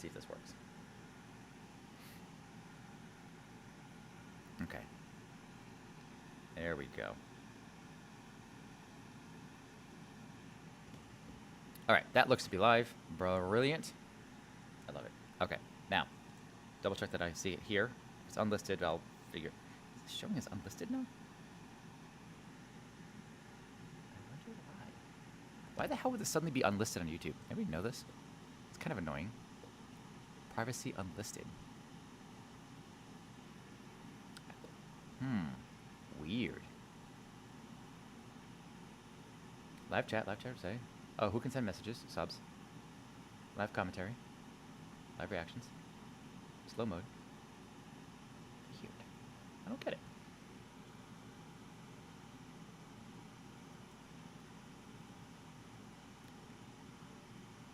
see if this works. Okay. There we go. All right, that looks to be live. Brilliant. I love it. Okay, now, double check that I see it here. If it's unlisted, I'll figure. Is it showing as unlisted now? I wonder why. Why the hell would this suddenly be unlisted on YouTube? Anybody know this? It's kind of annoying. Privacy unlisted. Weird. Live chat, say. Oh, who can send messages? Subs. Live commentary. Live reactions. Slow mode. Weird. I don't get it.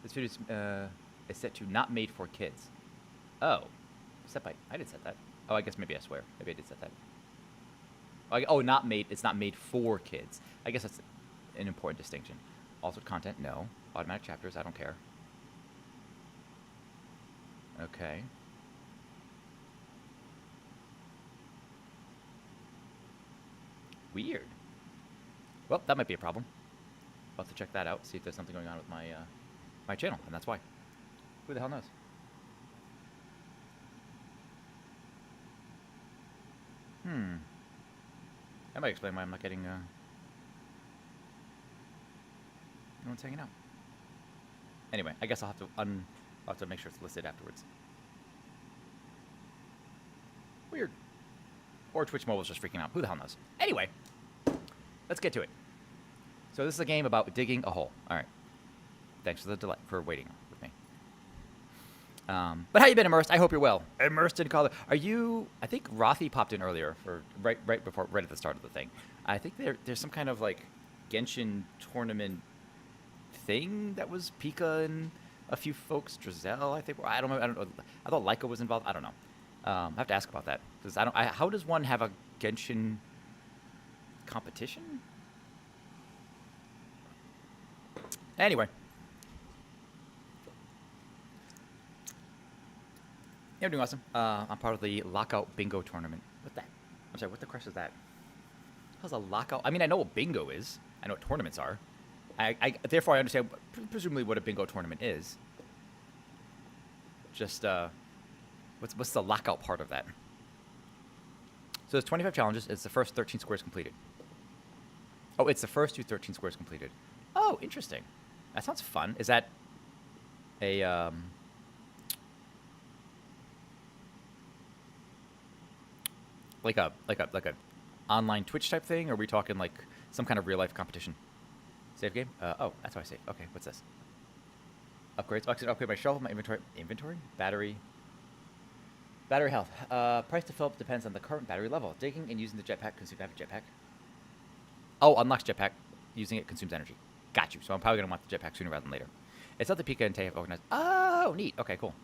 This video is set to not made for kids. Oh. Set by... I did set that. Oh, I guess maybe I swear. Maybe I did set that. Oh, not made... It's not made for kids. I guess that's an important distinction. Altered content, no. Automatic chapters, I don't care. Okay. Weird. Well, that might be a problem. I'll have to check that out, see if there's something going on with my my channel, and that's why. Who the hell knows? That might explain why I'm not getting no one's hanging out. Anyway, I guess I'll have to make sure it's listed afterwards. Weird. Or Twitch Mobile's just freaking out. Who the hell knows? Anyway, let's get to it. So this is a game about digging a hole. All right. Thanks for the delay, for waiting with me. But how you been, Immersed? I hope you're well. Immersed in color. Are you... I think Rothy popped in earlier, or right at the start of the thing. I think there's some kind of, like, Genshin tournament thing that was Pika and a few folks. Drizel, I think. I don't know. I thought Leica was involved. I don't know. I have to ask about that. Because how does one have a Genshin competition? Anyway. Yeah, I'm doing awesome. I'm part of the Lockout Bingo tournament. What that? I'm sorry, what the crest is that? How's a lockout? I mean, I know what bingo is. I know what tournaments are. Therefore, I understand presumably what a bingo tournament is. Just, what's the lockout part of that? So there's 25 challenges. It's the first 13 squares completed. Oh, it's the first 13 squares completed. Oh, interesting. That sounds fun. Is that a, like a online Twitch type thing, or are we talking like some kind of real life competition? Save game? Oh, that's why I save. Okay, what's this? Upgrades. Oh, upgrade my shovel, my inventory, battery health. Price to fill up depends on the current battery level. Digging and using the jetpack consumes. I have a jetpack. Oh, unlocks jetpack. Using it consumes energy. Got you. So I'm probably gonna want the jetpack sooner rather than later. It's not the Pika and Tay have organized. Oh, neat. Okay, cool.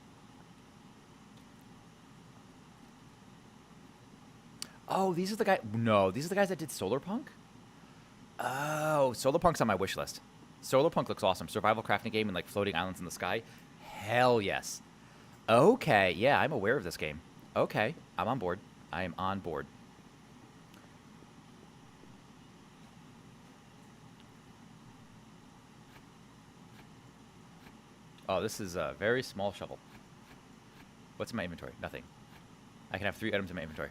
Oh, these are the guys. No, these are the guys that did Solarpunk. Oh, Solarpunk's on my wish list. Solarpunk looks awesome. Survival crafting game and like floating islands in the sky. Hell yes. Okay, yeah, I'm aware of this game. Okay, I'm on board. I am on board. Oh, this is a very small shovel. What's in my inventory? Nothing. I can have 3 items in my inventory.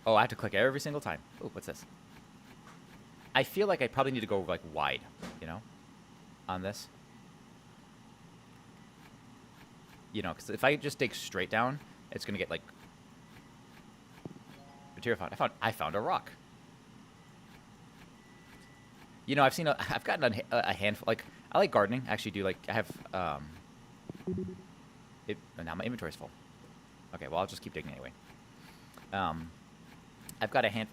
Oh, I have to click every single time. Oh, what's this? I feel like I probably need to go, like, wide, you know, on this. You know, because if I just dig straight down, it's going to get, like, material found. I found a rock. You know, I've gotten a handful, like, I like gardening. I actually do, like, I have, now my inventory's full. Okay, well, I'll just keep digging anyway. I've got a hand...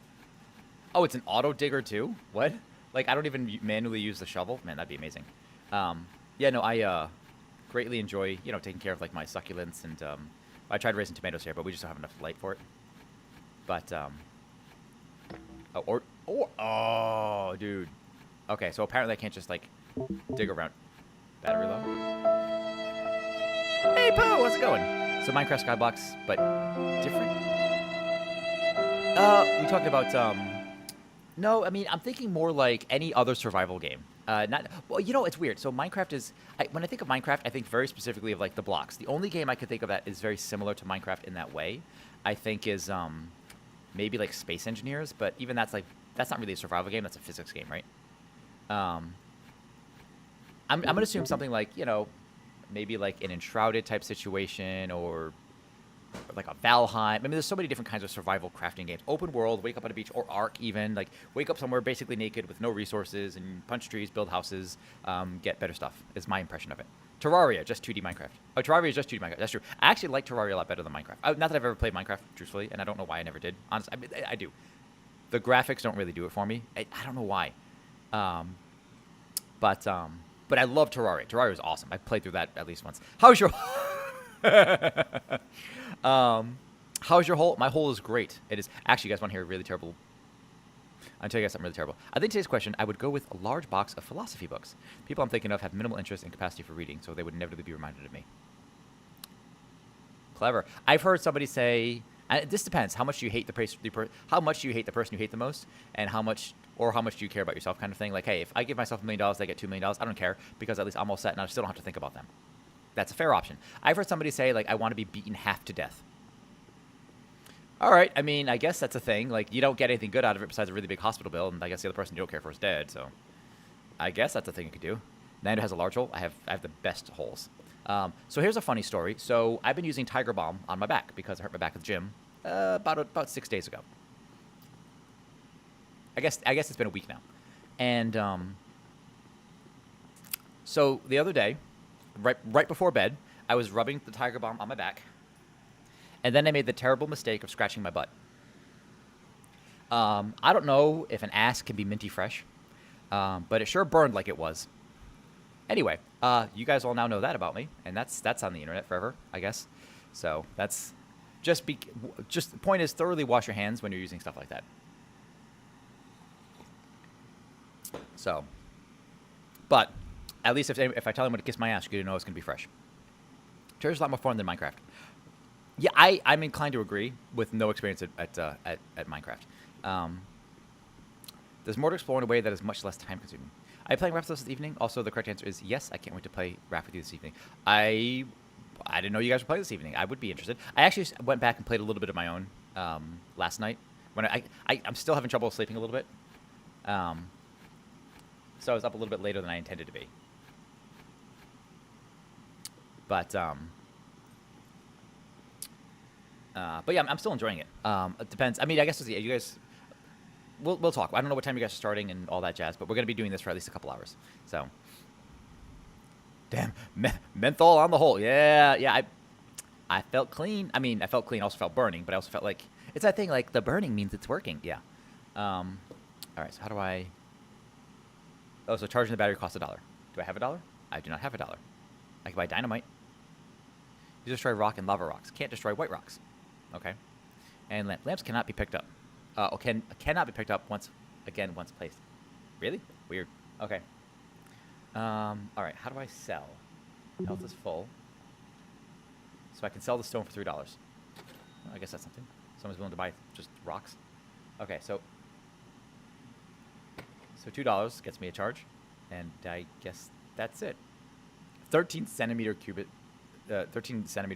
Oh, it's an auto digger too? What? Like, I don't even manually use the shovel? Man, that'd be amazing. Yeah, no, I greatly enjoy, you know, taking care of, like, my succulents. And I tried raising tomatoes here, but we just don't have enough light for it. But, oh, dude. Okay, so apparently I can't just, like, dig around. Battery low. Hey, Poe, how's it going? So Minecraft Skyblocks, but different? We talking about, no, I mean, I'm thinking more like any other survival game. Not, well, you know, it's weird. So Minecraft is, when I think of Minecraft, I think very specifically of like the blocks. The only game I could think of that is very similar to Minecraft in that way, I think is, maybe like Space Engineers, but even that's like, that's not really a survival game, that's a physics game, right? I'm gonna assume something like, you know, maybe like an Enshrouded type situation, or like a Valheim. I mean, there's so many different kinds of survival crafting games. Open world, wake up on a beach, or Ark even. Like, wake up somewhere basically naked with no resources and punch trees, build houses, get better stuff, is my impression of it. Terraria, just 2D Minecraft. Oh, Terraria is just 2D Minecraft. That's true. I actually like Terraria a lot better than Minecraft. Not that I've ever played Minecraft, truthfully, and I don't know why I never did. Honestly, I mean, I do. The graphics don't really do it for me. I don't know why. But I love Terraria. Terraria is awesome. I played through that at least once. How's your how's your hole? My hole is great. It is actually, you guys want to hear a really terrible? I'll tell you guys something really terrible. I think today's question, I would go with a large box of philosophy books. People I'm thinking of have minimal interest and capacity for reading, so they would inevitably be reminded of me. Clever. I've heard somebody say, and this depends how much you hate how much you hate the person you hate the most, and how much do you care about yourself, kind of thing. Like, hey, if I give myself $1 million, I get $2 million. I don't care, because at least I'm all set and I still don't have to think about them. That's a fair option. I've heard somebody say, like, I want to be beaten half to death. All right, I mean, I guess that's a thing. Like, you don't get anything good out of it besides a really big hospital bill, and I guess the other person you don't care for is dead. So, I guess that's a thing you could do. Nando has a large hole. I have the best holes. So here's a funny story. So I've been using Tiger Balm on my back because I hurt my back at the gym about 6 days ago. I guess it's been a week now, and so the other day, right before bed, I was rubbing the Tiger Balm on my back, and then I made the terrible mistake of scratching my butt. I don't know if an ass can be minty fresh, but it sure burned like it was. Anyway, you guys all now know that about me, and that's on the internet forever, I guess. So that's just the point is, thoroughly wash your hands when you're using stuff like that. So, but at least if I tell him to kiss my ass, you're gonna know it's gonna be fresh. Terraria's a lot more fun than Minecraft. Yeah, I'm inclined to agree with no experience at Minecraft. There's more to explore in a way that is much less time consuming. Are you playing Raft this evening? Also, the correct answer is yes. I can't wait to play Raft with you this evening. I didn't know you guys were playing this evening. I would be interested. I actually went back and played a little bit of my own last night. When I'm still having trouble sleeping a little bit. So I was up a little bit later than I intended to be. But yeah, I'm still enjoying it. It depends. I mean, I guess you guys, we'll talk. I don't know what time you guys are starting and all that jazz, but we're gonna be doing this for at least a couple hours. So, damn, menthol on the hole. Yeah. I felt clean. I mean, I felt clean. Also felt burning, but I also felt like it's that thing. Like the burning means it's working. Yeah. All right. So how do I? Oh, so charging the battery costs $1. Do I have $1? I do not have $1. I can buy dynamite. You destroy rock and lava rocks. Can't destroy white rocks. Okay. And lamps cannot be picked up. Cannot be picked up once placed. Really? Weird. Okay. All right. How do I sell? Health is full. So I can sell the stone for $3. Well, I guess that's something. Someone's willing to buy just rocks. Okay. So $2 gets me a charge, and I guess that's it. 13 centimeter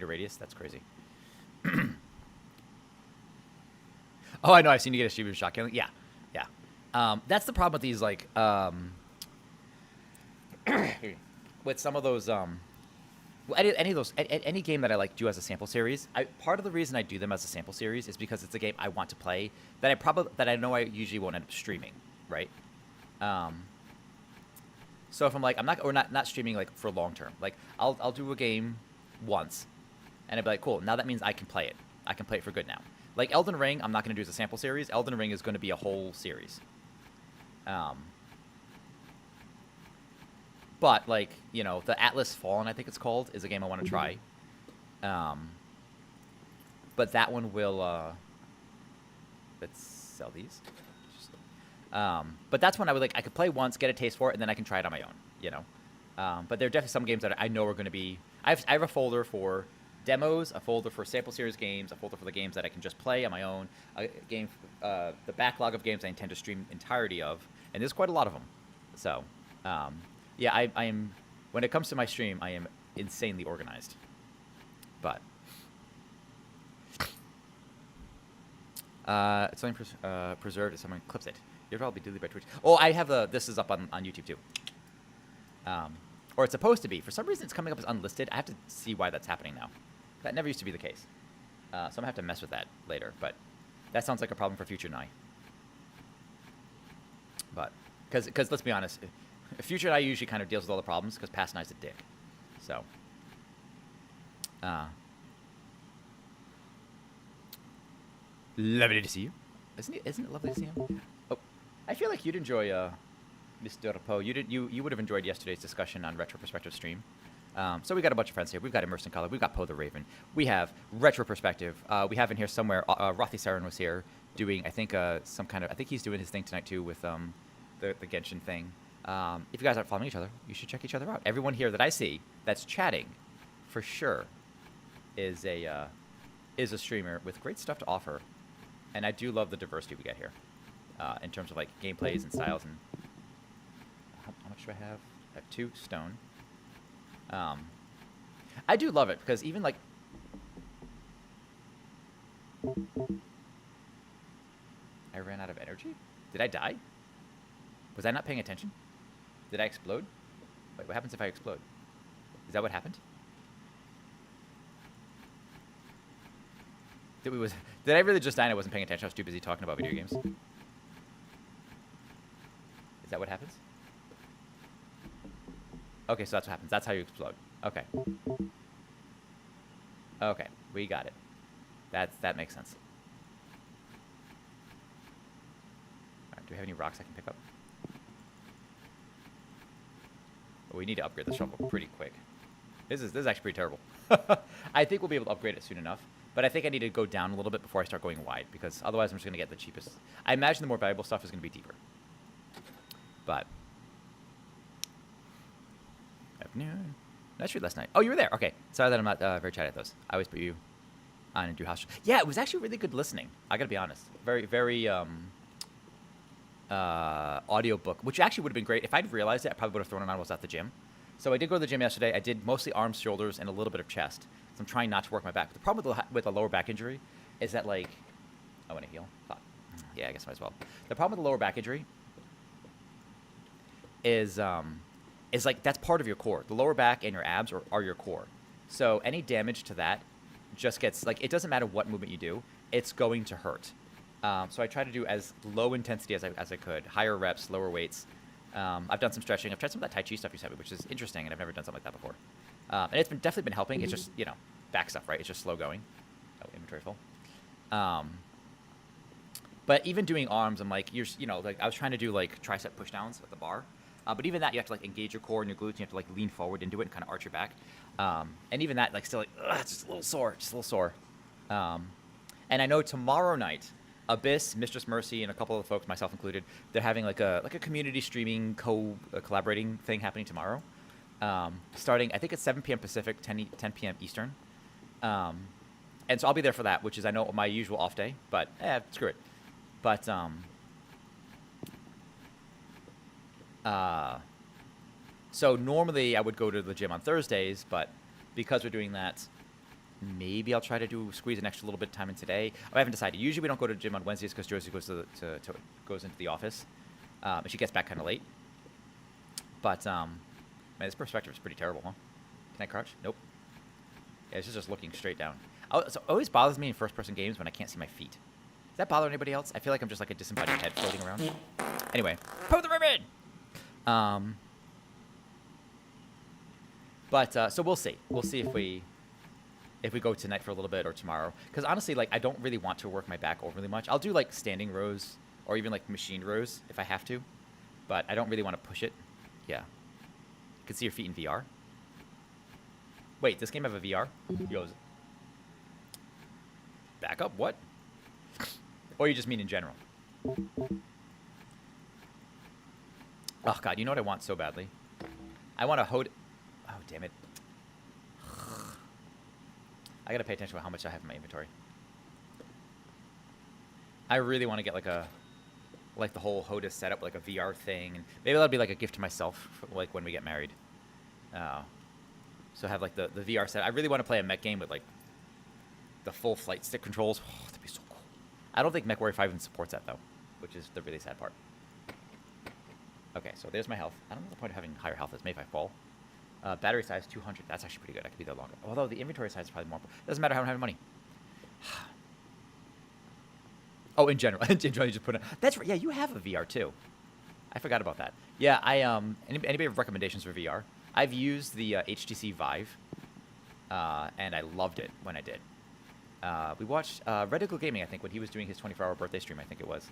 radius. That's crazy. Oh, I know. I've seen you get a Shibu shot killing. Yeah. That's the problem with these, like, with some of those, any game that I like do as a sample series. Part of the reason I do them as a sample series is because it's a game I want to play that I know I usually won't end up streaming, right? So if I'm like, not streaming like for long term, like I'll do a game once and I'd be like, cool, now that means I can play it. I can play it for good now. Like Elden Ring, I'm not going to do as a sample series. Elden Ring is going to be a whole series. But like, you know, the Atlas Fallen, I think it's called, is a game I want to try. But that one will, let's sell these. But that's when I could play once, get a taste for it, and then I can try it on my own, you know. But there are definitely some games that I know are going to be. I have a folder for demos, a folder for sample series games, a folder for the games that I can just play on my own, the backlog of games I intend to stream entirety of, and there's quite a lot of them. So, yeah, I am. When it comes to my stream, I am insanely organized. But it's only preserved if someone clips it. It'll probably be deleted by Twitch. Oh, I have this is up on YouTube too. Or it's supposed to be. For some reason, it's coming up as unlisted. I have to see why that's happening now. That never used to be the case. So I'm gonna have to mess with that later. But that sounds like a problem for Future and I. But because let's be honest, Future and I usually kind of deals with all the problems because Past and I's a dick. So. Lovely to see you. Isn't it lovely to see him? Oh, I feel like you'd enjoy Mr. Poe. You would have enjoyed yesterday's discussion on Retro Perspective stream. So we got a bunch of friends here. We've got Immersed in Color. We've got Poe the Raven. We have Retro Perspective. We have in here somewhere. Rothy Saren was here doing, I think, some kind of. I think he's doing his thing tonight too with the Genshin thing. If you guys aren't following each other, you should check each other out. Everyone here that I see that's chatting, for sure, is a streamer with great stuff to offer. And I do love the diversity we get here, in terms of like gameplays and styles. And how much do I have? I have 2 stone. I do love it because even like I ran out of energy. Did I die? Was I not paying attention? Did I explode? Wait, what happens if I explode? Is that what happened? Did I really just die and I wasn't paying attention? I was too busy talking about video games. Is that what happens? Okay, so that's what happens. That's how you explode. Okay. Okay, we got it. That makes sense. Alright, do we have any rocks I can pick up? Well, we need to upgrade the shovel pretty quick. This is actually pretty terrible. I think we'll be able to upgrade it soon enough. But I think I need to go down a little bit before I start going wide, because otherwise I'm just going to get the cheapest. I imagine the more valuable stuff is going to be deeper. But afternoon. That's true last night. Oh, you were there. Okay. Sorry that I'm not very chatty at those. I always put you on and do house. Yeah, it was actually really good listening. I got to be honest. Very, very audiobook, which actually would have been great. If I'd realized it, I probably would have thrown it on while I was at the gym. So I did go to the gym yesterday. I did mostly arms, shoulders, and a little bit of chest. So I'm trying not to work my back. But the problem with a lower back injury is that, like, I want to heal. Thought. Yeah, I guess I might as well. The problem with the lower back injury is like that's part of your core. The lower back and your abs are your core. So any damage to that just gets, like, it doesn't matter what movement you do, it's going to hurt. So I try to do as low intensity as I could, higher reps, lower weights. I've done some stretching. I've tried some of that Tai Chi stuff you sent me, which is interesting, and I've never done something like that before. And it's definitely been helping. It's just, back stuff, right? It's just slow going. Oh, inventory full. But even doing arms, I'm like, like I was trying to do like tricep pushdowns with the bar. But even that, you have to like engage your core and your glutes. And you have to like lean forward into it and kind of arch your back. And even that, like, still like, it's just a little sore, and I know tomorrow night, Abyss, Mistress Mercy, and a couple of folks, myself included, they're having like a community streaming collaborating thing happening tomorrow. Starting, I think it's 7 p.m. Pacific, 10 p.m. Eastern. And so I'll be there for that, which is, I know, my usual off day, but screw it. But so normally I would go to the gym on Thursdays, but because we're doing that, maybe I'll try to squeeze an extra little bit of time in today. I haven't decided. Usually we don't go to the gym on Wednesdays because Josie goes goes into the office, and she gets back kind of late. But man, this perspective is pretty terrible, huh? Can I crouch? Nope. Yeah, it's just looking straight down. So it always bothers me in first-person games when I can't see my feet. Does that bother anybody else? I feel like I'm just like a disembodied head floating around. Anyway, Poe the Raven! But so we'll see. We'll see if we go tonight for a little bit or tomorrow. Because honestly, like, I don't really want to work my back overly much. I'll do like standing rows or even like machined rows if I have to. But I don't really want to push it. Yeah. You can see your feet in VR. Wait, this game have a VR? Yo, back up? What? Or you just mean in general? Oh, God, you know what I want so badly? I want to hold... Oh, damn it. I gotta pay attention to how much I have in my inventory. I really want to get like the whole HOTAS setup, like a VR thing, and maybe that'll be like a gift to myself, for, like when we get married. So have like the VR set. I really want to play a mech game with like the full flight stick controls. Oh, that'd be so cool. I don't think MechWarrior 5 even supports that though, which is the really sad part. Okay, so there's my health. I don't know the point of having higher health is. Maybe if I fall. Battery size 200. That's actually pretty good. I could be there longer. Although the inventory size is probably more. Doesn't matter how I don't have money. Oh, in general, in general, you just put it. That's right. Yeah, you have a VR too. I forgot about that. Yeah, anybody have recommendations for VR? I've used the HTC Vive, and I loved it when I did. We watched Red Eagle Gaming, I think, when he was doing his 24-hour birthday stream. I think it was.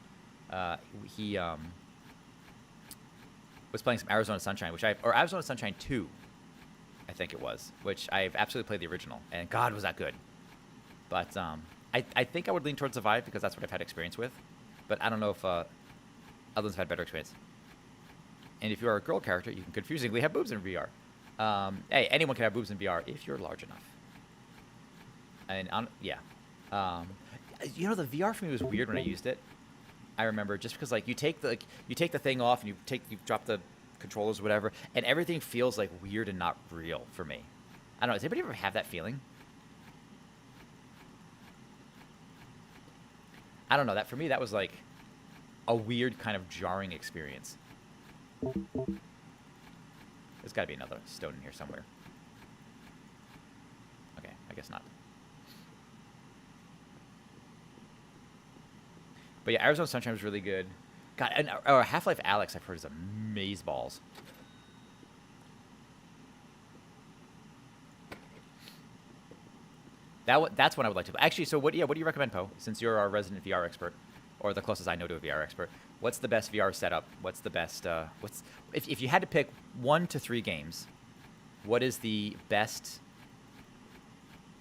He was playing some Arizona Sunshine, or Arizona Sunshine 2, I think it was, which I've absolutely played the original, and God, was that good. But I think I would lean towards the Vive because that's what I've had experience with. But I don't know if others have had better experience. And if you are a girl character, you can confusingly have boobs in VR. Hey, anyone can have boobs in VR if you're large enough. And yeah. You know, the VR for me was weird when I used it. I remember just because like you take the thing off and you drop the controllers or whatever, and everything feels like weird and not real for me. I don't know. Does anybody ever have that feeling? I don't know. That for me, that was like a weird kind of jarring experience. There's got to be another stone in here somewhere. Okay, I guess not. But yeah, Arizona Sunshine was really good. God, and Half-Life Alyx I've heard is amazeballs. That's one I would like to play. Actually, so what do you recommend, Poe? Since you're our resident VR expert, or the closest I know to a VR expert, what's the best VR setup? What's the best? If you had to pick 1 to 3 games, what is the best?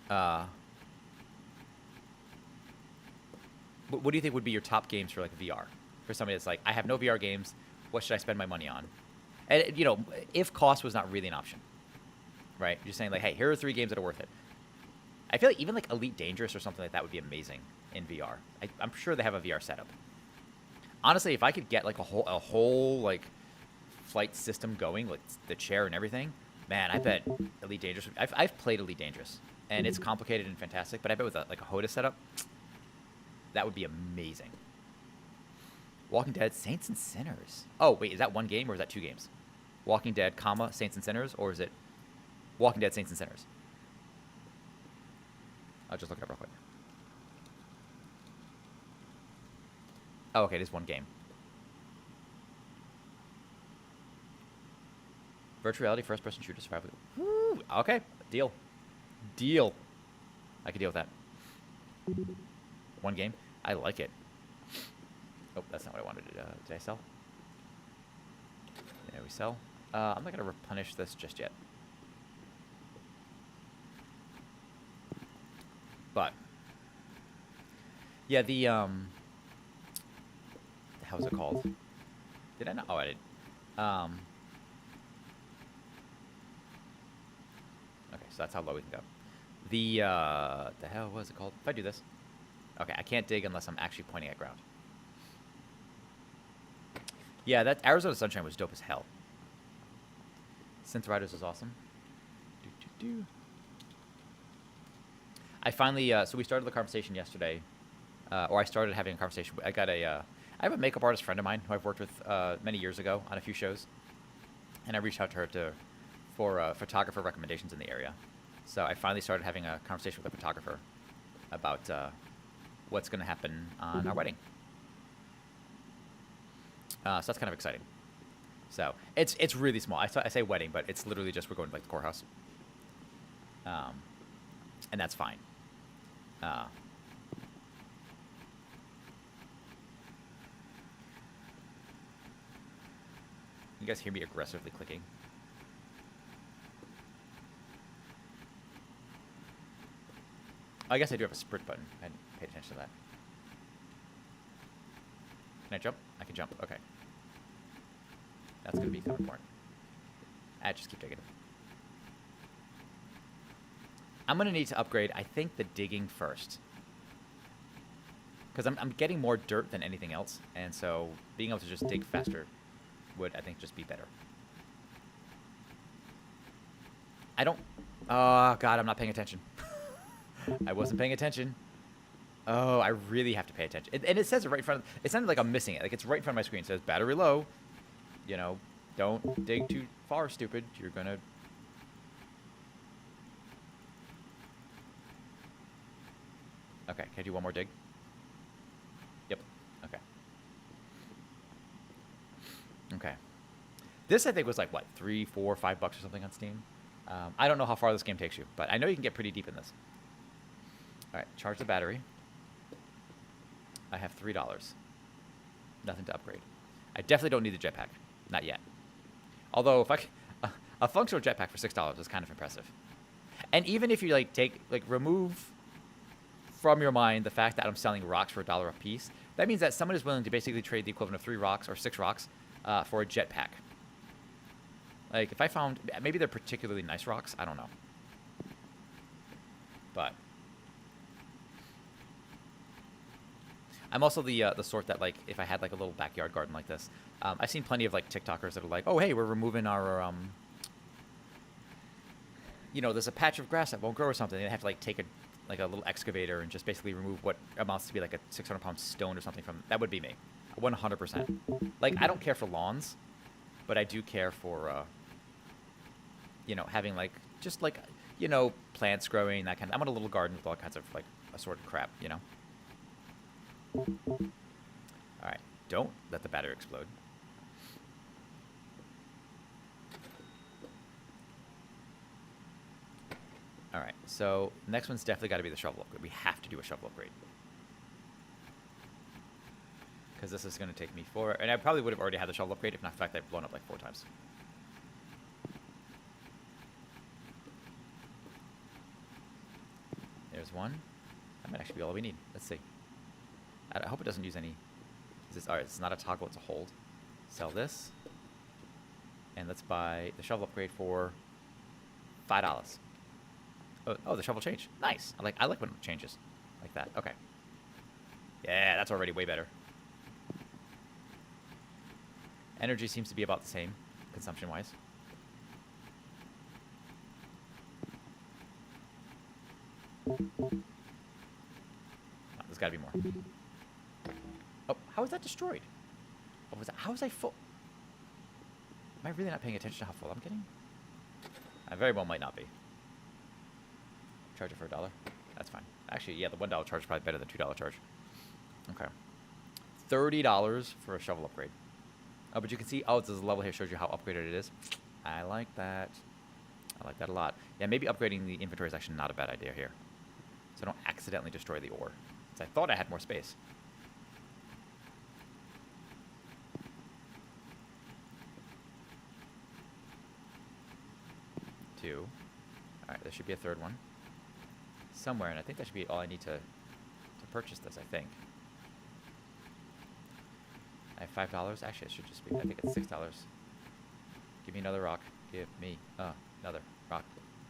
What do you think would be your top games for like VR? For somebody that's like, I have no VR games, what should I spend my money on? And you know, if cost was not really an option, right? You're saying like, hey, here are 3 games that are worth it. I feel like even like Elite Dangerous or something like that would be amazing in VR. I'm sure they have a VR setup. Honestly, if I could get like a whole like flight system going, like the chair and everything, man, I bet Elite Dangerous. I've played Elite Dangerous, and it's complicated and fantastic. But I bet with like a HOTAS setup, that would be amazing. Walking Dead, Saints and Sinners. Oh wait, is that 1 game or is that 2 games? Walking Dead, comma Saints and Sinners, or is it Walking Dead, Saints and Sinners? I'll just look it up real quick. Oh, okay, it is 1 game. Virtual reality, first-person shooter, survival. Woo! Okay, deal. Deal. I can deal with that. 1 game. I like it. Oh, that's not what I wanted to do. Did I sell? Yeah, we sell. I'm not going to replenish this just yet. But yeah, the how's it called? Did I not? Oh, I did. Okay, so that's how low we can go. The hell was it called? If I do this, okay, I can't dig unless I'm actually pointing at ground. Yeah, that Arizona Sunshine was dope as hell. Synth Riders was awesome. I finally, so we started the conversation yesterday, or I started having a conversation. I have a makeup artist friend of mine who I've worked with many years ago on a few shows, and I reached out to her for photographer recommendations in the area. So I finally started having a conversation with a photographer about what's going to happen on our wedding. So that's kind of exciting. So it's really small. I say wedding, but it's literally just we're going to like the courthouse, and that's fine. You guys hear me aggressively clicking? I guess I do have a sprint button. I hadn't paid attention to that. Can I jump? I can jump. Okay. That's going to be kind of important. Just keep digging. I'm gonna need to upgrade, I think, the digging first. Because I'm getting more dirt than anything else, and so being able to just dig faster would, I think, just be better. I don't... Oh, God, I'm not paying attention. I wasn't paying attention. Oh, I really have to pay attention. And it says it right in front of... It sounded like I'm missing it. Like, it's right in front of my screen. It says, battery low. You know, don't dig too far, stupid. You're gonna... Okay, can I do one more dig? Yep. Okay. Okay. This, I think, was like, what, $3, $4, $5 or something on Steam? I don't know how far this game takes you, but I know you can get pretty deep in this. All right, charge the battery. I have $3. Nothing to upgrade. I definitely don't need the jetpack. Not yet. Although, if a functional jetpack for $6 is kind of impressive. And even if you, like, remove from your mind the fact that I'm selling rocks for $1 a piece, that means that someone is willing to basically trade the equivalent of 3 rocks or 6 rocks for a jetpack. Like, if I found... Maybe they're particularly nice rocks. I don't know. But... I'm also the sort that, like, if I had, like, a little backyard garden like this... I've seen plenty of, like, TikTokers that are like, oh, hey, we're removing our, you know, there's a patch of grass that won't grow or something. They have to, like, take a little excavator and just basically remove what amounts to be, like, a 600-pound stone or something from... That would be me. 100%. Like, I don't care for lawns, but I do care for... you know, having, like, just, like, you know, plants growing, that kind of... I want a little garden with all kinds of, like, assorted crap, you know? Alright, don't let the battery explode. Alright, so next one's definitely got to be the shovel upgrade. We have to do a shovel upgrade. Because this is going to take me 4... And I probably would have already had the shovel upgrade if not the fact that I've blown up, like, 4 times. There's one. That might actually be all we need. Let's see. I hope it doesn't use any... Alright, it's not a toggle, it's a hold. Sell this. And let's buy the shovel upgrade for $5. Oh, the shovel changed. Nice. I like when it changes. Like that. Okay. Yeah, that's already way better. Energy seems to be about the same, consumption-wise. Oh, there's got to be more. Oh, how is that destroyed? Oh, how was I full? Am I really not paying attention to how full I'm getting? I very well might not be. Charge it for $1. That's fine. Actually, yeah, the $1 charge is probably better than $2 charge. Okay. $30 for a shovel upgrade. Oh, but you can see, oh, this level here shows you how upgraded it is. I like that. I like that a lot. Yeah, maybe upgrading the inventory is actually not a bad idea here. So I don't accidentally destroy the ore. So I thought I had more space. Two. Alright, there should be a third one. Somewhere, and I think that should be all I need to purchase this, I think. I have $5. Actually, it should just be, I think it's $6. Give me another rock. Give me another rock.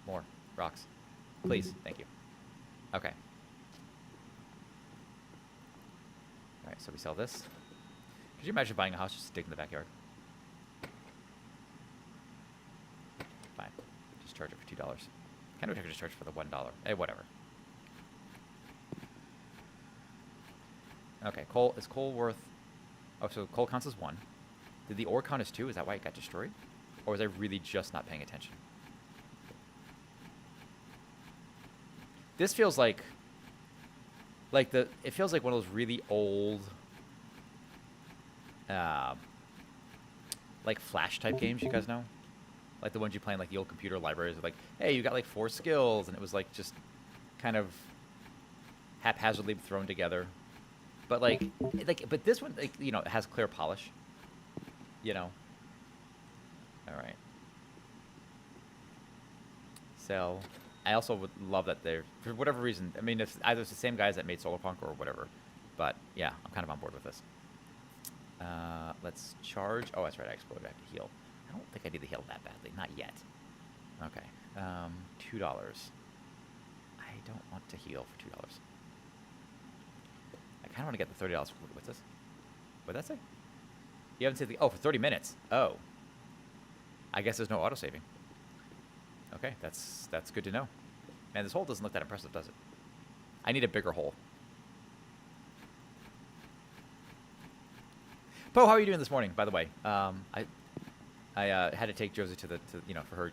More rocks. Please. Thank you. Okay. Alright, so we sell this. Could you imagine buying a house just to dig in the backyard? Fine. Just charge it for $2. Kind of wish I could just charge it for the $1. Hey, whatever. Okay, coal. Is coal worth... Oh, so coal counts as 1. Did the ore count as 2? Is that why it got destroyed? Or was I really just not paying attention? This feels like it feels like one of those really old, like Flash type games, you guys know? Like the ones you play in like the old computer libraries with like, hey, you got like 4 skills, and it was like just kind of haphazardly thrown together. But but this one, like, you know, it has clear polish. You know. All right. Sell. I also would love that they're, for whatever reason, I mean, it's either it's the same guys that made Solarpunk or whatever. But yeah, I'm kind of on board with this. Let's charge. Oh, that's right. I exploded. I have to heal. I don't think I need to heal that badly. Not yet. Okay. $2. don't want to heal for $2. I kind of want to get the $30. What's this? What'd that say? You haven't saved the... Oh, for 30 minutes. Oh. I guess there's no auto-saving. Okay, that's good to know. Man, this hole doesn't look that impressive, does it? I need a bigger hole. Poe, how are you doing this morning, by the way? I had to take Josie to for her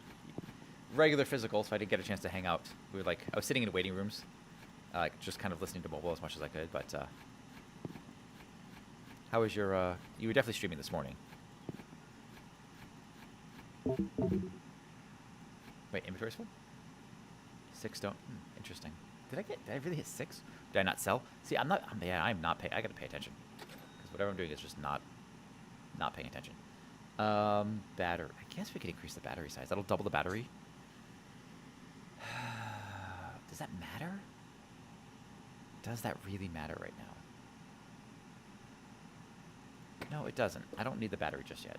regular physical, so I didn't get a chance to hang out. We were I was sitting in waiting rooms, just kind of listening to mobile as much as I could, but how was your, you were definitely streaming this morning. Wait, inventory's full? 6 don't, interesting. Did I really hit 6? Did I not sell? See, I'm not paying, I gotta pay attention. Because whatever I'm doing is just not paying attention. Battery, I guess we could increase the battery size. That'll double the battery. Does that matter? Does that really matter right now? No, it doesn't. I don't need the battery just yet.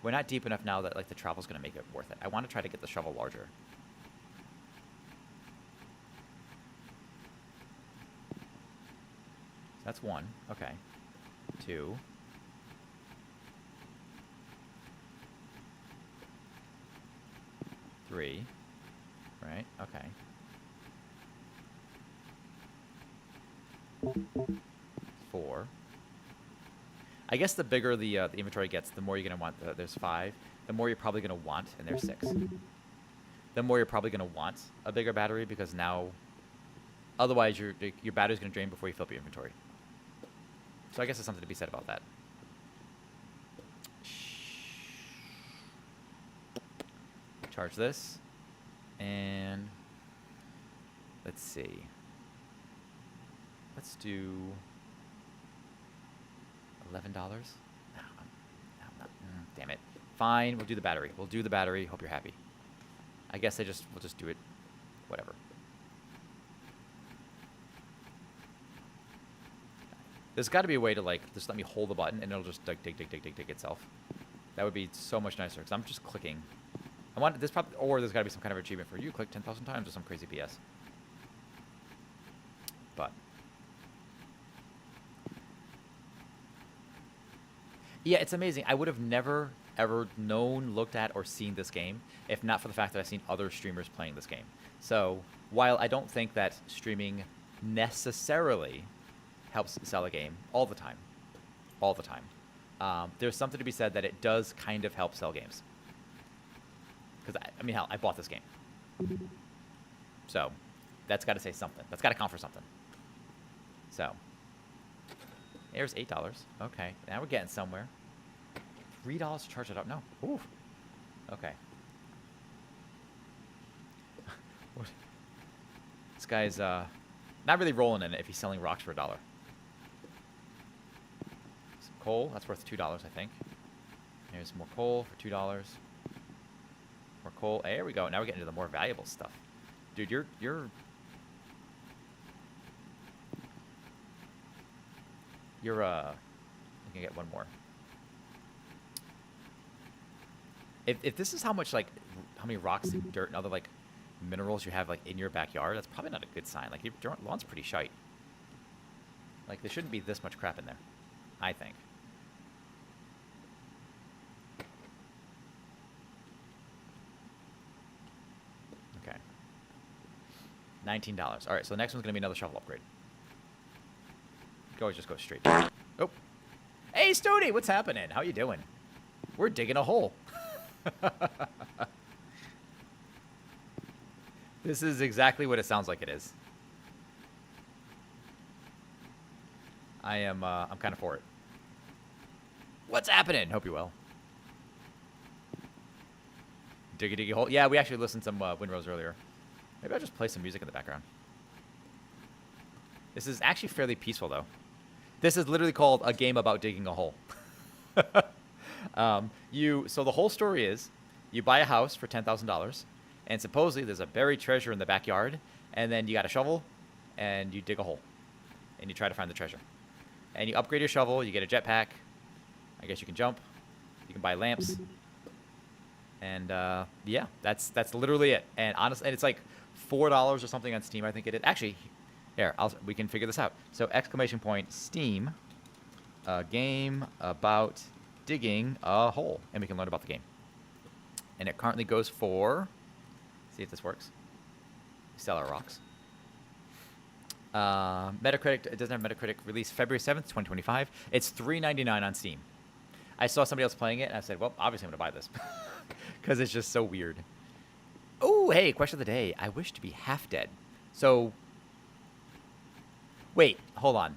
We're not deep enough now that the travel's gonna make it worth it. I want to try to get the shovel larger. That's 1. Okay. 2. 3. Right? Okay. 4. I guess the bigger the inventory gets, the more you're going to want. There's 5. The more you're probably going to want, and there's 6. The more you're probably going to want a bigger battery, because now, otherwise your battery's going to drain before you fill up your inventory. So I guess there's something to be said about that. Charge this, and let's see. Let's do $11. No, I'm not. Damn it. Fine, we'll do the battery. We'll do the battery. Hope you're happy. I guess we'll just do it. Whatever. There's got to be a way to just let me hold the button and it'll just dig itself. That would be so much nicer because I'm just clicking. I want this probably, or there's got to be some kind of achievement for you click 10,000 times or some crazy BS. But yeah, it's amazing. I would have never ever known, looked at, or seen this game if not for the fact that I've seen other streamers playing this game. So while I don't think that streaming necessarily helps sell a game all the time, there's something to be said that it does kind of help sell games. Because, I mean, hell, I bought this game. So, that's got to say something. That's got to count for something. So, there's $8. Okay, now we're getting somewhere. $3 to charge it up? No. Ooh. Okay. This guy's not really rolling in it if he's selling rocks for $1. Some coal, that's worth $2, I think. There's more coal for $2. More coal. There we go. Now we're getting into the more valuable stuff. Dude, you're you can get one more. If this is how much how many rocks and dirt and other minerals you have in your backyard, that's probably not a good sign. Your lawn's pretty shite. There shouldn't be this much crap in there, I think. Okay. $19. All right, so the next one's going to be another shovel upgrade. You can always just go straight. Oh. Hey, Stody, what's happening? How you doing? We're digging a hole. This is exactly what it sounds like it is. I'm kind of for it. What's happening? Hope you're well. Diggy hole. Yeah, we actually listened to some Windrose earlier. Maybe I'll just play some music in the background. This is actually fairly peaceful, though. This is literally called a game about digging a hole. So the whole story is, you buy a house for $10,000, and supposedly there's a buried treasure in the backyard, and then you got a shovel, and you dig a hole, and you try to find the treasure. And you upgrade your shovel, you get a jetpack. I guess you can jump. You can buy lamps. And yeah, that's literally it. And honestly, and it's $4 or something on Steam, I think it is. Actually, here, we can figure this out. So exclamation point Steam, game about digging a hole, and we can learn about the game. And it currently goes for, see if this works. Sell our rocks. Metacritic, it doesn't have Metacritic, release February 7th, 2025. It's $3.99 on Steam. I saw somebody else playing it, and I said, well, obviously I'm going to buy this. Because it's just so weird. Oh, hey, question of the day. I wish to be half dead. So, wait, hold on.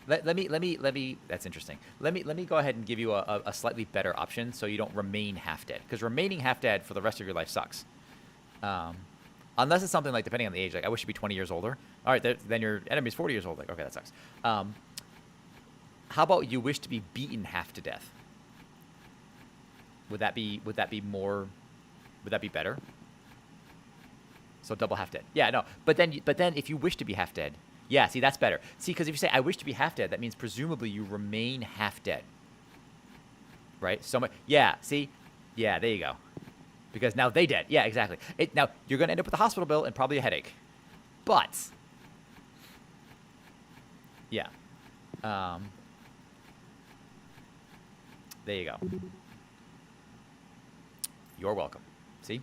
Let me, that's interesting. Let me go ahead and give you a slightly better option so you don't remain half dead. Because remaining half dead for the rest of your life sucks. Unless it's something like, depending on the age, like I wish to be 20 years older. All right, then your enemy's 40 years old. Like, okay, that sucks. How about you wish to be beaten half to death? Would that be better? So double half dead. Yeah, no. But then if you wish to be half dead, yeah, see, that's better. See, because if you say I wish to be half dead, that means presumably you remain half dead. Right? So much. Yeah, see? Yeah, there you go. Because now they dead. Yeah, exactly. Now, you're going to end up with a hospital bill and probably a headache. But, yeah. There you go. You're welcome. See?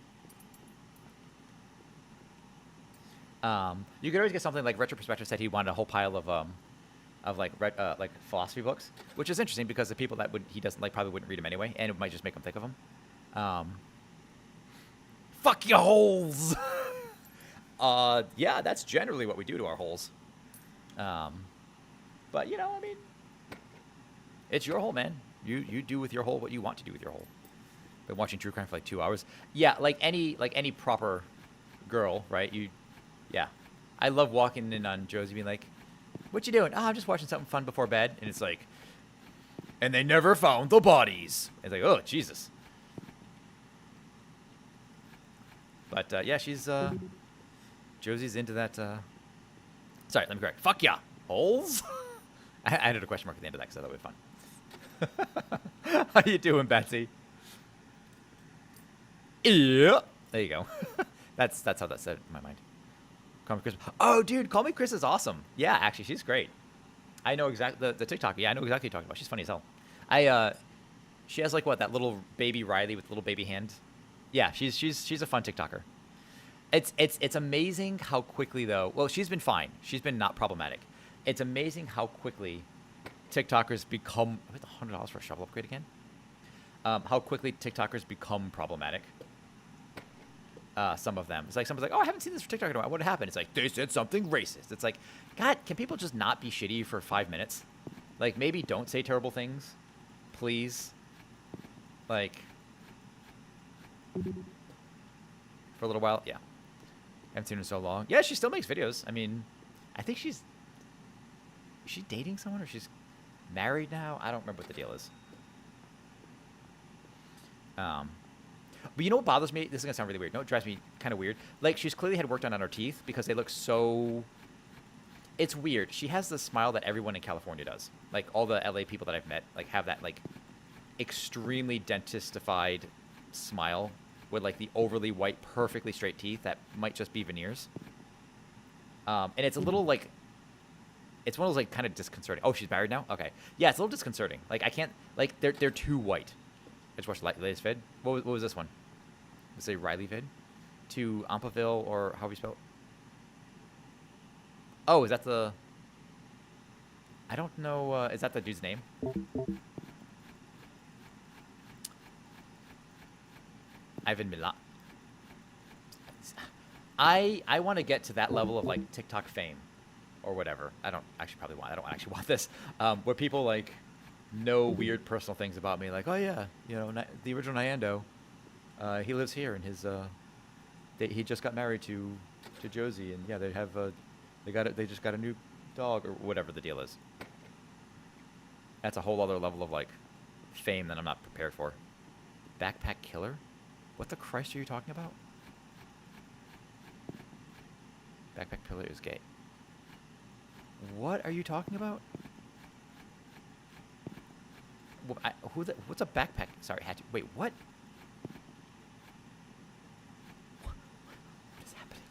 You could always get something like Retro Perspective said he wanted a whole pile of like philosophy books, which is interesting because the people that he doesn't like probably wouldn't read them anyway, and it might just make him think of them. Fuck your holes. Yeah, that's generally what we do to our holes. But you know, I mean, it's your hole, man. You do with your hole what you want to do with your hole. Been watching true crime for like 2 hours. Yeah, like any proper girl, right? Yeah. I love walking in on Josie being like, "What you doing?" "Oh, I'm just watching something fun before bed." And it's like, "And they never found the bodies." It's like, oh Jesus. But yeah, Josie's into that. Sorry, let me correct. Fuck yeah, holes. I added a question mark at the end of that because I thought it would be fun. How you doing, Betsy? Yeah. There you go. That's how that said in my mind. Call Me Chris. Oh, dude, Call Me Chris is awesome. Yeah, actually, she's great. I know exactly the TikTok. Yeah, I know exactly what you're talking about. She's funny as hell. She has like what, that little baby Riley with the little baby hand. Yeah, she's a fun TikToker. It's amazing how quickly though. Well, she's been fine. She's been not problematic. It's amazing how quickly TikTokers become. Wait, $100 for a shovel upgrade again? How quickly TikTokers become problematic. Some of them. It's like someone's like, "Oh, I haven't seen this for TikTok in a while. What happened?" It's like, they said something racist. It's like, God, can people just not be shitty for 5 minutes? Like, maybe don't say terrible things, please. Like, for a little while, yeah. Haven't seen her in so long. Yeah, she still makes videos. I mean, I think is she dating someone or she's married now? I don't remember what the deal is. But you know what bothers me? This is going to sound really weird. No, it drives me kind of weird. Like, she's clearly had work done on her teeth because they look so... It's weird. She has the smile that everyone in California does. Like, all the LA people that I've met, like, have that, like, extremely dentistified smile with, like, the overly white, perfectly straight teeth that might just be veneers. And it's a little, like... It's one of those, like, kind of disconcerting. Oh, she's married now? Okay. Yeah, it's a little disconcerting. Like, I can't... Like, they're too white. I just watched the latest vid. What was this one? Let's say Riley vid? To Ampaville, or how we spell it? Oh, is that the... I don't know. Is that the dude's name? Ivan Milat. I want to get to that level of, like, TikTok fame. Or whatever. I don't actually want this. Where people, like... know weird personal things about me, like, oh yeah, you know, the original Nyando, he lives here, and his he just got married to Josie, and yeah, they just got a new dog, or whatever the deal is. That's a whole other level of, like, fame that I'm not prepared for. Backpack killer? What the Christ are you talking about? Backpack killer is gay. What are you talking about? What's a backpack? Sorry, wait, what? What is happening?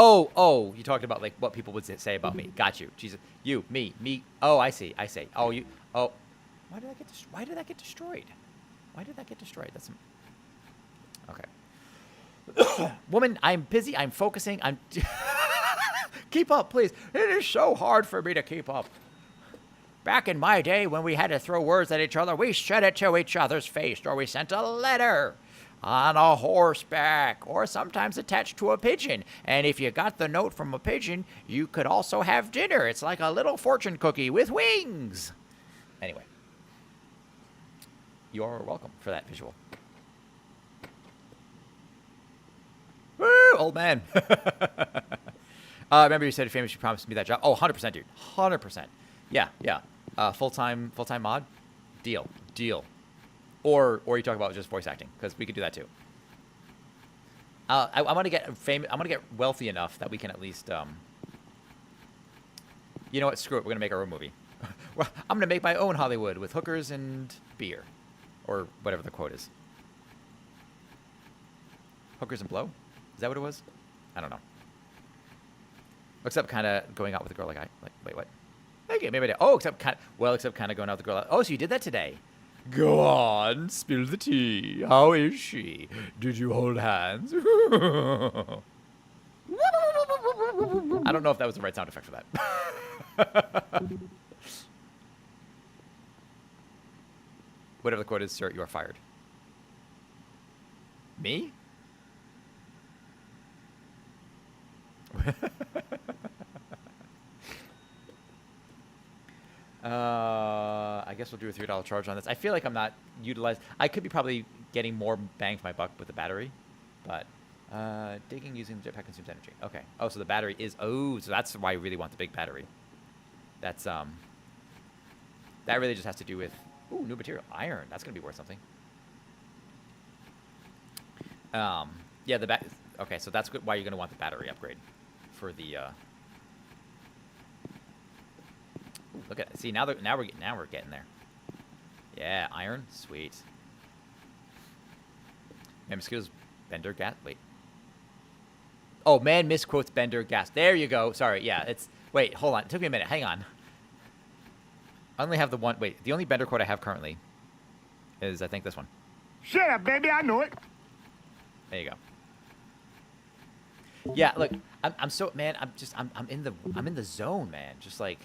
Oh, you talked about like what people would say about me. Got you. Jesus, you, me. Oh, I see. Oh, you. Oh, why did why did that get destroyed? Why did that get destroyed? That's okay. Woman, I'm busy. I'm focusing. I'm. Keep up, please. It is so hard for me to keep up. Back in my day, when we had to throw words at each other, we said it to each other's face, or we sent a letter on a horseback, or sometimes attached to a pigeon. And if you got the note from a pigeon, you could also have dinner. It's like a little fortune cookie with wings. Anyway, you're welcome for that visual. Woo, old man. Remember you said famous, you promised me that job. Oh, 100%, dude. 100%. Yeah. Full-time mod? Deal. Or you talk about just voice acting, because we could do that too. I want to get famous. I want to get wealthy enough that we can at least, you know what? Screw it. We're gonna make our own movie. I'm gonna make my own Hollywood with hookers and beer, or whatever the quote is. Hookers and blow? Is that what it was? I don't know. Except kind of going out with a girl like wait, what? Okay, maybe I did. Oh, except kind of going out with a girl. Oh, so you did that today? Go on, spill the tea. How is she? Did you hold hands? I don't know if that was the right sound effect for that. Whatever the quote is, sir, you are fired. Me? I guess we'll do a $3 charge on this. I feel like I'm not utilized. I could be probably getting more bang for my buck with the battery, but digging using the jetpack consumes energy. Okay. Oh, so the battery is. Oh, so that's why you really want the big battery. That's that really just has to do with new material, iron. That's gonna be worth something. Yeah, the Okay, so that's why you're gonna want the battery upgrade for the. Look at it. See, now we're getting there. Yeah, iron, sweet. Man, mosquitoes, Bender gas. Wait. Oh man, misquotes Bender gas. There you go. Sorry. Yeah, it's. Wait, hold on. It took me a minute. Hang on. I only have the one. Wait, the only Bender quote I have currently is I think this one. Shut up, baby. I know it. There you go. Yeah, look, I'm so man. I'm in the zone, man. Just like.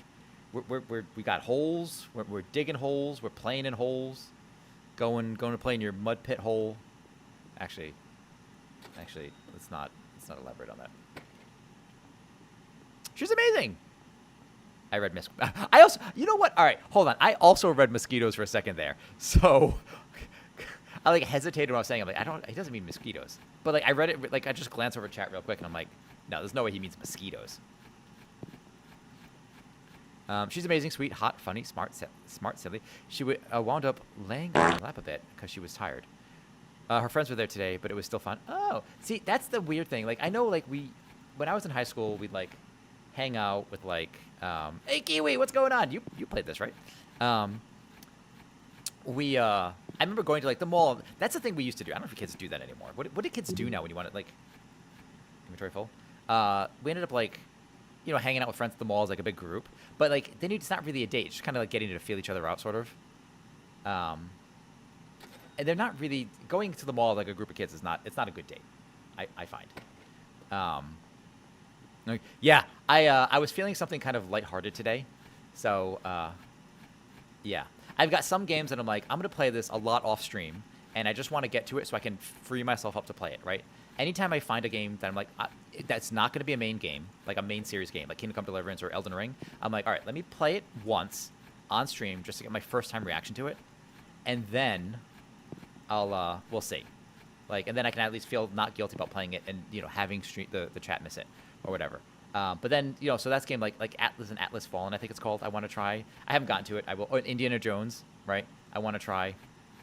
We got holes. We're digging holes. We're playing in holes. Going to play in your mud pit hole. Actually, let's not elaborate on that. She's amazing. I read I also, you know what? All right, hold on. I also read mosquitoes for a second there. So I like hesitated when I was saying. I'm like, he doesn't mean mosquitoes. But like I read it. Like I just glanced over chat real quick, and I'm like, no, there's no way he means mosquitoes. She's amazing, sweet, hot, funny, smart, silly. She wound up laying on my lap a bit because she was tired. Her friends were there today, but it was still fun. Oh, see, that's the weird thing. Like, I know, like, when I was in high school, we'd, like, hang out with, like, hey, Kiwi, what's going on? You played this, right? I remember going to, like, the mall. That's the thing we used to do. I don't know if kids do that anymore. What do kids do now when you want to, like, inventory full? We ended up, like, hanging out with friends at the mall as like a big group, but like then it's not really a date, it's just kind of like getting to feel each other out, sort of. And they're not really going to the mall like a group of kids. It's not a good date, I find. Yeah, I was feeling something kind of lighthearted today, so yeah, I've got some games that I'm like I'm gonna play this a lot off stream, and I just want to get to it so I can free myself up to play it, right? Anytime I find a game that I'm like, that's not going to be a main game, like a main series game, like Kingdom Come Deliverance or Elden Ring, I'm like, all right, let me play it once on stream just to get my first time reaction to it, and then we'll see. Like, and then I can at least feel not guilty about playing it and, having the chat miss it or whatever. But then, so that's game like Atlas and Atlas Fallen, I think it's called, I want to try. I haven't gotten to it. I will. Or Indiana Jones, right? I want to try.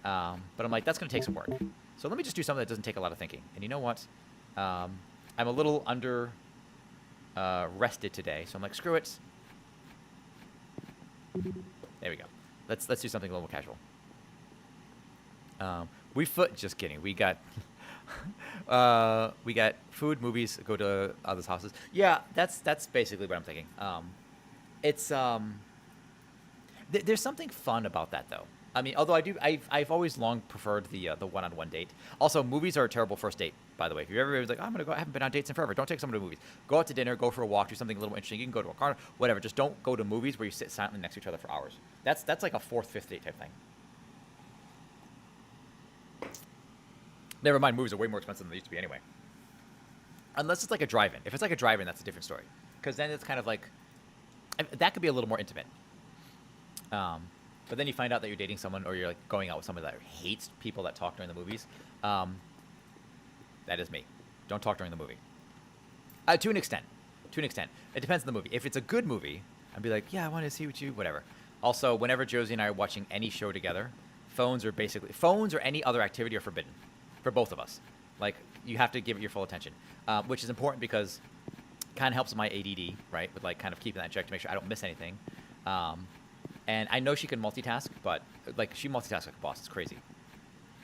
But I'm like, that's going to take some work. So let me just do something that doesn't take a lot of thinking. And you know what? I'm a little under rested today, so I'm like, screw it. There we go. Let's do something a little more casual. Just kidding. We got We got food, movies, go to others' houses. Yeah, that's basically what I'm thinking. It's there's something fun about that though. I mean, although I've always long preferred the one-on-one date. Also, movies are a terrible first date, by the way. If you ever was like, I'm gonna go, I haven't been on dates in forever. Don't take someone to movies. Go out to dinner, go for a walk, do something a little interesting. You can go to a car, whatever. Just don't go to movies where you sit silently next to each other for hours. That's like a fourth, fifth date type thing. Never mind, movies are way more expensive than they used to be anyway. Unless it's like a drive-in. If it's like a drive-in, that's a different story. Because then it's kind of like that could be a little more intimate. But then you find out that you're dating someone or you're like going out with someone that hates people that talk during the movies. That is me. Don't talk during the movie. To an extent. To an extent. It depends on the movie. If it's a good movie, I'd be like, yeah, I want to see what you, whatever. Also, whenever Josie and I are watching any show together, phones or any other activity are forbidden for both of us. Like, you have to give it your full attention, which is important because it kind of helps my ADD, right? With like kind of keeping that in check to make sure I don't miss anything. And I know she can multitask, but like she multitasks like a boss. It's crazy.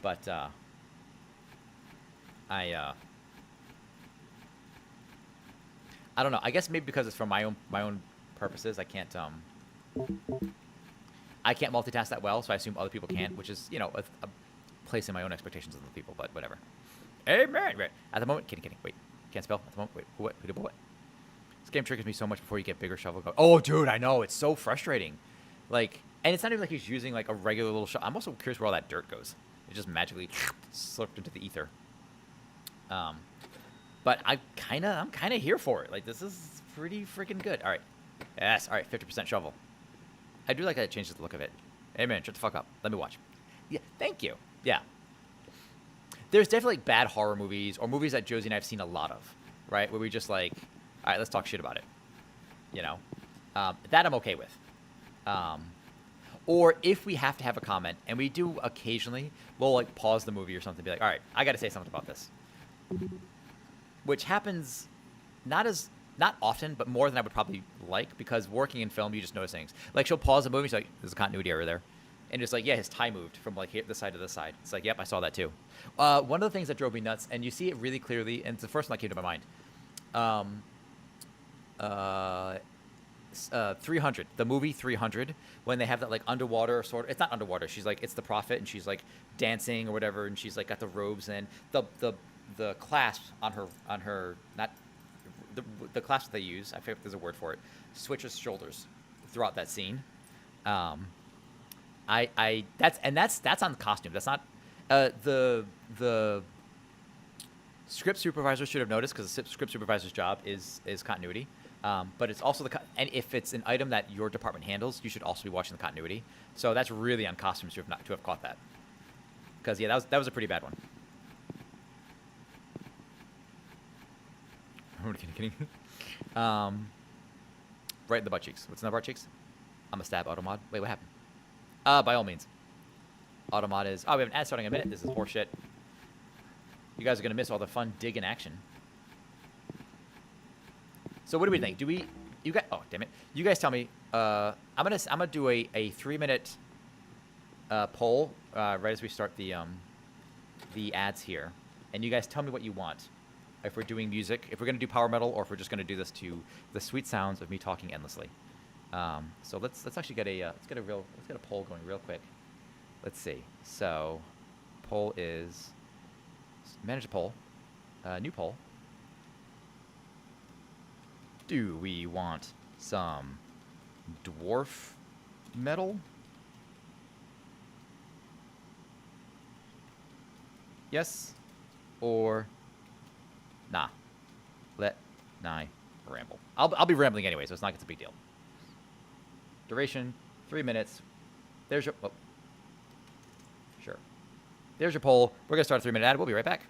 But I don't know. I guess maybe because it's for my own purposes, I can't multitask that well. So I assume other people can, which is a placing my own expectations on other people. But whatever. Amen. Right. At the moment, kidding. Wait, can't spell. At the moment, wait. What? What? This game triggers me so much before you get bigger shovel. Oh, dude, I know. It's so frustrating. Like, and it's not even like he's using like a regular little shovel. I'm also curious where all that dirt goes. It just magically slipped into the ether. But I'm kind of here for it. Like, this is pretty freaking good. All right. Yes. All right. 50% shovel. I do like that it changes the look of it. Hey, man, shut the fuck up. Let me watch. Yeah. Thank you. Yeah. There's definitely like, bad horror movies or movies that Josie and I have seen a lot of, right? Where we just like, all right, let's talk shit about it. That I'm okay with. Or if we have to have a comment, and we do occasionally, we'll like pause the movie or something, and be like, all right, I got to say something about this. Which happens not often, but more than I would probably like, because working in film, you just notice things. Like, she'll pause the movie, she's like, there's a continuity error there. And it's like, yeah, his tie moved from like this side to this side. It's like, yep, I saw that too. One of the things that drove me nuts, and you see it really clearly, and it's the first one that came to my mind. 300, the movie 300, when they have that like underwater sort of, it's not underwater, she's like, it's the prophet, and she's like dancing or whatever, and she's like got the robes, and the clasp on her not the clasp that they use, I forget if there's a word for it, switches shoulders throughout that scene. That's on the costume. That's not the script supervisor should have noticed, because the script supervisor's job is continuity. But it's also and if it's an item that your department handles, you should also be watching the continuity. So that's really on costumes to have caught that. Because yeah, that was a pretty bad one. Kidding. Right in the butt cheeks. What's in the butt cheeks? I'm a stab automod. Wait, what happened? By all means. Automod is. Oh, we have an ad starting in a minute. This is horseshit. You guys are gonna miss all the fun dig in action. So what do we think? You guys? Oh, damn it! You guys tell me. I'm gonna do a 3-minute poll right as we start the ads here, and you guys tell me what you want. If we're doing music, if we're gonna do power metal, or if we're just gonna do this to the sweet sounds of me talking endlessly. So let's actually get a poll going real quick. Let's see. So, poll is manage a poll. New poll. Do we want some dwarf metal? Yes or nah? Let Nye ramble. I'll be rambling anyway, so it's not like it's a big deal. Duration 3 minutes. There's your sure. There's your poll. We're gonna start a 3-minute ad. We'll be right back.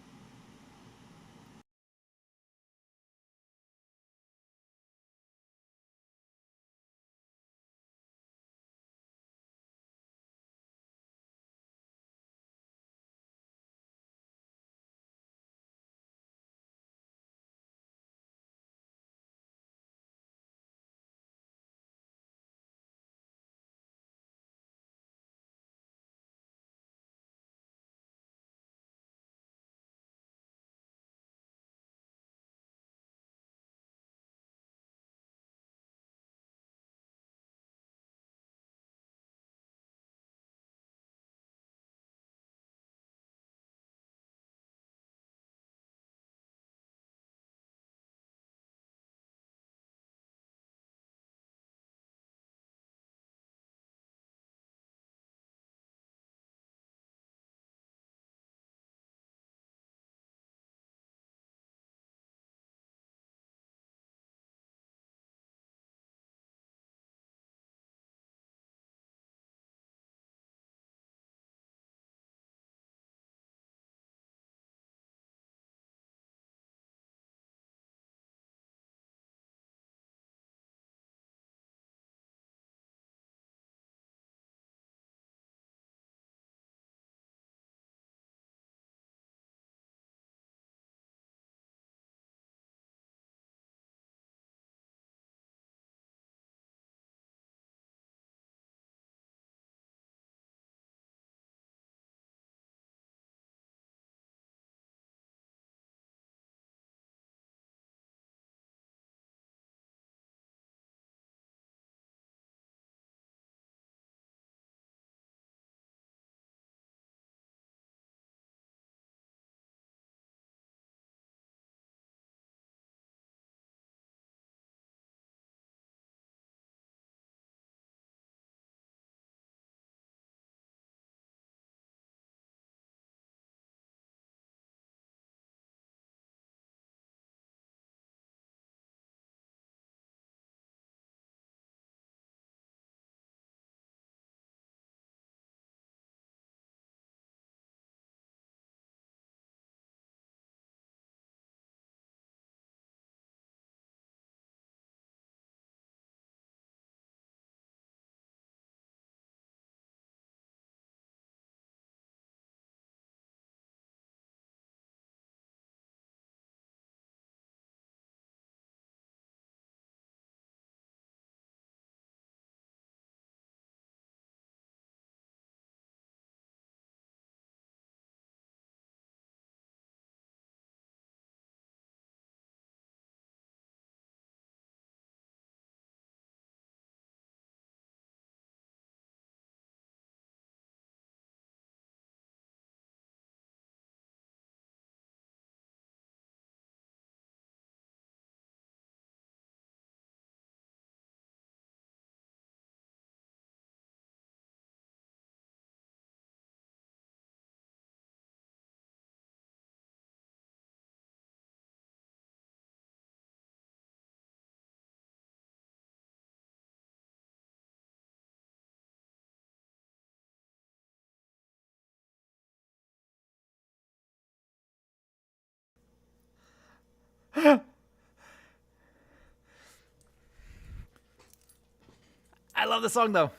I love the song though.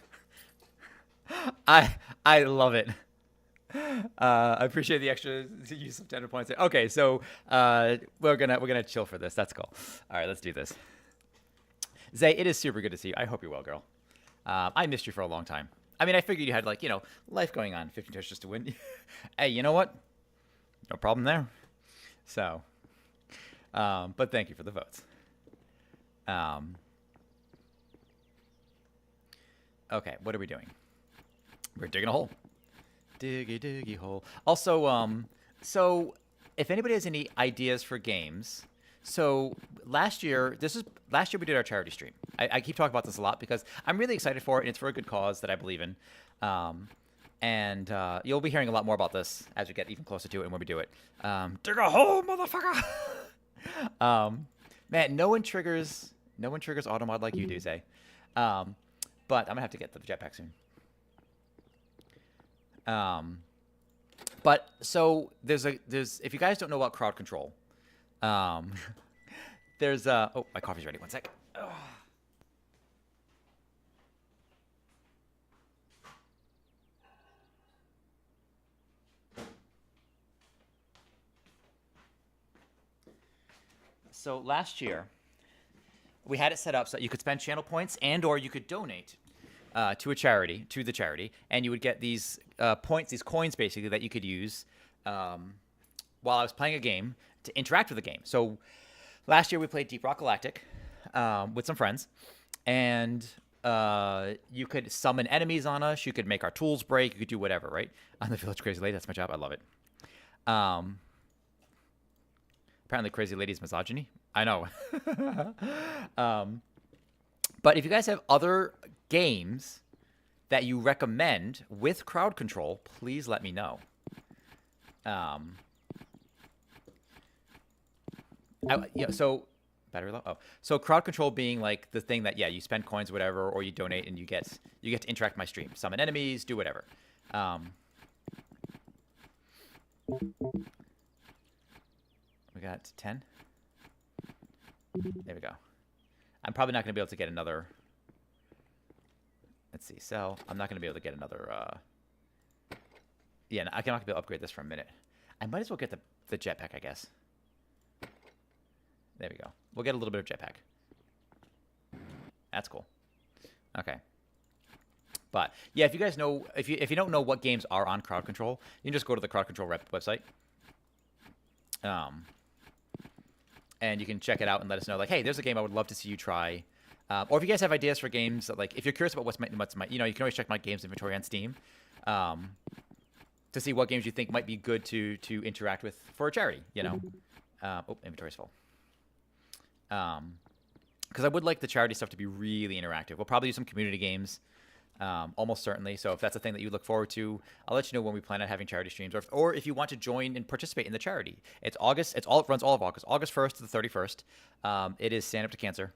I love it. I appreciate the extra use of 10 points. Okay, so we're gonna chill for this. That's cool. All right, let's do this. Zay, it is super good to see you. I hope you're well, girl. I missed you for a long time. I mean, I figured you had like life going on. 15 touches just to win. Hey, you know what? No problem there. So, but thank you for the votes. Okay, what are we doing? We're digging a hole. Diggy diggy hole. Also, so if anybody has any ideas for games, so last year we did our charity stream. I keep talking about this a lot because I'm really excited for it, and it's for a good cause that I believe in. And you'll be hearing a lot more about this as we get even closer to it and when we do it. Dig a hole, motherfucker. Man, no one triggers automod like you do, Zay. But I'm gonna have to get the jetpack soon. But so there's if you guys don't know about crowd control, there's oh, my coffee's ready. One sec. Ugh. So last year we had it set up so that you could spend channel points and or you could donate to the charity, and you would get these points, these coins basically that you could use while I was playing a game to interact with the game. So last year we played Deep Rock Galactic with some friends, and you could summon enemies on us. You could make our tools break. You could do whatever, right? I'm the Village Crazy Lady. That's my job. I love it. Apparently, Crazy Lady's misogyny. I know. But if you guys have other games that you recommend with crowd control, please let me know. So battery low. Oh, so crowd control being like the thing that you spend coins, or whatever, or you donate and you get to interact with my stream, summon enemies, do whatever. We got 10. There we go. I'm probably not going to be able to get another. Let's see. Sell. I'm not going to be able to get another. Yeah, I'm not going to be able to upgrade this for a minute. I might as well get the jetpack, I guess. There we go. We'll get a little bit of jetpack. That's cool. Okay. But yeah, if you guys know, if you don't know what games are on crowd control, you can just go to the crowd control rep website. And you can check it out and let us know, like, hey, there's a game I would love to see you try. Or if you guys have ideas for games that, like, if you're curious about what's my, you can always check my games inventory on Steam, to see what games you think might be good to interact with for a charity. Oh, inventory's full. Because I would like the charity stuff to be really interactive. We'll probably do some community games, almost certainly. So if that's a thing that you look forward to, I'll let you know when we plan on having charity streams, or if you want to join and participate in the charity. It's August. It runs all of August, August 1st to the 31st. It is Stand Up to Cancer,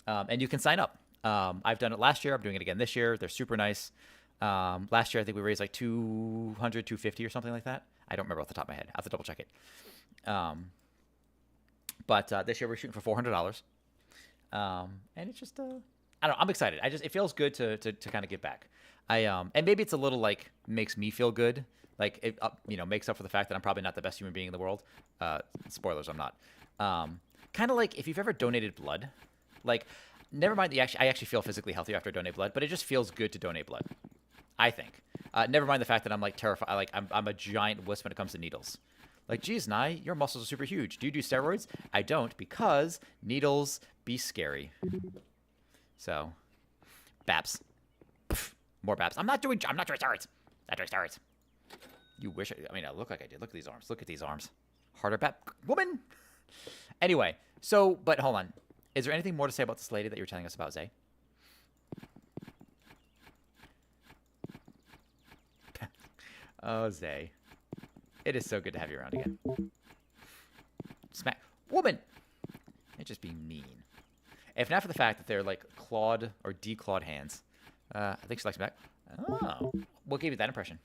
and you can sign up. I've done it last year. I'm doing it again this year. They're super nice. Last year I think we raised like 200, 250 or something like that. I don't remember off the top of my head. I have to double check it. But this year we're shooting for $400. And it's just I don't know, I'm excited. It feels good to kind of give back. And maybe it's a little like makes me feel good. Like it makes up for the fact that I'm probably not the best human being in the world. Spoilers, I'm not. Kind of like if you've ever donated blood, like never mind I actually feel physically healthier after I donate blood, but it just feels good to donate blood. I think. Never mind the fact that I'm like terrified. Like I'm a giant wuss when it comes to needles. Like, geez, Nye, your muscles are super huge. Do you do steroids? I don't, because needles be scary. So, Baps. Pff, more Baps. I'm not doing steroids. Not doing steroids. You wish I look like I did. Look at these arms. Look at these arms. Harder Bap. Woman! Anyway, so, but hold on. Is there anything more to say about this lady that you were telling us about, Zay? Oh, Zay. It is so good to have you around again. Smack. Woman! It just be mean. If not for the fact that they're like clawed or declawed hands. I think she likes me back. Oh. What gave you that impression?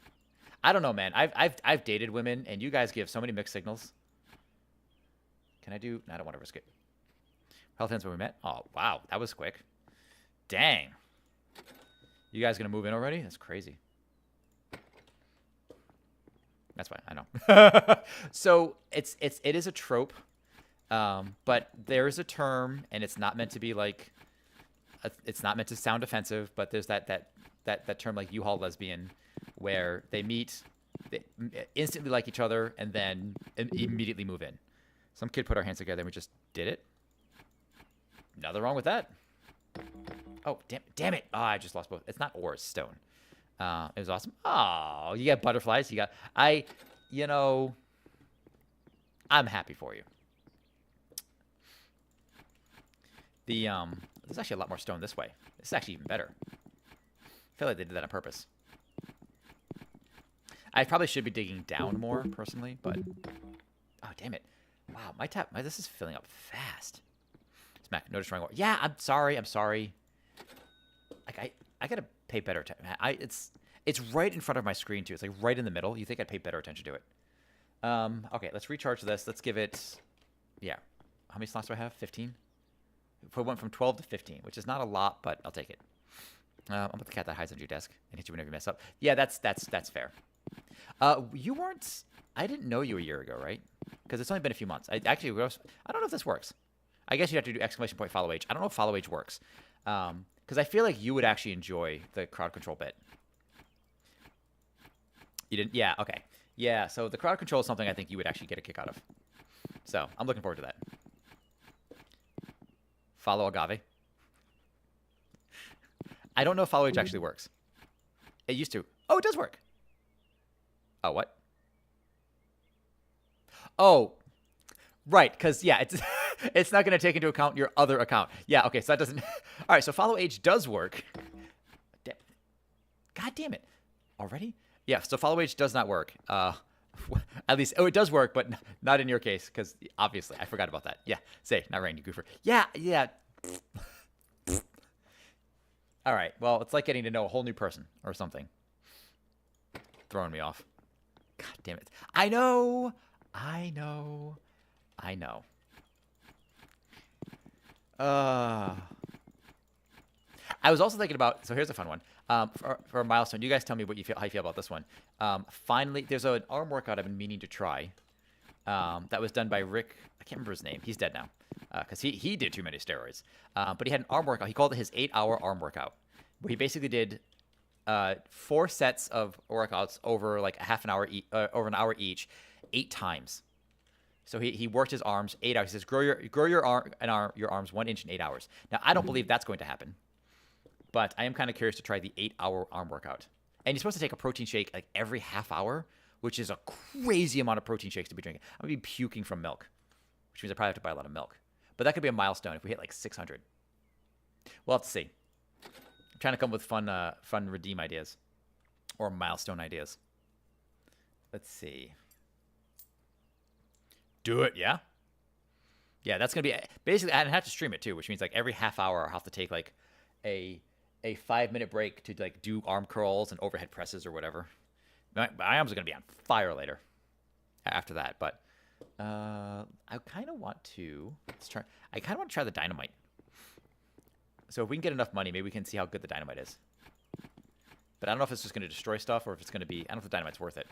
I don't know, man. I've dated women, and you guys give so many mixed signals. Can I do? No, I don't want to risk it. Health ends when we met. Oh, wow. That was quick. Dang. You guys going to move in already? That's crazy. That's fine. I know. So it is a trope, but there is a term, and it's not meant to be like, it's not meant to sound offensive, but there's that term like U-Haul lesbian, where they meet, they instantly like each other, and then immediately move in. Some kid put our hands together and we just did it. Nothing wrong with that. Oh, damn it. Oh, I just lost both. It's not ore, it's stone. It was awesome. Oh, you got butterflies. You got, I'm happy for you. There's actually a lot more stone this way. This is actually even better. I feel like they did that on purpose. I probably should be digging down more, personally, but, oh, damn it. Wow, this is filling up fast. Smack, no destroying ore. Yeah, I'm sorry. Like, I gotta pay better attention. It's right in front of my screen, too. It's like right in the middle. You think I'd pay better attention to it. Okay, let's recharge this. Let's give it, yeah. How many slots do I have? 15? If I went from 12 to 15, which is not a lot, but I'll take it. I'm with the cat that hides under your desk and hits you whenever you mess up. Yeah, that's fair. You weren't, I didn't know you a year ago, right? Because it's only been a few months. I don't know if this works. I guess you'd have to do exclamation point follow H. I don't know if follow H works. Because I feel like you would actually enjoy the crowd control bit. You didn't? Yeah, okay. Yeah, so the crowd control is something I think you would actually get a kick out of. So, I'm looking forward to that. Follow agave. I don't know if follow H actually works. It used to. Oh, it does work. Oh, what? Oh, right, because, yeah, it's it's not going to take into account your other account. Yeah, okay, so that doesn't... All right, so follow H does work. God damn it. Already? Yeah, so follow H does not work. At least, it does work, but not in your case, because obviously, I forgot about that. Yeah, say, not rain, you goofer. Yeah. All right, well, it's like getting to know a whole new person or something. Throwing me off. God damn it. I know. I was also thinking about, so here's a fun one. For a milestone, you guys tell me how you feel about this one. Finally, there's an arm workout I've been meaning to try. That was done by Rick. I can't remember his name. He's dead now, because he did too many steroids. But he had an arm workout. He called it his 8-hour arm workout, where he basically did 4 sets of workouts over like a half an hour, over an hour each, 8 times. So he worked his arms 8 hours. He says, grow your arms 1 inch in 8 hours. Now, I don't believe that's going to happen, but I am kind of curious to try the 8-hour arm workout. And you're supposed to take a protein shake like every half hour, which is a crazy amount of protein shakes to be drinking. I'm going to be puking from milk, which means I probably have to buy a lot of milk. But that could be a milestone if we hit like 600. We'll have to see. I'm trying to come up with fun redeem ideas or milestone ideas. Let's see. Do it, yeah? Yeah, that's going to be... Basically, I have to stream it, too, which means, like, every half hour I'll have to take, like, a 5-minute break to, like, do arm curls and overhead presses or whatever. My arms are going to be on fire later after that, but I kind of want to... I kind of want to try the dynamite. So if we can get enough money, maybe we can see how good the dynamite is. But I don't know if it's just going to destroy stuff or if it's going to be... I don't know if the dynamite's worth it.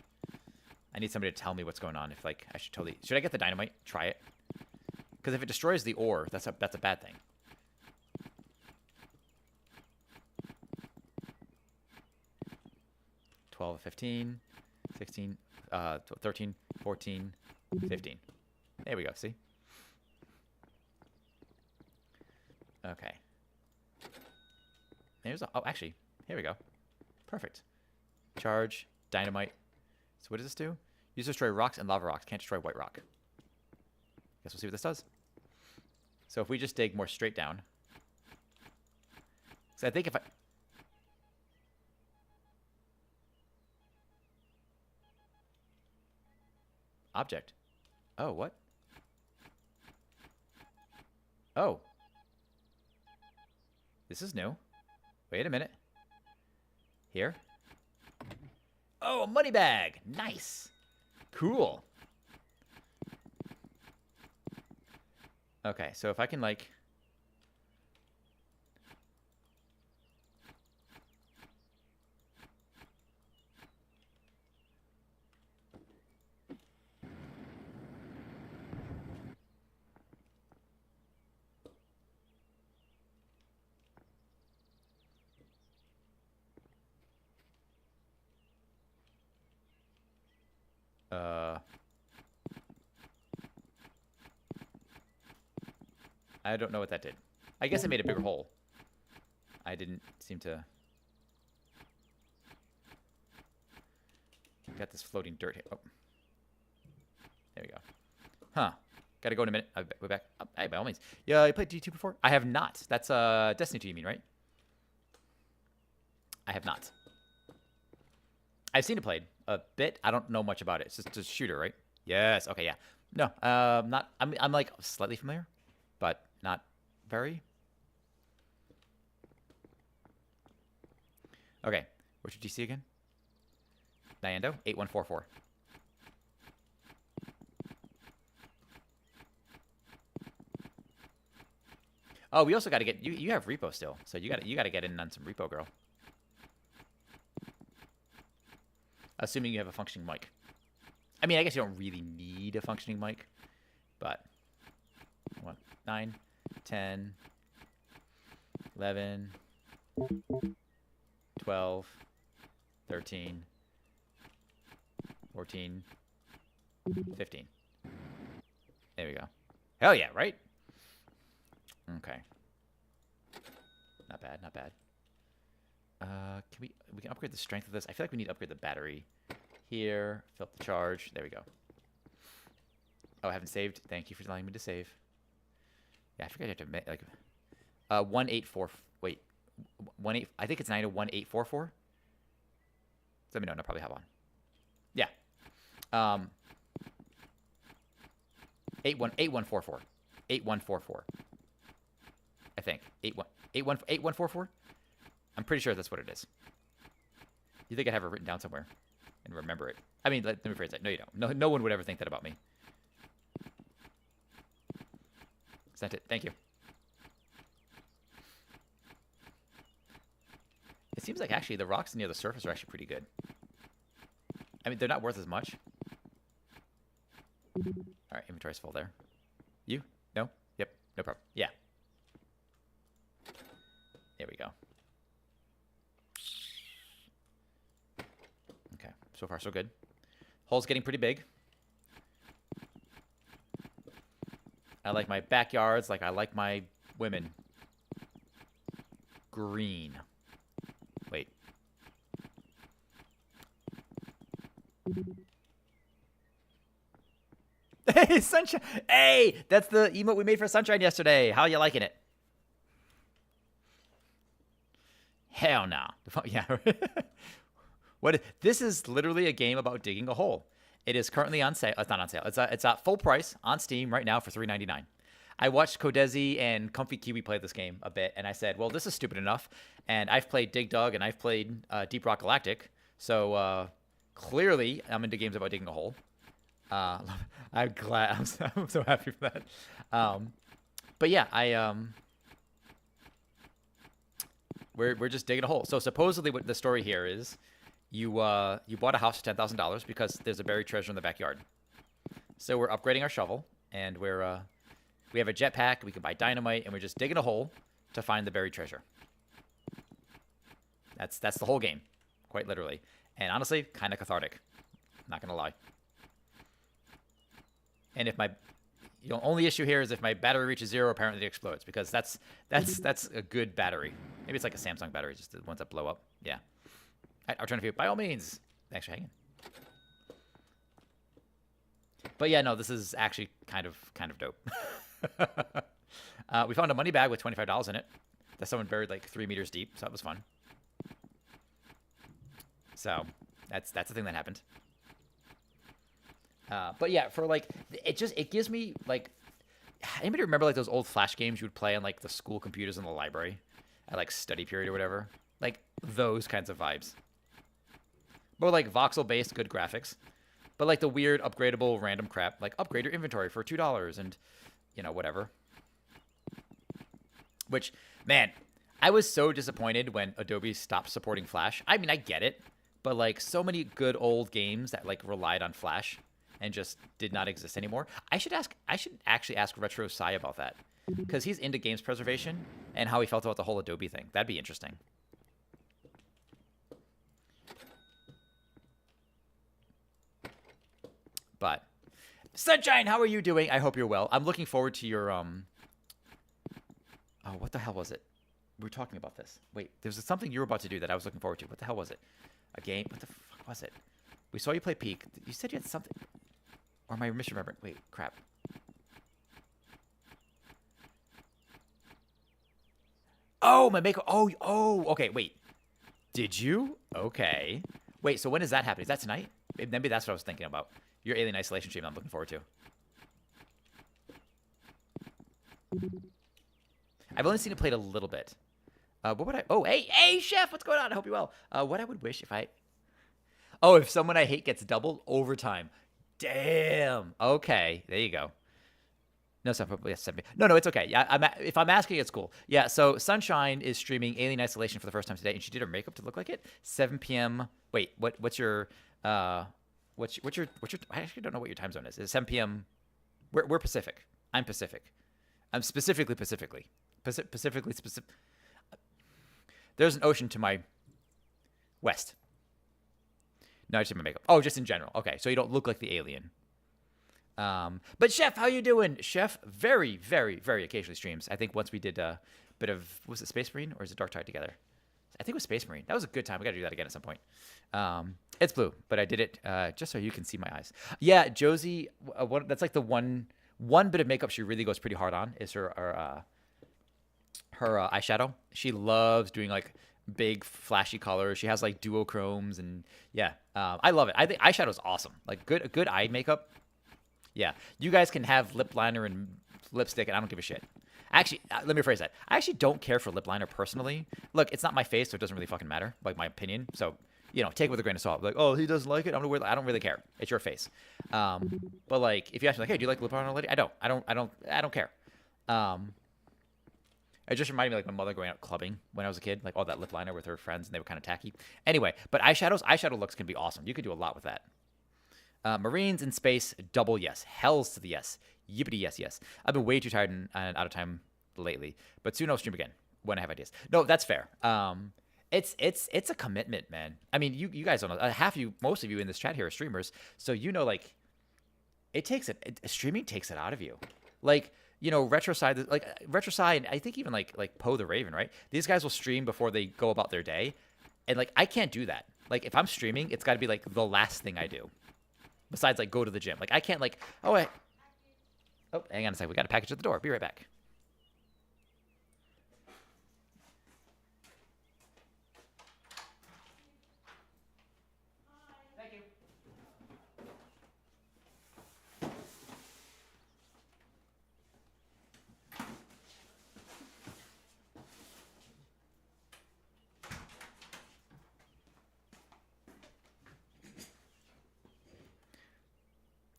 I need somebody to tell me what's going on. If like I should totally... Should I get the dynamite? Try it? Because if it destroys the ore, that's a bad thing. $12, $15, $16, $13, $14, $15. There we go. See? Okay. Oh, actually, here we go. Perfect. Charge, dynamite. So what does this do? Use to destroy rocks and lava rocks. Can't destroy white rock. Guess we'll see what this does. So if we just dig more straight down. So I think if I... Object. Oh, what? Oh. This is new. Wait a minute. Here. Oh, a money bag. Nice. Cool. Okay, so if I can like... I don't know what that did. I guess it made a bigger hole. I didn't seem to... Got this floating dirt here. Oh. There we go. Huh. Gotta go in a minute. We're back. Oh, hey, by all means. Yeah, you played D2 before? I have not. That's Destiny 2, you mean, right? I have not. I've seen it played a bit. I don't know much about it. It's just a shooter, right? Yes. Okay, yeah. No, not. I'm like slightly familiar, but not very. Okay. What's your DC again? Nyando 8144. Oh, we also got to get you. You have repo still, so you got to get in on some repo, girl. Assuming you have a functioning mic. I mean, I guess you don't really need a functioning mic, but what? 9, 10, 11, 12, 13, 14, 15. There we go. Hell yeah, right? Okay. Not bad, not bad. We can upgrade the strength of this. I feel like we need to upgrade the battery here. Fill up the charge. There we go. Oh, I haven't saved. Thank you for allowing me to save. Yeah, I forgot you have to make like 184. Wait, 18. I think it's 91844. Let me know. No, probably have on. Yeah. 8144. 8144. I think 8144. I'm pretty sure that's what it is. You think I'd have it written down somewhere and remember it? I mean, let me phrase that. No, you don't. No one would ever think that about me. Sent it. Thank you. It seems like actually the rocks near the surface are actually pretty good. I mean, they're not worth as much. All right, inventory's full there. You? No? Yep, no problem. Yeah. There we go. Okay, so far so good. Hole's getting pretty big. I like my backyards like I like my women. Green. Wait. Hey, Sunshine! Hey! That's the emote we made for Sunshine yesterday. How you liking it? Hell no. Yeah. This is literally a game about digging a hole. It is currently on sale. It's not on sale. It's at full price on Steam right now for $3.99. I watched Kodezi and Comfy Kiwi play this game a bit, and I said, well, this is stupid enough. And I've played Dig Dug, and I've played Deep Rock Galactic. So clearly, I'm into games about digging a hole. I'm glad. I'm so happy for that. But yeah, we're just digging a hole. So supposedly, what the story here is, you bought a house for $10,000 because there's a buried treasure in the backyard. So we're upgrading our shovel, and we have a jetpack. We can buy dynamite, and we're just digging a hole to find the buried treasure. That's the whole game, quite literally. And honestly, kind of cathartic. Not gonna lie. And if my only issue here is if my battery reaches 0, apparently it explodes, because that's a good battery. Maybe it's like a Samsung battery, just the ones that blow up. Yeah. I'll turn a few. By all means. Thanks for hanging. But yeah, no, this is actually kind of dope. We found a money bag with $25 in it that someone buried like 3 meters deep, so that was fun. So that's the thing that happened. But yeah, for like it gives me like, anybody remember like those old Flash games you would play on like the school computers in the library at like study period or whatever? Like those kinds of vibes. But like voxel based good graphics. But like the weird upgradable random crap, like upgrade your inventory for $2 and whatever. Which, man, I was so disappointed when Adobe stopped supporting Flash. I mean, I get it, but like so many good old games that like relied on Flash and just did not exist anymore. I should actually ask Retro Sai about that because he's into games preservation and how he felt about the whole Adobe thing. That'd be interesting. But Sunshine, how are you doing? I hope you're well. I'm looking forward to your Oh, what the hell was it? We were talking about this. Wait, there was something you were about to do that I was looking forward to. What the hell was it? A game? What the fuck was it? We saw you play Peak. You said you had something. Or am I misremembering? Wait, crap. Oh, my makeup. Oh, okay, wait. Did you? Okay. Wait, so when is that happening? Is that tonight? Maybe that's what I was thinking about. Your Alien Isolation stream I'm looking forward to. I've only seen it played a little bit. What would I... Oh, hey, Chef, what's going on? I hope you're well. What I would wish if I... Oh, if someone I hate gets doubled overtime. Damn. Okay, there you go. No, no, it's okay. Yeah, if I'm asking, it's cool. Yeah, so Sunshine is streaming Alien Isolation for the first time today, and she did her makeup to look like it. 7 p.m. Wait, what's your what's your? I actually don't know what your time zone is. Is it 7 p.m.? We're Pacific. I'm Pacific. I'm specifically. There's an ocean to my west. No, I just did my makeup. Oh, just in general. Okay, so you don't look like the alien. But Chef, how you doing? Chef very, very, very occasionally streams. I think once we did a bit of, was it Space Marine or is it Dark Tide together? I think it was Space Marine. That was a good time. We got to do that again at some point. It's blue, but I did it just so you can see my eyes. Yeah, Josie, that's like the one bit of makeup she really goes pretty hard on is her eyeshadow. She loves doing like big flashy colors. She has like duochromes and yeah, I love it. I think eyeshadow is awesome. Like good eye makeup. Yeah, you guys can have lip liner and lipstick, and I don't give a shit. Actually, let me rephrase that. I actually don't care for lip liner personally. Look, it's not my face, so it doesn't really fucking matter, like my opinion. So, take it with a grain of salt. Like, oh, he doesn't like it. I'm gonna wear. I don't really care. It's your face. But like, if you ask me, like, hey, do you like lip liner, lady? I don't care. It just reminded me like my mother going out clubbing when I was a kid, like all that lip liner with her friends, and they were kind of tacky. Anyway, but eyeshadow looks can be awesome. You could do a lot with that. Marines in space, double yes. Hells to the yes. Yippity yes. I've been way too tired and out of time lately, but soon I'll stream again when I have ideas. No, that's fair. It's a commitment, man. I mean, you guys don't know. Most of you in this chat here are streamers, so like it takes it. Streaming takes it out of you. Like Retroside, and I think even like Poe the Raven, right? These guys will stream before they go about their day, and like I can't do that. Like if I'm streaming, it's got to be like the last thing I do. Besides, like, go to the gym. Like, I can't, like, hang on a second. We got a package at the door. Be right back. Thank you.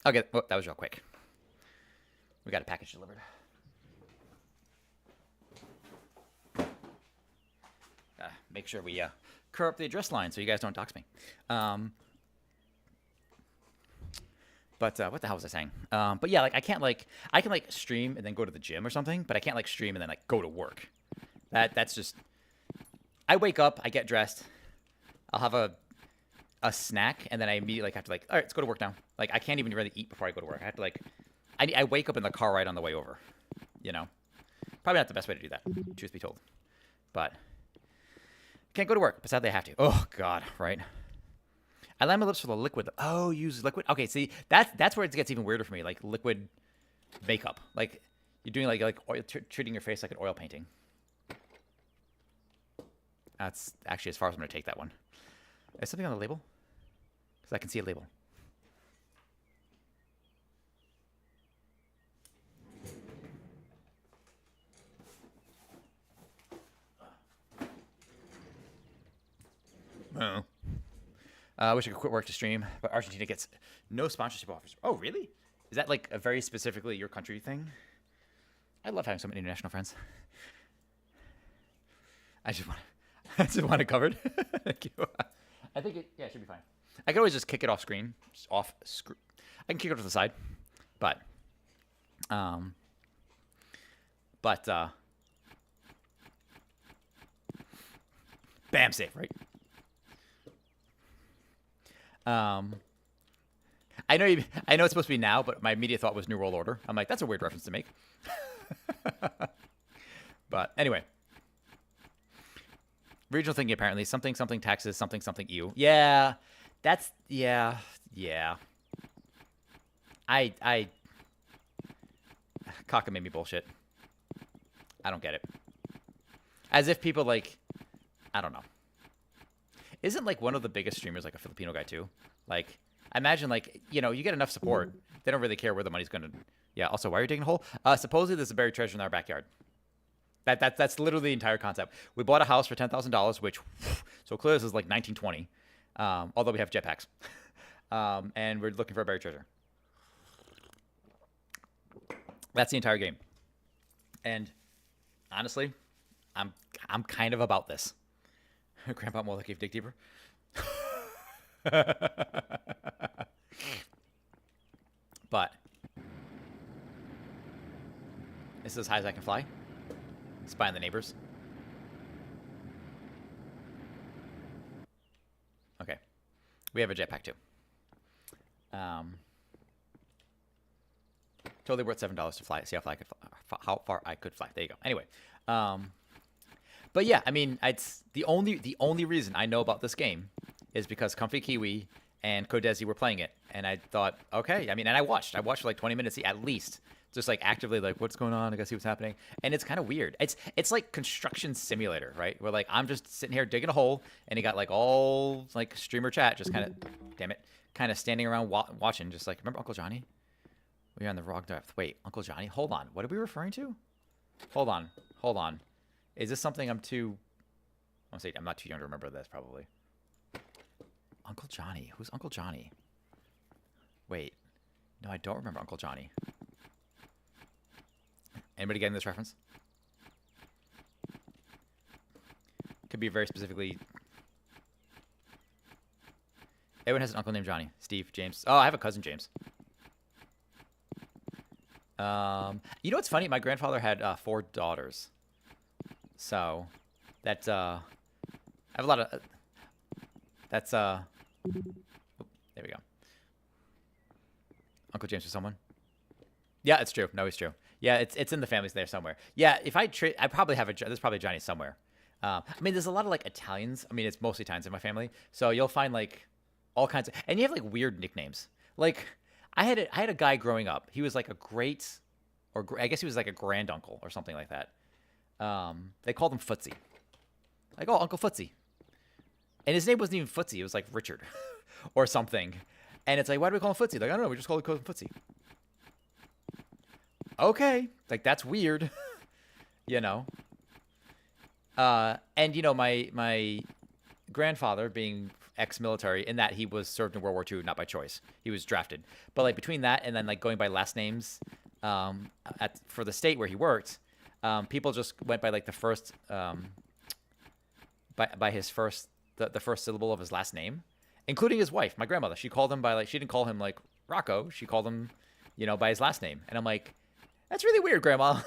Okay, well, that was real quick. We got a package delivered. Make sure we clear up the address line so you guys don't dox me. But what the hell was I saying? But yeah, like I can like stream and then go to the gym or something, but I can't like stream and then like go to work. That's just. I wake up, I get dressed, I'll have a snack, and then I immediately have to all right, let's go to work now. Like I can't even really eat before I go to work. I have to I wake up in the car ride on the way over. Probably not the best way to do that, truth be told. But can't go to work, but sadly I have to. Oh God, right? I line my lips with a liquid. Oh, use liquid. Okay, see that's where it gets even weirder for me. Like liquid makeup, like you're doing like oil, treating your face like an oil painting. That's actually as far as I'm gonna take that one. Is something on the label? Because I can see a label. Oh. I wish I could quit work to stream, but Argentina gets no sponsorship offers. Oh, really? Is that like a very specifically your country thing? I love having so many international friends. I just want I just want it covered. Thank you. I think it should be fine. I can always just kick it off screen, I can kick it to the side, but bam, safe, right? I know it's supposed to be now, but my immediate thought was New World Order. I'm like, that's a weird reference to make. But anyway, regional thinking apparently something taxes something EU. Yeah, that's yeah. I Kaka made me bullshit. I don't get it. As if people like, I don't know. Isn't like one of the biggest streamers like a Filipino guy too? Like, I imagine like, you get enough support. They don't really care where the money's going to. Yeah. Also, why are you digging a hole? Supposedly there's a buried treasure in our backyard. That's literally the entire concept. We bought a house for $10,000, which, so clearly this is like 1920. Although we have jetpacks. And we're looking for a buried treasure. That's the entire game. And honestly, I'm kind of about this. Grandpa Moloch gave dig deeper. But this is as high as I can fly. Spying the neighbors. Okay. We have a jetpack too. Totally worth $7 to fly. See how far I could fly. There you go. Anyway, but yeah, I mean, it's the only reason I know about this game is because Comfy Kiwi and Codesi were playing it, and I thought, okay. I mean, and I watched for like 20 minutes at least, just like actively like, what's going on? I gotta see what's happening, and it's kind of weird. It's like construction simulator, right? Where like I'm just sitting here digging a hole, and you got like all like streamer chat just kind of, damn it, kind of standing around watching, just like, remember Uncle Johnny? We're on the wrong depth. Wait, Uncle Johnny? Hold on. What are we referring to? Hold on. Is this something I'm not too young to remember this, probably. Uncle Johnny. Who's Uncle Johnny? Wait. No, I don't remember Uncle Johnny. Anybody getting this reference? Could be very specifically... Everyone has an uncle named Johnny. Steve, James. Oh, I have a cousin, James. You know what's funny? My grandfather had 4 daughters. So, that's, I have a lot of, that's, there we go. Uncle James was someone? Yeah, it's true. No, it's true. Yeah, it's in the families there somewhere. Yeah, if I probably have there's probably Johnny somewhere. I mean, there's a lot of, like, Italians. I mean, it's mostly Italians in my family. So you'll find, like, all kinds of, and you have, like, weird nicknames. Like, I had a guy growing up. He was, like, I guess he was, like, a granduncle or something like that. They called him Footsie. Like, oh, Uncle Footsie. And his name wasn't even Footsie. It was like Richard or something. And it's like, why do we call him Footsie? Like, I don't know. We just call him Footsie. Okay. Like, that's weird. And, my grandfather being ex-military, in that he was served in World War II, not by choice. He was drafted. But, like, between that and then, like, going by last names for the state where he worked, people just went by like the first, by his first, the first syllable of his last name, including his wife, my grandmother. She called him by like, she didn't call him like Rocco. She called him, by his last name. And I'm like, that's really weird, Grandma.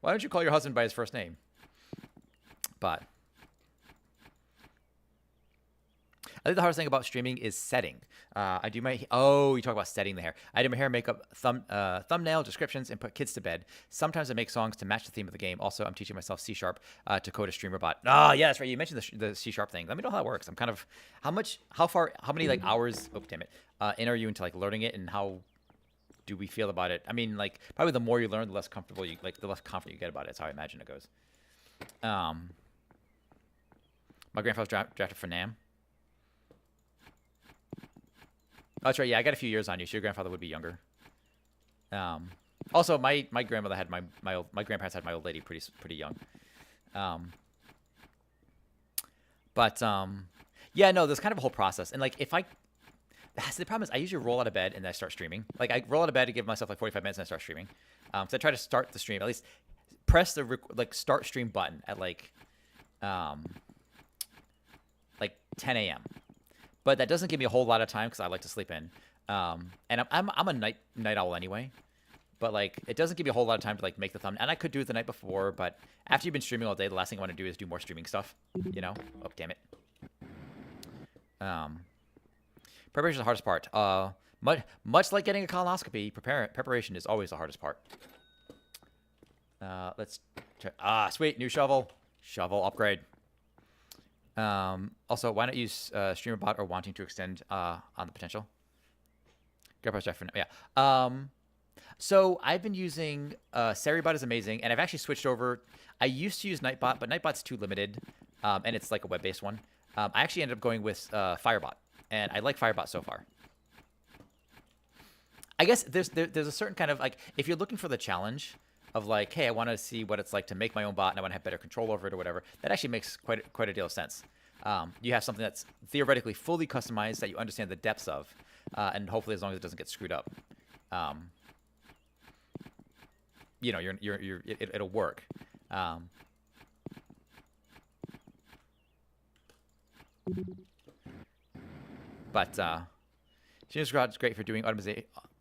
Why don't you call your husband by his first name? But I think the hardest thing about streaming is setting. You talk about setting the hair. I do my hair, makeup, thumbnail, descriptions, and put kids to bed. Sometimes I make songs to match the theme of the game. Also, I'm teaching myself C# to code a streamer bot. Oh, yeah, that's right. You mentioned the C# thing. Let me know how that works. I'm kind of, how many like hours, oh, damn it, in are you into like learning it, and how do we feel about it? I mean, like, probably the more you learn, the less comfortable the less confident you get about it. That's how I imagine it goes. My grandfather was drafted for NAM. Oh, that's right. Yeah, I got a few years on you. So your grandfather would be younger. Also, my grandmother had my grandparents had my old lady pretty young. Yeah, no, there's kind of a whole process. And like, the problem is I usually roll out of bed and then I start streaming. Like, I roll out of bed to give myself like 45 minutes and I start streaming. So I try to start the stream, at least press the start stream button at like um, like 10 a.m. But that doesn't give me a whole lot of time because I like to sleep in. And I'm a night owl anyway. But like it doesn't give you a whole lot of time to like make the thumbnail. And I could do it the night before, but after you've been streaming all day, the last thing I want to do is do more streaming stuff. You know? Oh damn it. Preparation is the hardest part. Much like getting a colonoscopy, preparation is always the hardest part. Let's try. Ah, sweet new shovel. Shovel upgrade. Also, why not use StreamerBot or wanting to extend on the potential? Grandpa's Jeff. Yeah. So I've been using SeriBot is amazing, and I've actually switched over. I used to use Nightbot, but Nightbot's too limited, and it's like a web-based one. I actually ended up going with Firebot, and I like Firebot so far. I guess there's a certain kind of like if you're looking for the challenge of like, hey, I want to see what it's like to make my own bot and I want to have better control over it or whatever. That actually makes quite a deal of sense. You have something that's theoretically fully customized that you understand the depths of, and hopefully as long as it doesn't get screwed up, you know, it'll work. But Genius Squad is great for doing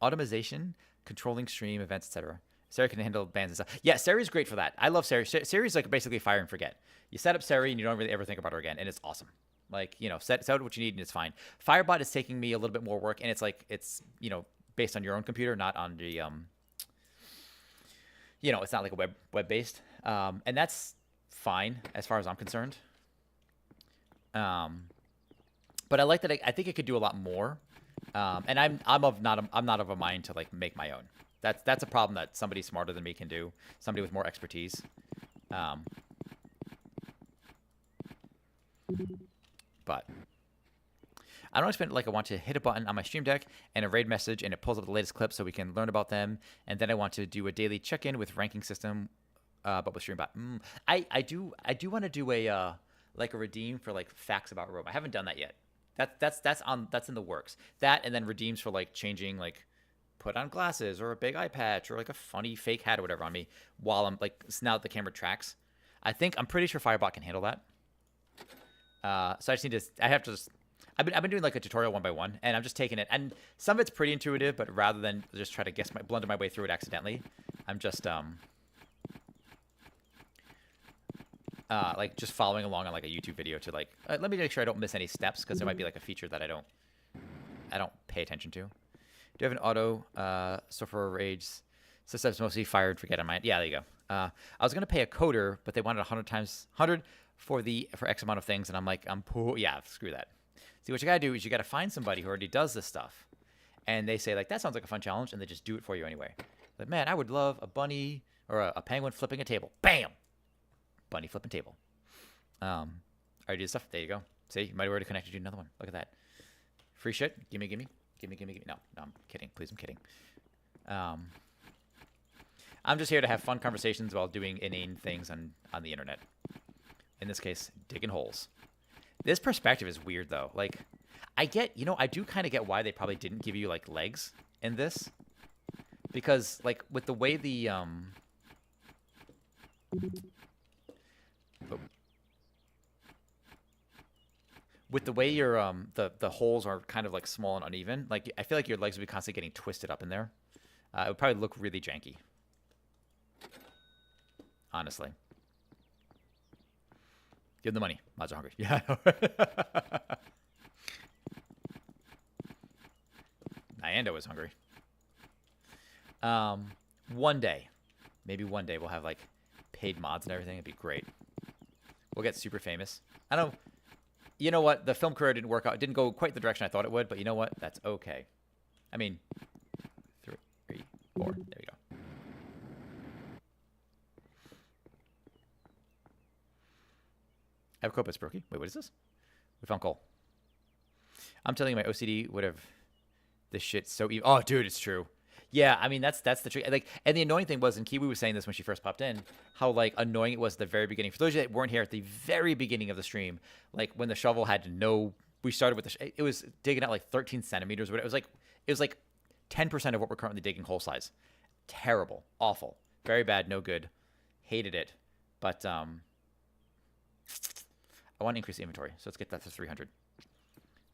automation, controlling stream events, etc. Seri can handle bans and stuff. Yeah, Seri's great for that. I love Seri. Seri's like basically fire and forget. You set up Seri and you don't really ever think about her again, and it's awesome. Like, you know, set what you need and it's fine. Firebot is taking me a little bit more work, and it's you know, based on your own computer, not on the you know, it's not like a web based, and that's fine as far as I'm concerned. But I like that. I think it could do a lot more, and I'm not of a mind to like make my own. That's a problem that somebody smarter than me can do. Somebody with more expertise. But I don't expect like I want to hit a button on my Stream Deck and a raid message, and it pulls up the latest clips so we can learn about them. And then I want to do a daily check-in with ranking system, but with StreamBot. I do want to do a like a redeem for like facts about Rome. I haven't done that yet. That's in the works. That and then redeems for like changing like put on glasses or a big eye patch or like a funny fake hat or whatever on me while I'm like now that the camera tracks. I'm pretty sure Firebot can handle that. So I just need to. I have to just. I've been doing like a tutorial one by one, and I'm just taking it. And some of it's pretty intuitive, but rather than just try to blunder my way through it accidentally, I'm just like just following along on like a YouTube video to like let me make sure I don't miss any steps because there might be like a feature that I don't pay attention to. Do you have an auto for raids? Systems mostly fired. Forget on mine. Yeah, there you go. I was gonna pay a coder, but they wanted 100 for X amount of things, and I'm like, yeah, screw that. See, what you gotta do is you gotta find somebody who already does this stuff, and they say like that sounds like a fun challenge, and they just do it for you anyway. Like, man, I would love a bunny or a penguin flipping a table. Bam, bunny flipping table. I already did stuff. There you go. See, you might have already connected you to another one. Look at that. Free shit. Gimme. No, I'm kidding. Please, I'm kidding. I'm just here to have fun conversations while doing inane things on the internet. In this case, digging holes. This perspective is weird, though. Like, I do kind of get why they probably didn't give you, like, legs in this. Because, like, with the way the, with the way your, the holes are kind of, like, small and uneven, like, I feel like your legs would be constantly getting twisted up in there. It would probably look really janky. Honestly. Give them the money. Mods are hungry. Yeah, I know. Nyanda was hungry. Maybe one day we'll have like paid mods and everything. It'd be great. We'll get super famous. I don't. You know what? The film career didn't work out. It didn't go quite the direction I thought it would. But you know what? That's okay. I mean, 3, 4. There we go. I have a Copus Brookie. Wait, what is this? We found coal. I'm telling you, my OCD would have this shit so evil. Oh, dude, it's true. Yeah, I mean that's the trick. Like, and the annoying thing was, and Kiwi was saying this when she first popped in, how like annoying it was at the very beginning. For those of you that weren't here at the very beginning of the stream, like when the shovel had no, we started with it was digging out like 13 centimeters. But it was like 10% of what we're currently digging hole size. Terrible, awful, very bad, no good. Hated it, but I want to increase the inventory, so let's get that to 300.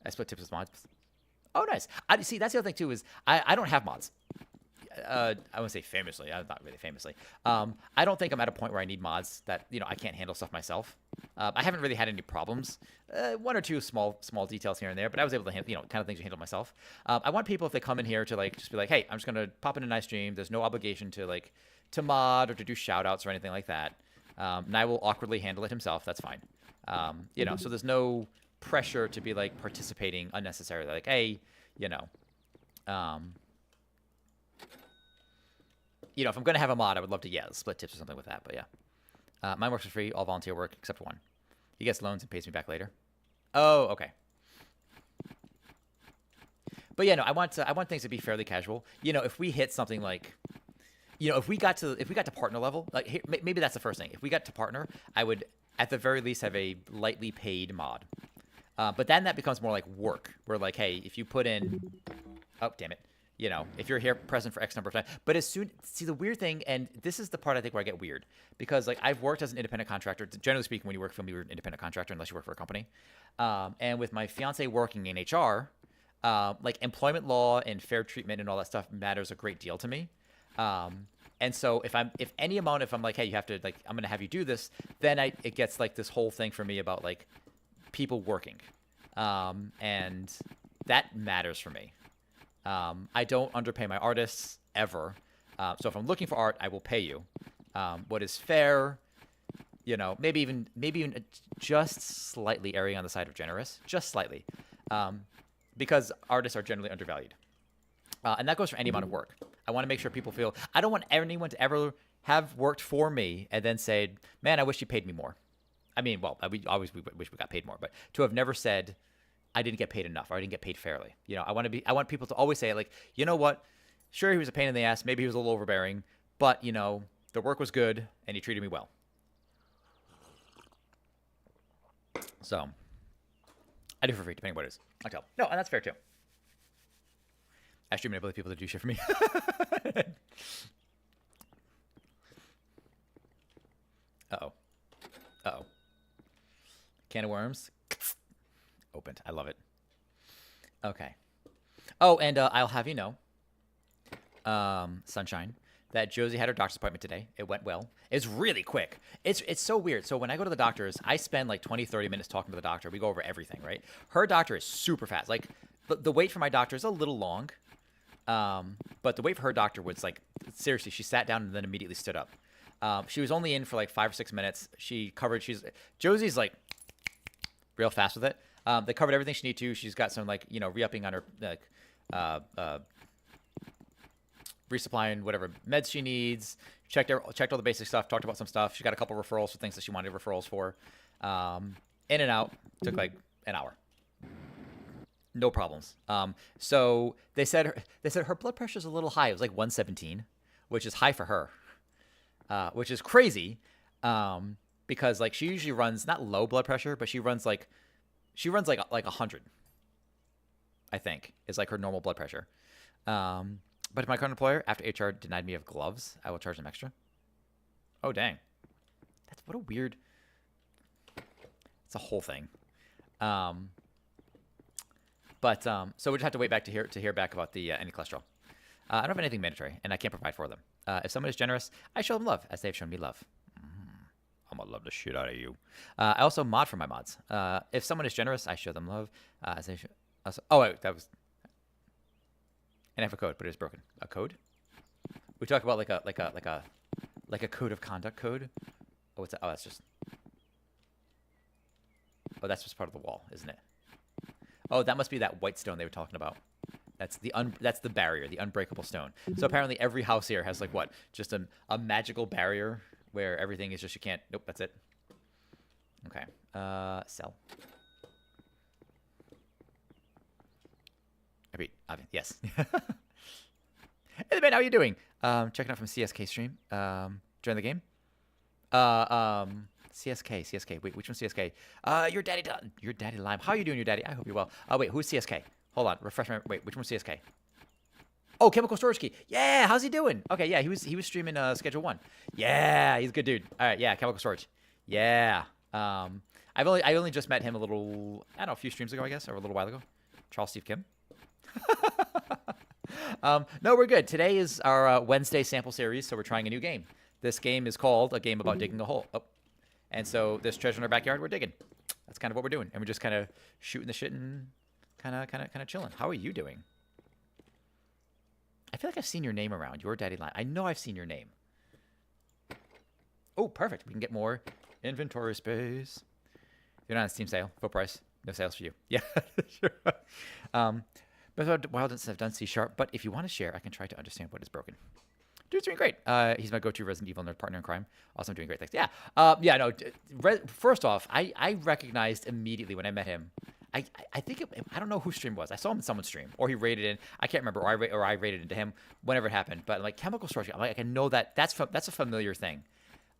I split tips with mods. Oh, nice. See, that's the other thing too is I don't have mods. I wouldn't say famously. Not really famously. I don't think I'm at a point where I need mods that I can't handle stuff myself. I haven't really had any problems. One or two small details here and there, but I was able to handle kind of things to handle myself. I want people if they come in here to just be like, hey, I'm just gonna pop in a nice stream. There's no obligation to mod or to do shout outs or anything like that. Nye will awkwardly handle it himself. That's fine. So there's no pressure to be participating unnecessarily. Like, hey, if I'm going to have a mod, I would love to, split tips or something with that. But yeah. Mine works for free, all volunteer work, except one. He gets loans and pays me back later. Oh, okay. But yeah, no, I want things to be fairly casual. If we hit something if we got to partner level, maybe that's the first thing. If we got to partner, I would, at the very least, have a lightly paid mod. But then that becomes more like work. Where hey, if you put in, oh, damn it. If you're here present for X number of times. But see the weird thing, and this is the part I think where I get weird, because I've worked as an independent contractor. Generally speaking, when you work for me, you're an independent contractor unless you work for a company. And with my fiance working in HR, employment law and fair treatment and all that stuff matters a great deal to me. And so if I'm like, hey, you have to I'm gonna have you do this, then it gets this whole thing for me about people working, and that matters for me. I don't underpay my artists ever. So if I'm looking for art, I will pay you. What is fair, maybe even just slightly erring on the side of generous, just slightly, because artists are generally undervalued. And that goes for any amount of work. I want to make sure people feel, I don't want anyone to ever have worked for me and then say, man, I wish you paid me more. I mean, well, we wish we got paid more, but to have never said, I didn't get paid enough or I didn't get paid fairly. I want people to always say you know what? Sure, he was a pain in the ass. Maybe he was a little overbearing, but the work was good and he treated me well. So I do for free, depending on what it is. I tell. No, and that's fair too. I stream enable people to do shit for me. Uh-oh. Can of worms. Opened. I love it. Okay. Oh, and I'll have you know, Sunshine, that Josie had her doctor's appointment today. It went well. It's really quick. It's so weird. So when I go to the doctor's, I spend 20-30 minutes talking to the doctor. We go over everything, right? Her doctor is super fast. The wait for my doctor is a little long, but the wait for her doctor was seriously, she sat down and then immediately stood up. She was only in for 5 or 6 minutes. Josie's real fast with it. They covered everything she needed to. She's got some re-upping on her resupplying whatever meds she needs. Checked all the basic stuff. Talked about some stuff. She got a couple referrals for things that she wanted referrals for. In and out took an hour. No problems. So they said her blood pressure is a little high. It was 117, which is high for her, which is crazy. Because she usually runs not low blood pressure, but she runs like 100. I think is her normal blood pressure. But my current employer, after HR denied me of gloves, I will charge them extra. Oh dang, that's what a weird. It's a whole thing. But so we just have to wait back to hear back about the any cholesterol. I don't have anything mandatory, and I can't provide for them. If someone is generous, I show them love, as they've shown me love. I'm gonna love the shit out of you. I also mod for my mods. If someone is generous, I show them love. As they oh wait, that was. And I have a code, but it is broken. A code? We talk about like a code of conduct code. Oh, what's that? Oh, that's just. Oh, that's just part of the wall, isn't it? Oh, that must be that white stone they were talking about. That's the barrier, the unbreakable stone. So apparently every house here has what? Just a magical barrier where everything is just you can't. Nope, that's it. Okay. Sell. Yes. Hey man, how are you doing? Checking out from CSK stream. During the game. CSK. Wait, which one's CSK? Your daddy Lime. How are you doing, your daddy? I hope you're well. Oh wait, who's CSK? Hold on, refresh my. Wait, which one's CSK? Oh, Chemical Storage Key. Yeah, how's he doing? Okay, yeah, he was streaming Schedule 1. Yeah, he's a good dude. All right, yeah, Chemical Storage. Yeah, I only just met him a few streams ago, I guess, or a little while ago. Charles Steve Kim. No, we're good. Today is our Wednesday sample series, so we're trying a new game. This game is called a game about digging a hole. Oh. And so this treasure in our backyard, we're digging. That's kind of what we're doing. And we're just kind of shooting the shit and kind of chilling. How are you doing? I feel like I've seen your name around. Your Daddy Line. I know I've seen your name. Oh, perfect. We can get more inventory space. You're not on Steam sale. Full price. No sales for you. Yeah, sure. But Wildlands have done C#, but if you want to share, I can try to understand what is broken. Dude's doing great. He's my go-to Resident Evil nerd partner in crime. Also, I'm doing great. Thanks. Yeah. No. First off, I recognized immediately when I met him. I think I don't know whose stream it was. I saw him in someone's stream, or he raided in. I can't remember, or I raided into him. Whenever it happened, but like Chemical Storage, I'm like I know that's a familiar thing.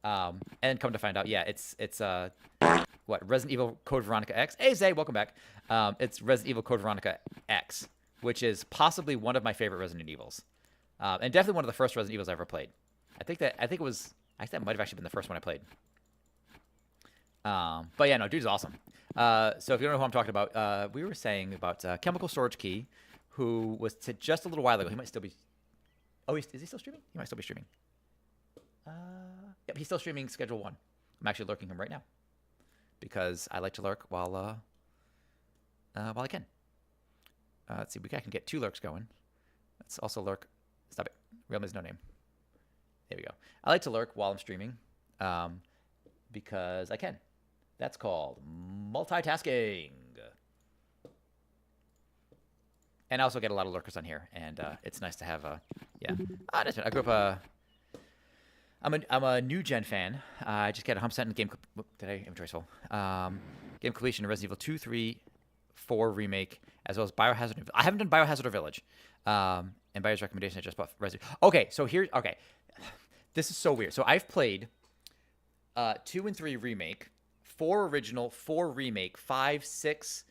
And come to find out, yeah, it's what, Resident Evil Code Veronica X. Hey Zay, welcome back. It's Resident Evil Code Veronica X, which is possibly one of my favorite Resident Evils, and definitely one of the first Resident Evils I ever played. I think that might have actually been the first one I played. But yeah, no, dude's awesome. So if you don't know who I'm talking about, we were saying about Chemical Storage Key, who was just a little while ago. He might still be. Oh, is he still streaming? He might still be streaming. Yep, he's still streaming Schedule 1. I'm actually lurking him right now because I like to lurk while I can. Let's see, I can get 2 lurks going. Let's also lurk. Stop it. Real name is no name. There we go. I like to lurk while I'm streaming because I can. That's called multitasking. And I also get a lot of lurkers on here, and it's nice to have I grew up I'm a new gen fan. I just got a 100% in game. Did I inventory full? Game completion of Resident Evil 2, 3, 4 remake, as well as Biohazard. I haven't done Biohazard or Village. And by his recommendation, I just bought Resident. Okay, so okay, this is so weird. So I've played 2 and 3 remake, 4 original, 4 remake, 5, 6,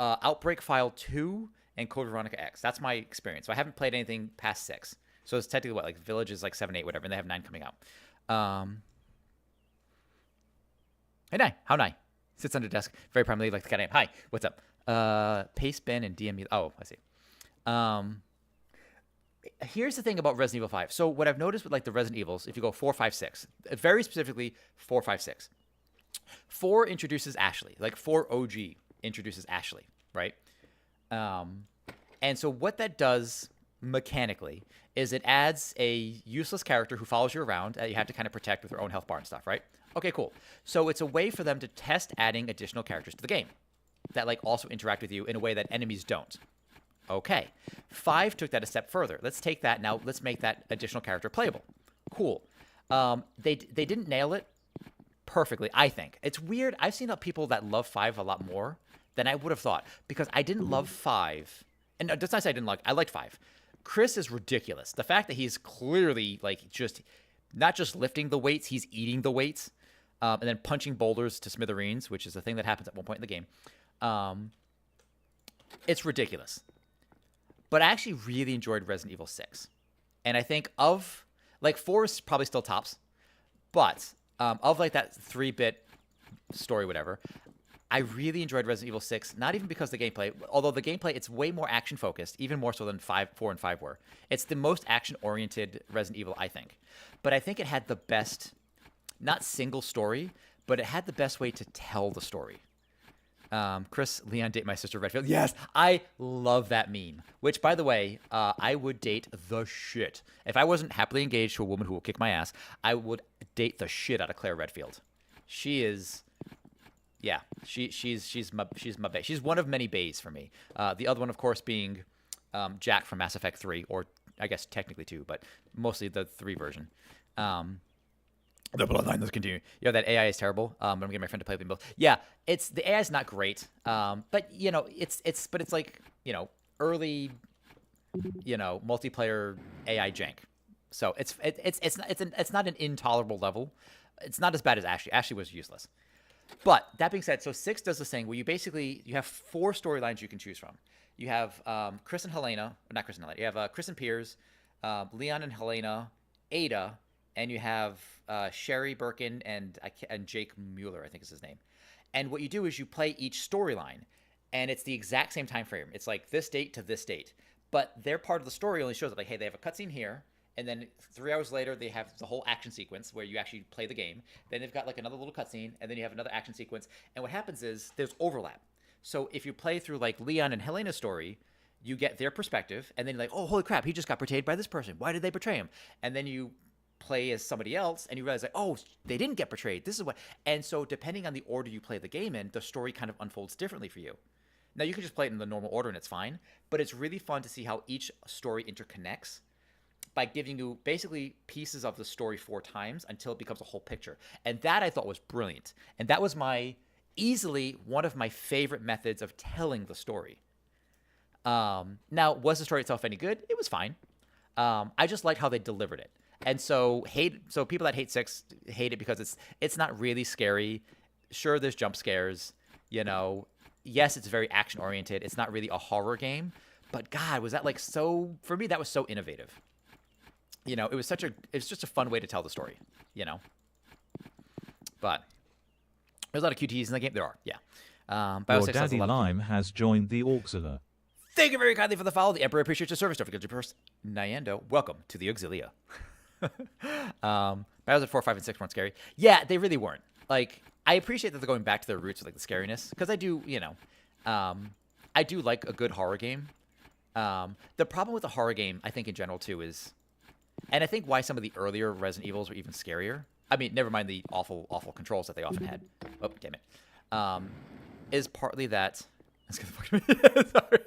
Outbreak File 2, and Code Veronica X. That's my experience. So I haven't played anything past 6. So it's technically what, like Village is like 7, 8, whatever, and they have 9 coming out. Hey, Nye. How Nye? Sits under desk, very prominently like the cat name. Hi, what's up? Paste Ben and DM. Oh, I see. Here's the thing about Resident Evil 5. So what I've noticed with like the Resident Evils, if you go 4, 5, 6, very specifically 4, 5, 6. 4 introduces Ashley. Like 4 OG introduces Ashley, right? And so what that does mechanically is it adds a useless character who follows you around that you have to kind of protect with her own health bar and stuff, right? Okay, cool. So it's a way for them to test adding additional characters to the game that like also interact with you in a way that enemies don't. Okay. 5 took that a step further. Let's take that now. Let's make that additional character playable. Cool. They didn't nail it perfectly, I think. It's weird. I've seen people that love 5 a lot more than I would have thought because I didn't love 5. And that's not to say I didn't like. I liked 5. Chris is ridiculous. The fact that he's clearly like just not just lifting the weights, he's eating the weights, and then punching boulders to smithereens, which is a thing that happens at one point in the game. It's ridiculous. But I actually really enjoyed Resident Evil 6. And I think of like 4 is probably still tops, but of like that 3-bit story, whatever, I really enjoyed Resident Evil 6, not even because of the gameplay, although the gameplay, it's way more action-focused, even more so than 4 and 5 were. It's the most action-oriented Resident Evil, I think. But I think it had the best, not single story, but it had the best way to tell the story. Chris, Leon, date my sister Redfield. Yes, I love that meme. Which, by the way, I would date the shit. If I wasn't happily engaged to a woman who will kick my ass, I would date the shit out of Claire Redfield. She is... Yeah, she's my bae. She's one of many baes for me. The other one, of course, being Jack from Mass Effect 3, or I guess technically 2, but mostly the 3 version. The Bloodline, let's continue. Yeah, that AI is terrible. But I'm getting my friend to play with them both. Yeah, the AI is not great. But you know, it's like, you know, early, you know, multiplayer AI jank. So it's not an intolerable level. It's not as bad as Ashley. Ashley was useless. But that being said, so 6 does this thing where you have 4 storylines you can choose from. You have Chris and Helena, or not Chris and Helena. You have Chris and Piers, Leon and Helena, Ada, and you have Sherry Birkin and Jake Mueller, I think is his name. And what you do is you play each storyline, and it's the exact same time frame. It's like this date to this date, but their part of the story only shows up like, hey, they have a cutscene here, and then 3 hours later they have the whole action sequence where you actually play the game. Then they've got like another little cutscene, and then you have another action sequence. And what happens is there's overlap. So if you play through like Leon and Helena's story, you get their perspective, and then you're like, oh, holy crap, he just got betrayed by this person. Why did they betray him? And then you play as somebody else, and you realize like, oh, they didn't get betrayed. This is what. And so depending on the order you play the game in, the story kind of unfolds differently for you. Now you can just play it in the normal order and it's fine, but it's really fun to see how each story interconnects by giving you basically pieces of the story 4 times until it becomes a whole picture. And that I thought was brilliant. And that was easily one of my favorite methods of telling the story. Now, was the story itself any good? It was fine. I just liked how they delivered it. And so people that hate 6 hate it because it's not really scary. Sure, there's jump scares, Yes, it's very action oriented. It's not really a horror game, but God, was that for me that was so innovative. It was just a fun way to tell the story, But there's a lot of QTEs in the game. There are, yeah. Your Daddy Lime has joined the Auxilia. Thank you very kindly for the follow. The Emperor appreciates your service. Don't forget your purse. Nyando, welcome to the Auxilia. Battles at 4, 5, and 6 weren't scary. Yeah, they really weren't. I appreciate that they're going back to their roots with the scariness, because I do, I do like a good horror game. The problem with a horror game, I think in general too, is, and I think why some of the earlier Resident Evils were even scarier. I mean, never mind the awful, awful controls that they often had. Oh, damn it. Is partly that. Sorry.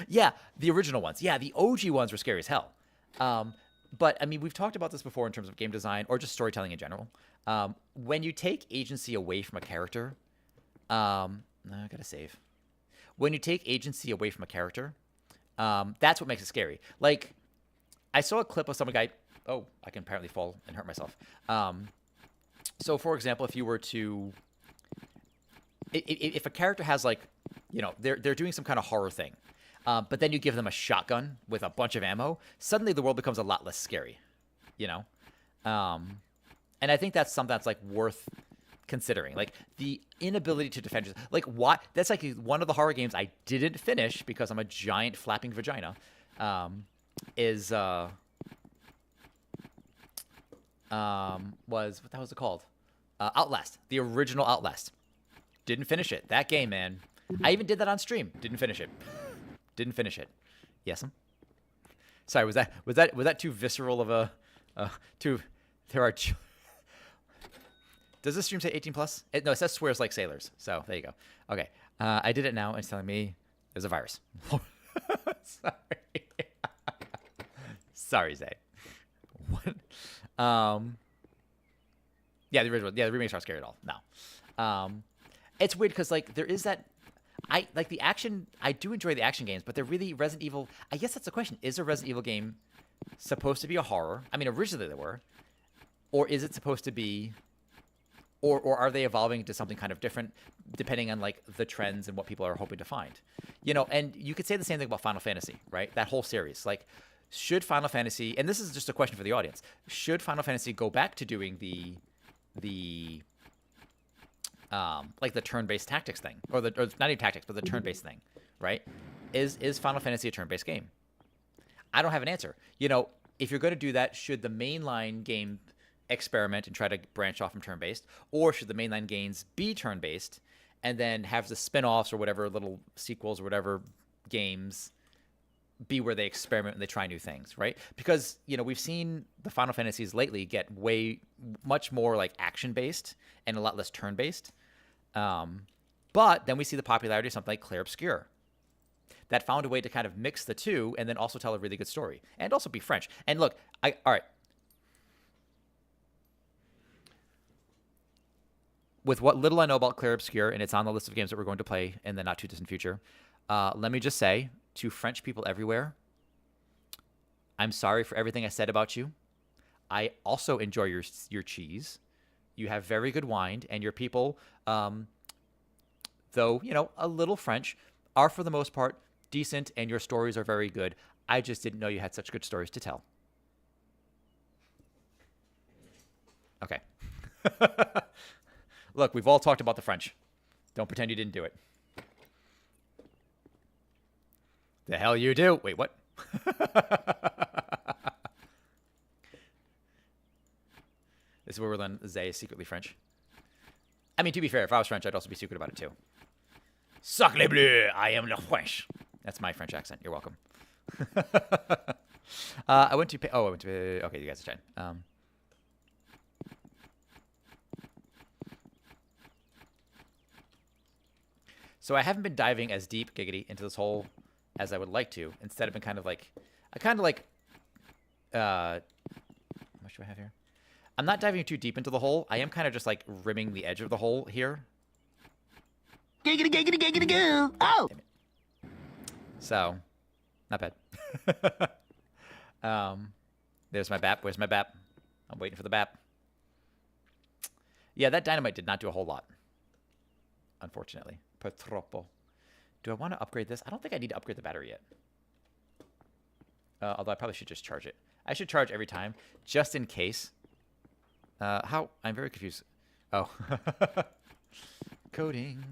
Yeah, the original ones. Yeah, the OG ones were scary as hell. But I mean, we've talked about this before in terms of game design or just storytelling in general. When you take agency away from a character, I gotta save. When you take agency away from a character, that's what makes it scary. Like, I saw a clip of some guy. Oh, I can apparently fall and hurt myself. So, for example, if you were to, if a character has they're doing some kind of horror thing, but then you give them a shotgun with a bunch of ammo, suddenly the world becomes a lot less scary, And I think that's something that's worth considering. The inability to defend yourself. What? That's one of the horror games I didn't finish because I'm a giant flapping vagina. Was what the hell was it called? Outlast, the original Outlast. Didn't finish it. That game, man. I even did that on stream. Didn't finish it. Didn't finish it. Yes. Sorry. Was that too visceral of a? There are. Does this stream say 18 plus? No, it says swears like sailors. So there you go. Okay. I did it now, and it's telling me there's a virus. Sorry. Sorry, Zay. What? Yeah, the original. Yeah, the remakes aren't scary at all. No. It's weird because there is that. I like the action. I do enjoy the action games, but they're really Resident Evil. I guess that's the question: is a Resident Evil game supposed to be a horror? I mean, originally they were, or is it supposed to be? Or are they evolving into something kind of different, depending on the trends and what people are hoping to find, And you could say the same thing about Final Fantasy, right? That whole series, should Final Fantasy, and this is just a question for the audience, should Final Fantasy go back to doing the turn-based tactics thing, or not even tactics, but the turn-based thing, right? Is Final Fantasy a turn-based game? I don't have an answer. If you're going to do that, should the mainline game experiment and try to branch off from turn-based, or should the mainline games be turn-based and then have the spin-offs or whatever little sequels or whatever games be where they experiment and they try new things, right? Because we've seen the Final Fantasies lately get much more action-based and a lot less turn-based, but then we see the popularity of something like Clair Obscur that found a way to kind of mix the two and then also tell a really good story and also be French. And look, all right. With what little I know about Clair Obscur, and it's on the list of games that we're going to play in the not-too-distant future, let me just say, to French people everywhere, I'm sorry for everything I said about you. I also enjoy your cheese. You have very good wine, and your people, though, a little French, are for the most part decent, and your stories are very good. I just didn't know you had such good stories to tell. Okay. Look, we've all talked about the French. Don't pretend you didn't do it. The hell you do? Wait, what? This is where we learn Zay is secretly French. I mean, to be fair, if I was French, I'd also be secret about it too. Sacre bleu, I am le French. That's my French accent. You're welcome. I went to... Okay, you guys are fine. So I haven't been diving as deep, giggity, into this hole as I would like to. Instead, I've been kind of like... how much do I have here? I'm not diving too deep into the hole. I am kind of just like rimming the edge of the hole here. Giggity, giggity, giggity, goo. Oh! So, not bad. There's my BAP. Where's my BAP? I'm waiting for the BAP. Yeah, that dynamite did not do a whole lot. Unfortunately. Purtroppo. Do I want to upgrade this? I don't think I need to upgrade the battery yet. Although I probably should just charge it. I should charge every time, just in case. How? I'm very confused. Oh. Coding.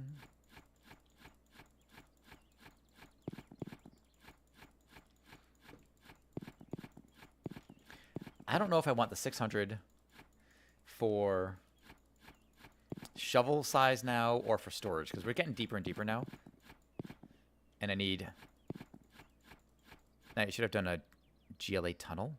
I don't know if I want the 600 for shovel size now or for storage, because we're getting deeper and deeper now. And I need... I should have done a GLA tunnel.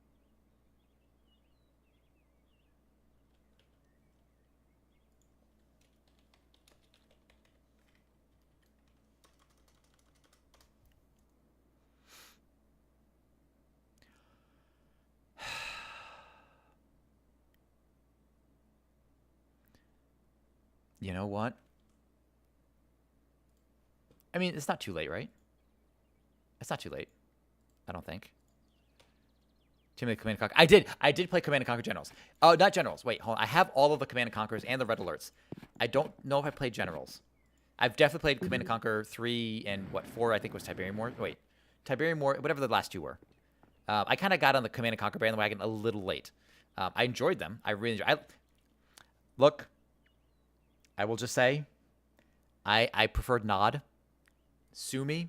You know what? I mean, it's not too late, right? It's not too late. I don't think. Too many Command & Conquer. I did play Command & Conquer Generals. Oh, not Generals. Wait, hold on. I have all of the Command & Conquers and the Red Alerts. I don't know if I played Generals. I've definitely played Command & Conquer 3 and, 4, I think was Tiberium War. Wait. Tiberium War, whatever the last two were. I kind of got on the Command & Conquer bandwagon a little late. I enjoyed them. I really enjoyed Look, I will just say, I preferred Nod. Sue me,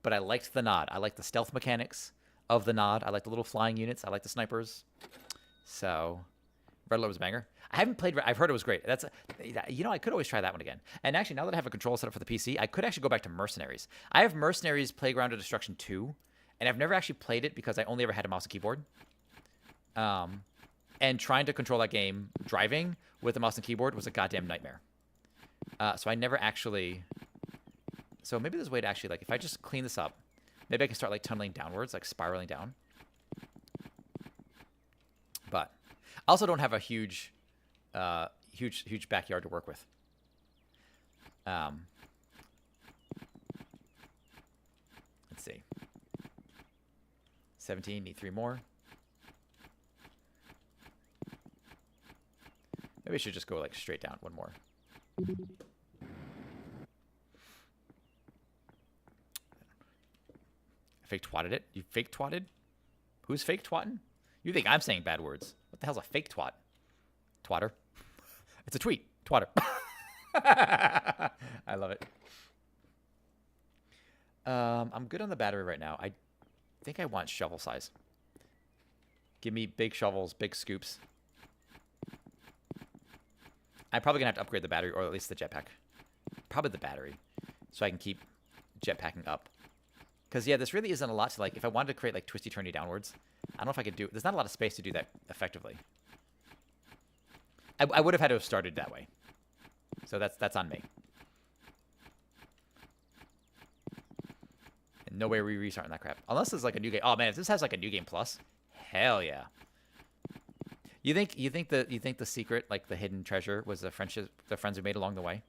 but I liked the Nod. I liked the stealth mechanics of the Nod. I like the little flying units. I like the snipers. So, Red Alert was a banger. I haven't played. I've heard it was great. I could always try that one again. And actually, now that I have a control set up for the PC, I could actually go back to Mercenaries. I have Mercenaries Playground of Destruction 2, and I've never actually played it because I only ever had a mouse and keyboard. And trying to control that game driving with a mouse and keyboard was a goddamn nightmare. So I never actually... So maybe there's a way to actually, like, if I just clean this up, maybe I can start, like, tunneling downwards, like, spiraling down. But I also don't have a huge backyard to work with. Let's see. 17, need 3 more. Maybe I should just go, like, straight down. One more. Fake twatted it? You fake twatted? Who's fake twatting? You think I'm saying bad words. What the hell's a fake twat? Twatter. It's a tweet. Twatter. I love it. I'm good on the battery right now. I think I want shovel size. Give me big shovels, big scoops. I'm probably going to have to upgrade the battery, or at least the jetpack. Probably the battery, so I can keep jetpacking up. Because, yeah, this really isn't a lot to, like, if I wanted to create, like, twisty-turny downwards, I don't know if I could do... There's not a lot of space to do that effectively. I would have had to have started that way. So that's on me. And no way are we restarting that crap. Unless there's, like, a new game... Oh, man, if this has, like, a new game plus, hell yeah. You think the secret, like, the hidden treasure was the friends we made along the way?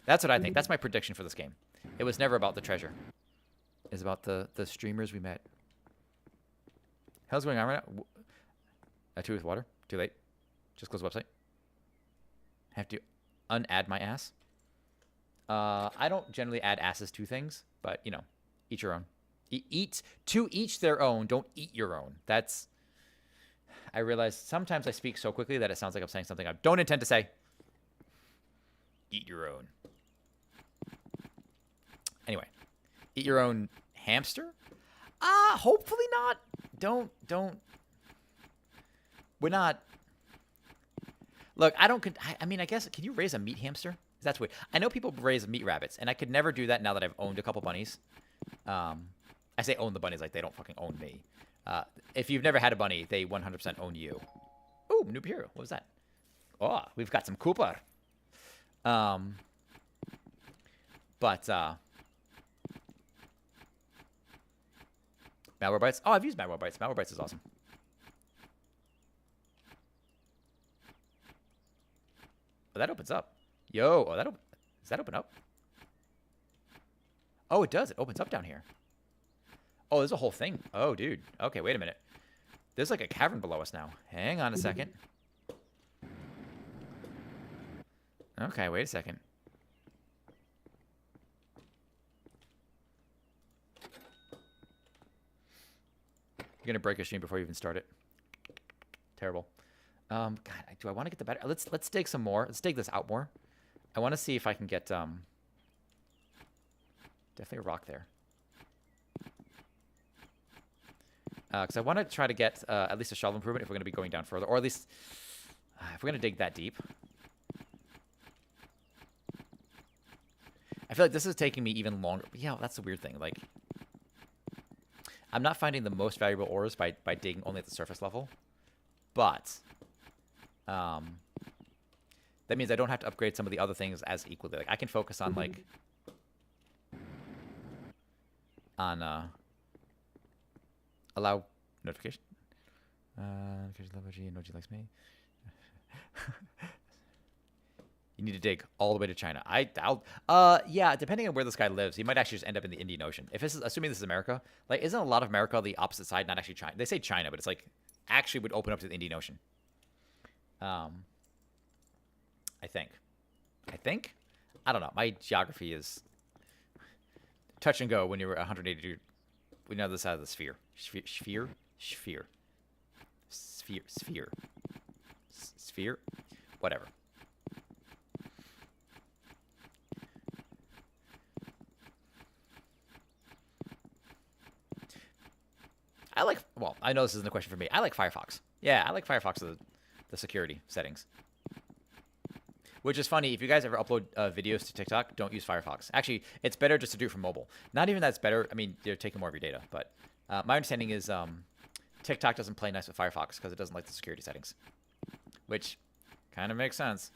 That's what I think. That's my prediction for this game. It was never about the treasure. Is about the streamers we met. How's going on right now? A 2 with water? Too late. Just close the website. Have to unadd my ass. I don't generally add asses to things, but you know, eat your own. Eat to each their own. Don't eat your own. That's I realize sometimes I speak so quickly that it sounds like I'm saying something I don't intend to say. Eat your own. Anyway, eat your own hamster? Hopefully not. Don't. We're not. Look, I mean, I guess, can you raise a meat hamster? That's weird. I know people raise meat rabbits, and I could never do that now that I've owned a couple bunnies. I say own the bunnies like they don't fucking own me. If you've never had a bunny, they 100% own you. Ooh, new bureau. What was that? Oh, we've got some Cooper. Malwarebytes? Oh, I've used Malwarebytes. Malwarebytes is awesome. Oh, that opens up. Yo, does that open up? Oh, it does. It opens up down here. Oh, there's a whole thing. Oh, dude. Okay, wait a minute. There's like a cavern below us now. Hang on a second. Okay, wait a second. You're gonna break a stream before you even start it. Terrible. God, do I want to get the better? Let's dig some more. Let's dig this out more. I want to see if I can get definitely a rock there. Because I want to try to get at least a shovel improvement if we're going to be going down further, or at least if we're going to dig that deep. I feel like this is taking me even longer. But yeah, that's the weird thing. Like, I'm not finding the most valuable ores by digging only at the surface level, but that means I don't have to upgrade some of the other things as equally. Like, I can focus on like allow notification. Notification level G, no G likes me. You need to dig all the way to China. Yeah, depending on where this guy lives, he might actually just end up in the Indian Ocean. If this is, assuming this is America, like, isn't a lot of America the opposite side, not actually China? They say China, but it's like actually would open up to the Indian Ocean. I think. I don't know. My geography is touch and go when you're 180 degrees. We know the side of the sphere. Sphere. Whatever. Well, I know this isn't a question for me. I like Firefox. Yeah, I like Firefox, the security settings. Which is funny, if you guys ever upload videos to TikTok, don't use Firefox. Actually, it's better just to do it from mobile. Not even that's better. I mean, they're taking more of your data. But my understanding is TikTok doesn't play nice with Firefox because it doesn't like the security settings. Which kind of makes sense.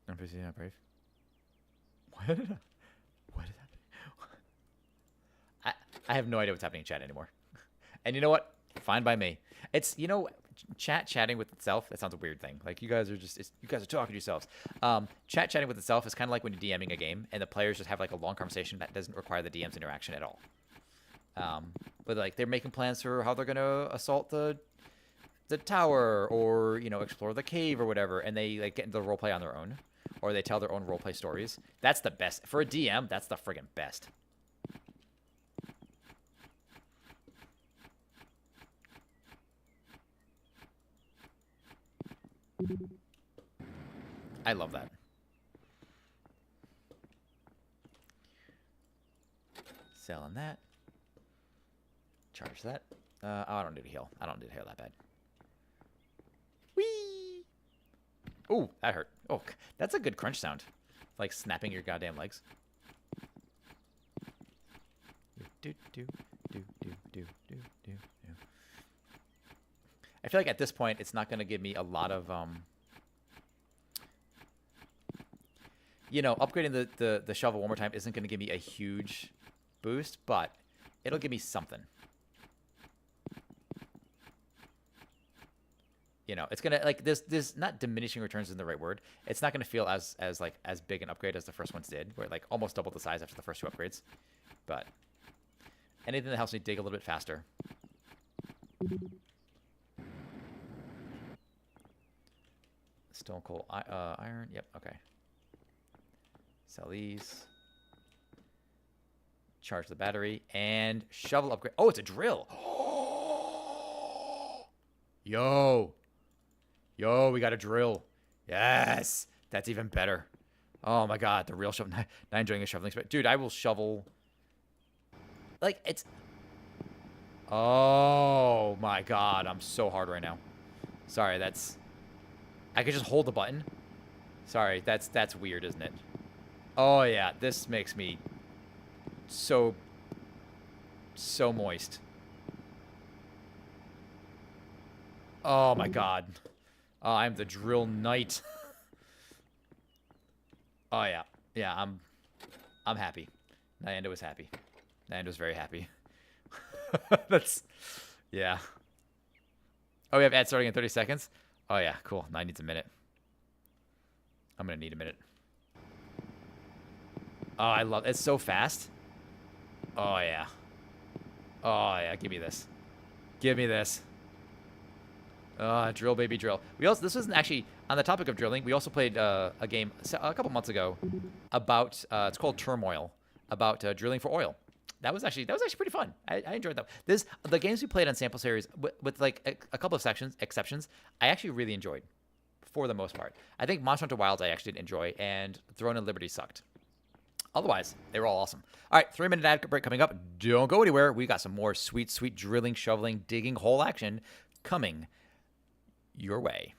I'm busy, not brave. What did happen? I have no idea what's happening in chat anymore. And you know what? Fine by me. It's, chatting with itself. That sounds a weird thing. Like, you guys are talking to yourselves. Chatting with itself is kind of like when you're DMing a game and the players just have like a long conversation that doesn't require the DM's interaction at all. But like they're making plans for how they're gonna assault the tower or explore the cave or whatever, and they like get into the roleplay on their own, or they tell their own roleplay stories. That's the best for a DM. That's the friggin' best. I love that. Selling that. Charge that. Oh, I don't need to heal. I don't need to heal that bad. Whee! Oh, that hurt. Oh, that's a good crunch sound. Like snapping your goddamn legs. I feel like at this point, it's not going to give me a lot of, upgrading the shovel one more time isn't going to give me a huge boost, but it'll give me something. It's gonna like this not diminishing returns isn't the right word. It's not gonna feel as big an upgrade as the first ones did, where it like almost doubled the size after the first two upgrades. But anything that helps me dig a little bit faster. Stone coal, iron. Yep. Okay. Sell these. Charge the battery and shovel upgrade. Oh, it's a drill. Yo. Yo, we got a drill. Yes. That's even better. Oh my god, the real shovel. Not enjoying a shoveling. Dude, I will shovel. Like, it's. Oh my god, I'm so hard right now. Sorry, that's. I could just hold the button. Sorry, that's weird, isn't it? Oh yeah, this makes me so moist. Oh my god. Oh, I'm the drill knight. Oh yeah. Yeah, I'm happy. Nyanda was happy. Nyanda was very happy. That's yeah. Oh, we have ad starting in 30 seconds? Oh yeah, cool. Now I need a minute. I'm gonna need a minute. Oh, I love it's so fast. Oh yeah. Oh yeah, give me this. Give me this. Drill baby drill. We also this wasn't actually on the topic of drilling. We also played a game a couple months ago about it's called Turmoil about drilling for oil. That was actually pretty fun. I enjoyed that. The games we played on Sample Series with like a couple of exceptions. I actually really enjoyed for the most part. I think Monster Hunter Wilds I actually did enjoy, and Throne and Liberty sucked. Otherwise, they were all awesome. All right, 3-minute ad break coming up. Don't go anywhere. We got some more sweet drilling, shoveling, digging hole action coming your way.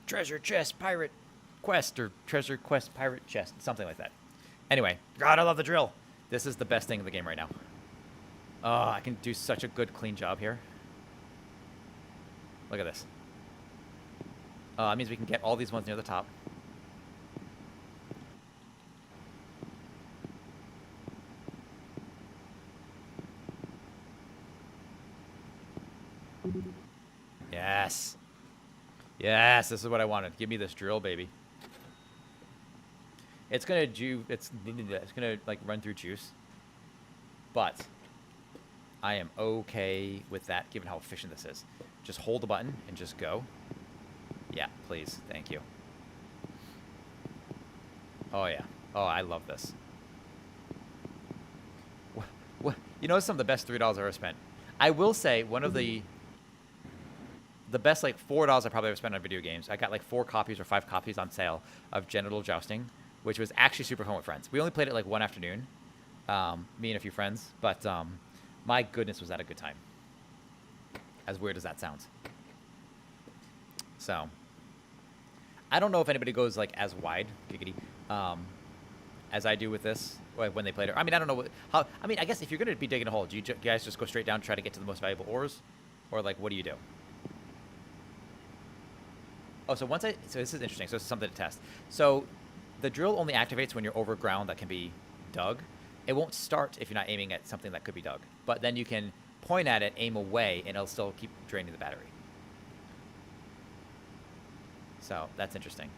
treasure chest pirate quest or treasure quest pirate chest, something like that. Anyway, God, I love the drill. This is the best thing in the game right now. Oh, I can do such a good, clean job here. Look at this. It means we can get all these ones near the top. Yes. Yes, this is what I wanted. Give me this drill, baby. It's gonna it's gonna like run through juice, but I am okay with that given how efficient this is. Just hold the button and just go. Yeah, please, thank you. Oh yeah. Oh, I love this. What? You know, some of the best $3 I've ever spent. I will say one of the best like $4 I probably ever spent on video games. I got like 4 copies or 5 copies on sale of Genital Jousting, which was actually super fun with friends. We only played it like one afternoon, me and a few friends, but my goodness, was that a good time. As weird as that sounds. So, I don't know if anybody goes like as wide, giggity, as I do with this when they played it. I mean, I don't know how. I mean, I guess if you're gonna be digging a hole, do you guys just go straight down, try to get to the most valuable ores, or like what do you do? Oh, so this is interesting. So this is something to test. So the drill only activates when you're over ground that can be dug. It won't start if you're not aiming at something that could be dug. But then you can point at it, aim away, and it'll still keep draining the battery. So that's interesting.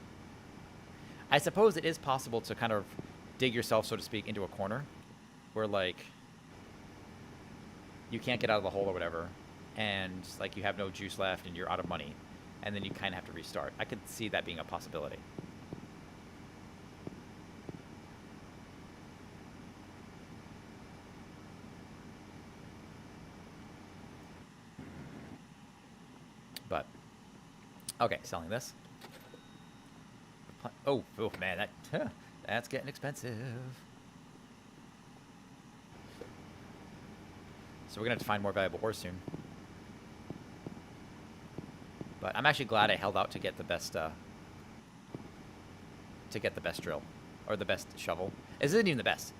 I suppose it is possible to kind of dig yourself, so to speak, into a corner where like you can't get out of the hole or whatever, and like you have no juice left and you're out of money. And then you kind of have to restart. I could see that being a possibility. But, okay, selling this. Oh man, that's getting expensive. So we're gonna have to find more valuable ores soon. But I'm actually glad I held out to get the best drill, or the best shovel. It isn't even the best.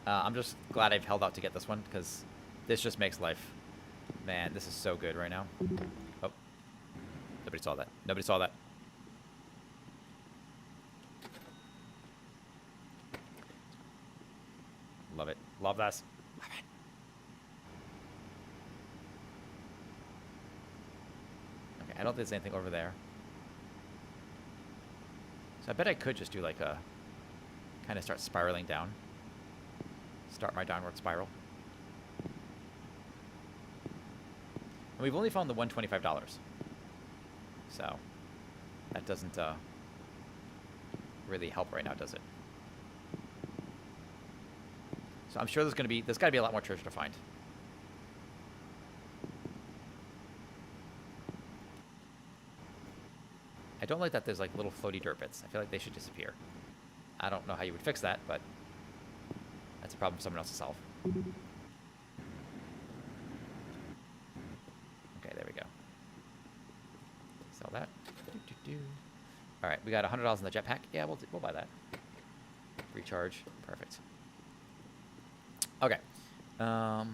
I'm just glad I've held out to get this one, because this just makes life, man, this is so good right now. Oh, nobody saw that. Nobody saw that. Love it. Love this. Love it. I don't think there's anything over there. So I bet I could just do like a kind of start spiraling down. Start my downward spiral. And we've only found the $125. So that doesn't really help right now, does it? So I'm sure there's got to be a lot more treasure to find. I don't like that there's like little floaty dirt bits. I feel like they should disappear. I don't know how you would fix that, but that's a problem for someone else to solve. Okay, there we go. Sell that. All right, we got $100 in the jetpack. Yeah, we'll buy that. Recharge. Perfect. Okay. Let's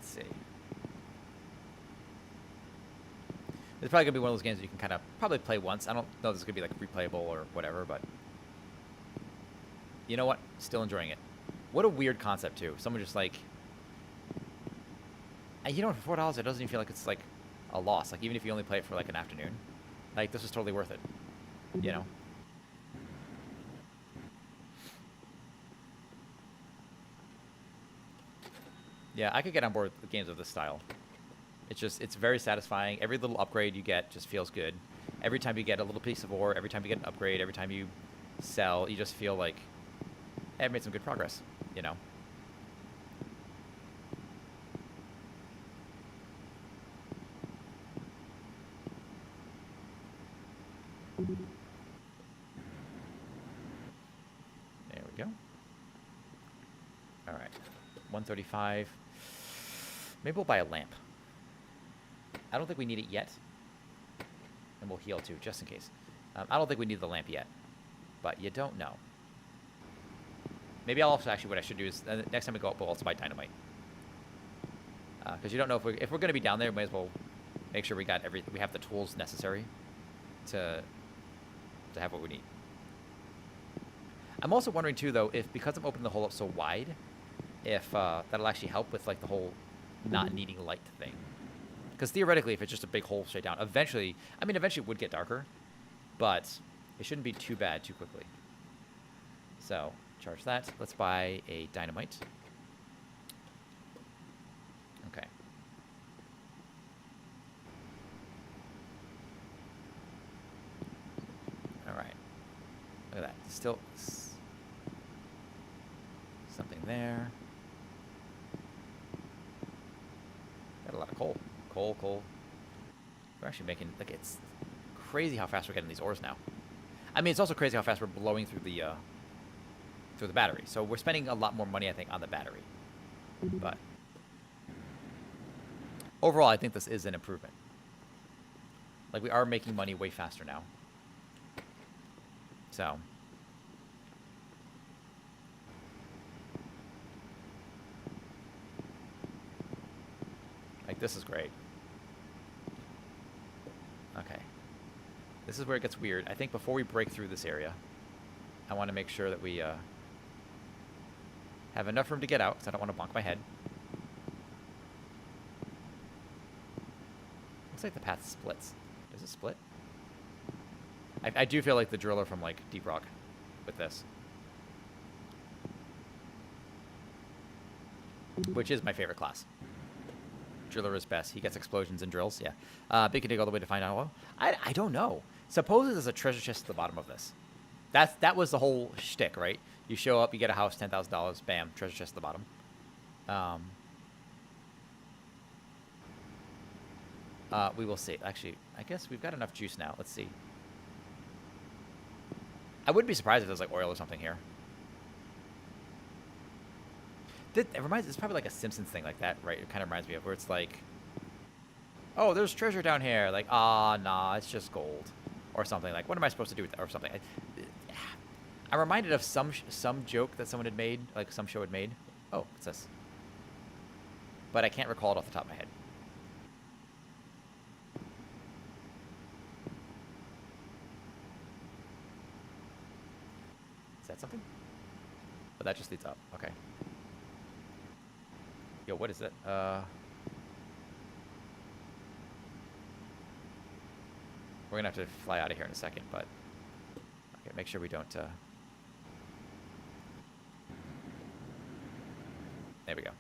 see. It's probably going to be one of those games that you can kind of probably play once. I don't know if this is going to be like replayable or whatever, but you know what? Still enjoying it. What a weird concept, too. Someone just like, you know, for $4, it doesn't even feel like it's like a loss. Like, even if you only play it for like an afternoon, like, this was totally worth it, you know? Yeah, I could get on board with games of this style. It's very satisfying. Every little upgrade you get just feels good. Every time you get a little piece of ore, every time you get an upgrade, every time you sell, you just feel like, hey, I've made some good progress, you know? There we go. All right, 135. Maybe we'll buy a lamp. I don't think we need it yet. And we'll heal too, just in case. I don't think we need the lamp yet, but you don't know. Maybe I'll also, actually, what I should do is next time we go up, we'll also buy dynamite. Because you don't know if we're going to be down there, we might as well make sure we have the tools necessary to have what we need. I'm also wondering too, though, if because I'm opening the hole up so wide, if that'll actually help with like the whole not needing light thing. Because theoretically, if it's just a big hole straight down, eventually it would get darker, but it shouldn't be too bad too quickly. So charge that. Let's buy a dynamite. Okay. All right. Look at that. Still something there. Got a lot of coal. Coal. We're actually making, like, it's crazy how fast we're getting these ores now. I mean, it's also crazy how fast we're blowing through the battery. So we're spending a lot more money, I think, on the battery. But overall, I think this is an improvement. Like, we are making money way faster now. So like, this is great. Okay. This is where it gets weird. I think before we break through this area, I want to make sure that we have enough room to get out, because I don't want to bonk my head. Looks like the path splits. Does it split? I do feel like the driller from, like, Deep Rock with this. Which is my favorite class. Driller is best. He gets explosions and drills. Yeah. Big can dig all the way to find out. I don't know. Suppose there's a treasure chest at the bottom of this. That was the whole shtick, right? You show up, you get a house, $10,000, bam, treasure chest at the bottom. We will see. Actually, I guess we've got enough juice now. Let's see. I wouldn't be surprised if there's, like, oil or something here. It's probably like a Simpsons thing like that, right? It kind of reminds me of where it's like, oh, there's treasure down here. Like, nah, it's just gold. Or something. Like, what am I supposed to do with that? Or something. I'm reminded of some joke that someone had made, like some show had made. Oh, what's this? But I can't recall it off the top of my head. Is that something? Oh, that just leads up. Okay. Yo, what is it? We're gonna have to fly out of here in a second, but okay, make sure we don't. There we go.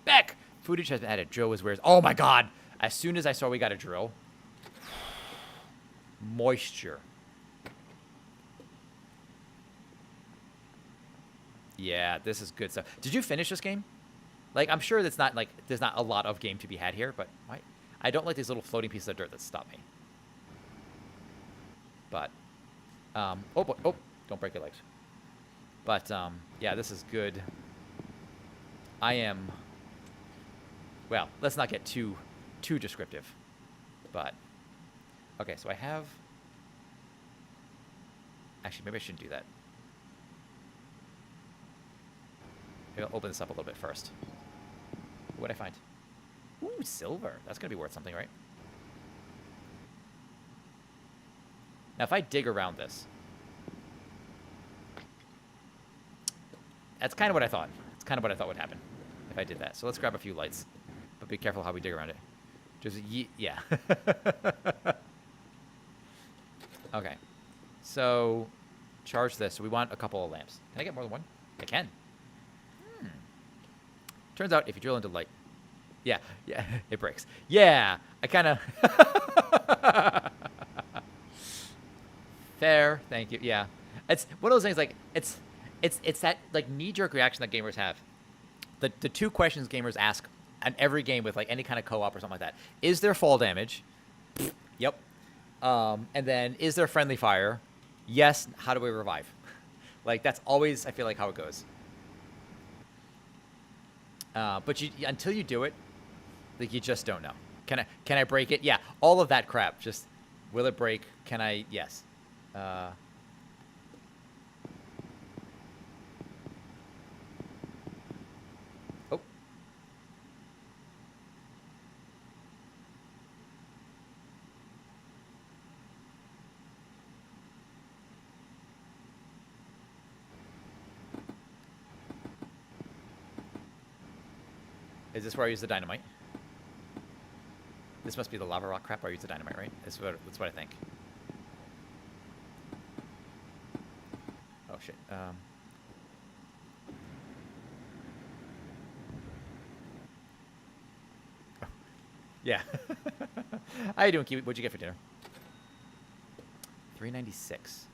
Back. Footage has been added. Drill was where's? Oh my God! As soon as I saw we got a drill, moisture. Yeah, this is good stuff. Did you finish this game? Like, I'm sure that's not, like, there's not a lot of game to be had here, but I don't like these little floating pieces of dirt that stop me. But, oh, don't break your legs. But, yeah, this is good. Well, let's not get too descriptive. But, okay, so I have, actually, maybe I shouldn't do that. Maybe I'll open this up a little bit first. What'd I find? Ooh, silver. That's going to be worth something, right? Now, if I dig around this... That's kind of what I thought. It's kind of what I thought would happen if I did that. So let's grab a few lights. But be careful how we dig around it. Just, yeah. Okay. So, charge this. So we want a couple of lamps. Can I get more than one? I can. Turns out, if you drill into light, yeah, it breaks. Yeah, I kind of. Fair, thank you. Yeah, it's one of those things. Like it's that like knee-jerk reaction that gamers have. The two questions gamers ask on every game with like any kind of co-op or something like that: is there fall damage? Yep. And then is there friendly fire? Yes. How do we revive? Like that's always I feel like how it goes. But until you do it, like you just don't know. Can I break it? Yeah, all of that crap. Just Will it break? Can I? Yes. Uh, oh. Is this where I use the dynamite? This must be the lava rock crap where I use the dynamite, right? That's what I think. Oh, shit. Oh. Yeah. How you doing, Kiwi? What'd you get for dinner? 396.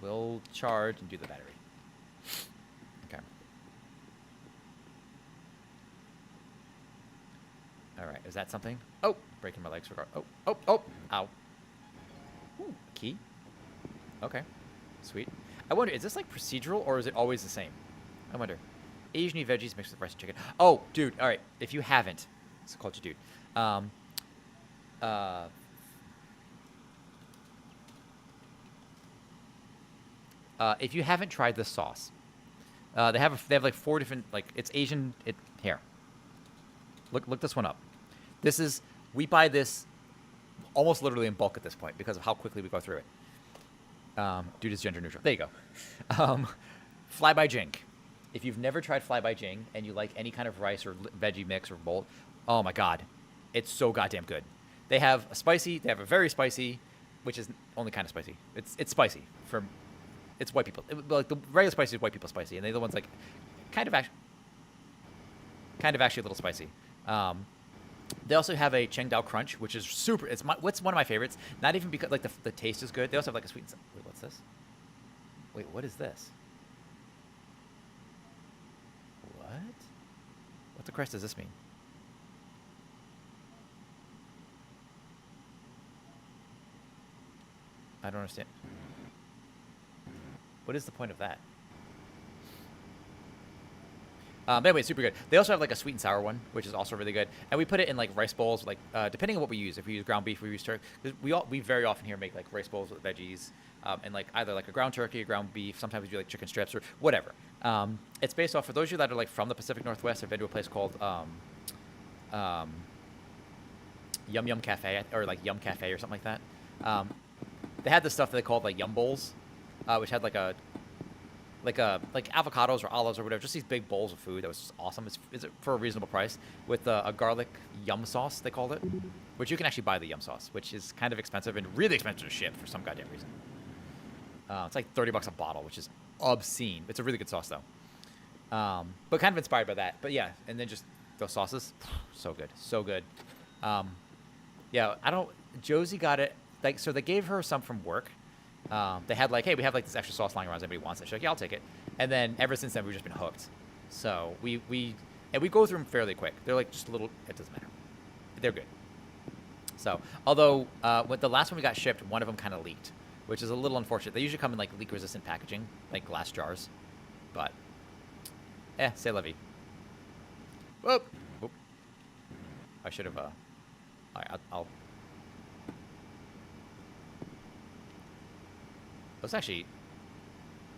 We'll charge and do the battery. Okay. All right. Is that something? Oh, breaking my legs. Oh. Ow. Ooh, key. Okay. Sweet. I wonder, is this like procedural or is it always the same? I wonder. Asian veggies mixed with rice and chicken. Oh, dude. All right. If you haven't, it's called you, dude. If you haven't tried this sauce, they have like 4 different, like, it's Asian. Here. Look this one up. We buy this almost literally in bulk at this point because of how quickly we go through it. Dude is gender neutral. There you go. Fly by Jing. If you've never tried Fly by Jing and you like any kind of rice or veggie mix or bowl, oh my god, it's so goddamn good. They have a spicy. They have a very spicy, which is only kind of spicy. It's spicy for. It's white people. Like the regular spicy is white people spicy, and they're the ones like kind of actually a little spicy. They also have a Chengdao Crunch, which is super. What's one of my favorites. Not even because like the taste is good. They also have like a sweet. Wait, what's this? Wait, what is this? What the crest does this mean? I don't understand. What is the point of that? But anyway, it's super good. They also have like a sweet and sour one, which is also really good. And we put it in like rice bowls, like depending on what we use. If we use ground beef, we use turkey. We very often here make like rice bowls with veggies, and like either like a ground turkey, or ground beef. Sometimes we do like chicken strips or whatever. It's based off for those of you that are like from the Pacific Northwest. I've been to a place called Yum Yum Cafe or like Yum Cafe or something like that. They had this stuff that they called like Yum Bowls, which had like avocados or olives or whatever, just these big bowls of food that was just awesome. It's for a reasonable price with a garlic yum sauce, they called it, which you can actually buy the yum sauce, which is kind of expensive and really expensive to ship for some goddamn reason. It's like $30 a bottle, which is obscene. It's a really good sauce though, but kind of inspired by that. But yeah, and then just those sauces, so good, so good. Yeah, Josie got it. Like, so they gave her some from work. They had like, hey, we have like this extra sauce lying around. If anybody wants it? She's like, yeah, I'll take it. And then ever since then, we've just been hooked. So we go through them fairly quick. They're like just a little. It doesn't matter. They're good. So although with the last one we got shipped, one of them kind of leaked, which is a little unfortunate. They usually come in like leak-resistant packaging, like glass jars. But c'est la vie. Whoop. Whoop. I should have. All right, I'll. It's actually,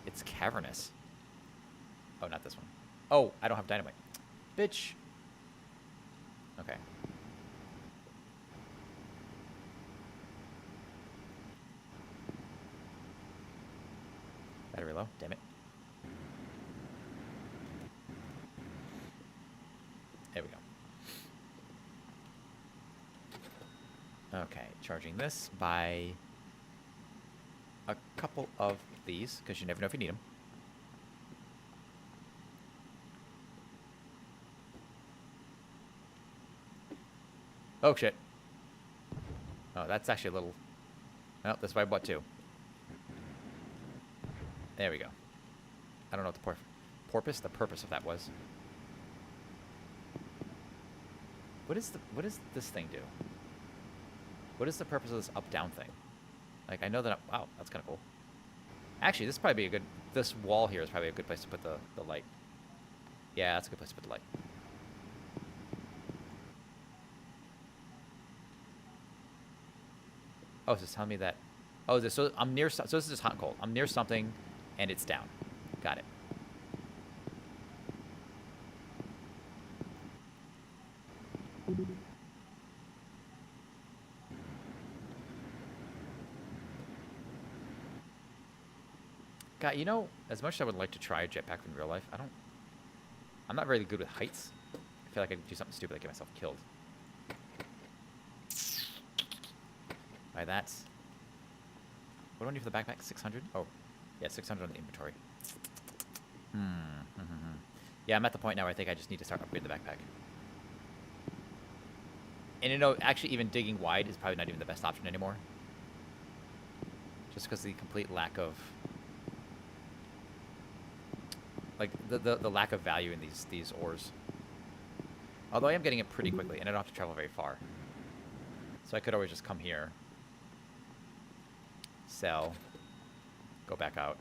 it's cavernous. Oh, not this one. Oh, I don't have dynamite. Bitch. Okay. Battery low. Damn it. There we go. Okay, charging this by a couple of these, because you never know if you need them. Oh, shit. Oh, that's actually a little... Oh, that's why I bought 2. There we go. I don't know what the purpose of that was. What does this thing do? What is the purpose of this up-down thing? Like, I know that... Wow, that's kind of cool. Actually, this is probably a good... This wall here is probably a good place to put the light. Yeah, that's a good place to put the light. Oh, so it's telling me that. Oh, so I'm near. So this is just hot and cold. I'm near something, and it's down. Got it. God, you know, as much as I would like to try a jetpack in real life, I'm not very good with heights. I feel like I could do something stupid like get myself killed. Alright, that's... What do I need for the backpack? 600? Oh, yeah, 600 on the inventory. Yeah, I'm at the point now where I think I just need to start upgrading the backpack. And you know, actually even digging wide is probably not even the best option anymore. Just because of the complete lack of... Like, the lack of value in these ores. Although I am getting it pretty quickly, and I don't have to travel very far. So I could always just come here. Sell. Go back out.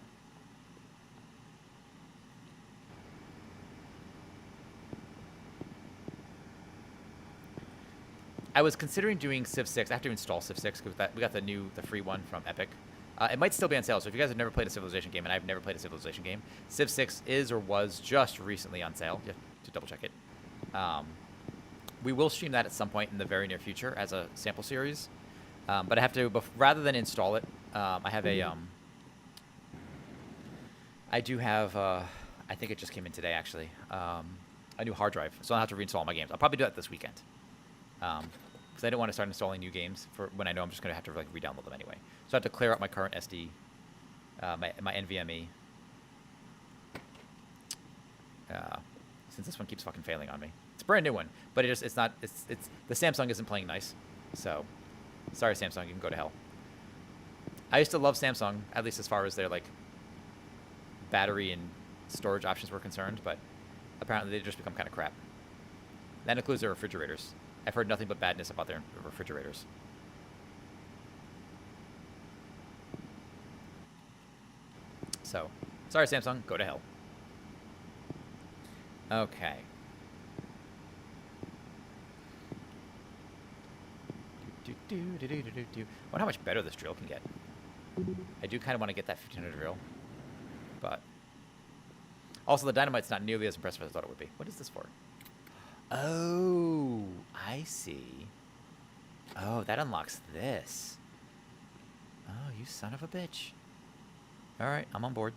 I was considering doing Civ 6. I have to install Civ 6 because we got the free one from Epic. It might still be on sale, so if you guys have never played a Civilization game, and I've never played a Civilization game, Civ 6 is or was just recently on sale. You have to double check it. We will stream that at some point in the very near future as a sample series. But I have to, rather than install it, I have a, I do have, I think it just came in today, actually, a new hard drive. So I'll have to reinstall my games. I'll probably do that this weekend. Because I don't want to start installing new games for when I know I'm just going to have to like re-download them anyway. So I have to clear out my current SD, my NVMe. Since this one keeps fucking failing on me. It's a brand new one, but it's not, the Samsung isn't playing nice. So, sorry Samsung, you can go to hell. I used to love Samsung, at least as far as their like battery and storage options were concerned, but apparently they just become kind of crap. That includes their refrigerators. I've heard nothing but badness about their refrigerators. So, sorry Samsung, go to hell. Okay. I wonder how much better this drill can get. I do kind of want to get that 1500 drill. But... Also, the dynamite's not nearly as impressive as I thought it would be. What is this for? Oh, I see. Oh, that unlocks this. Oh, you son of a bitch. Alright, I'm on board.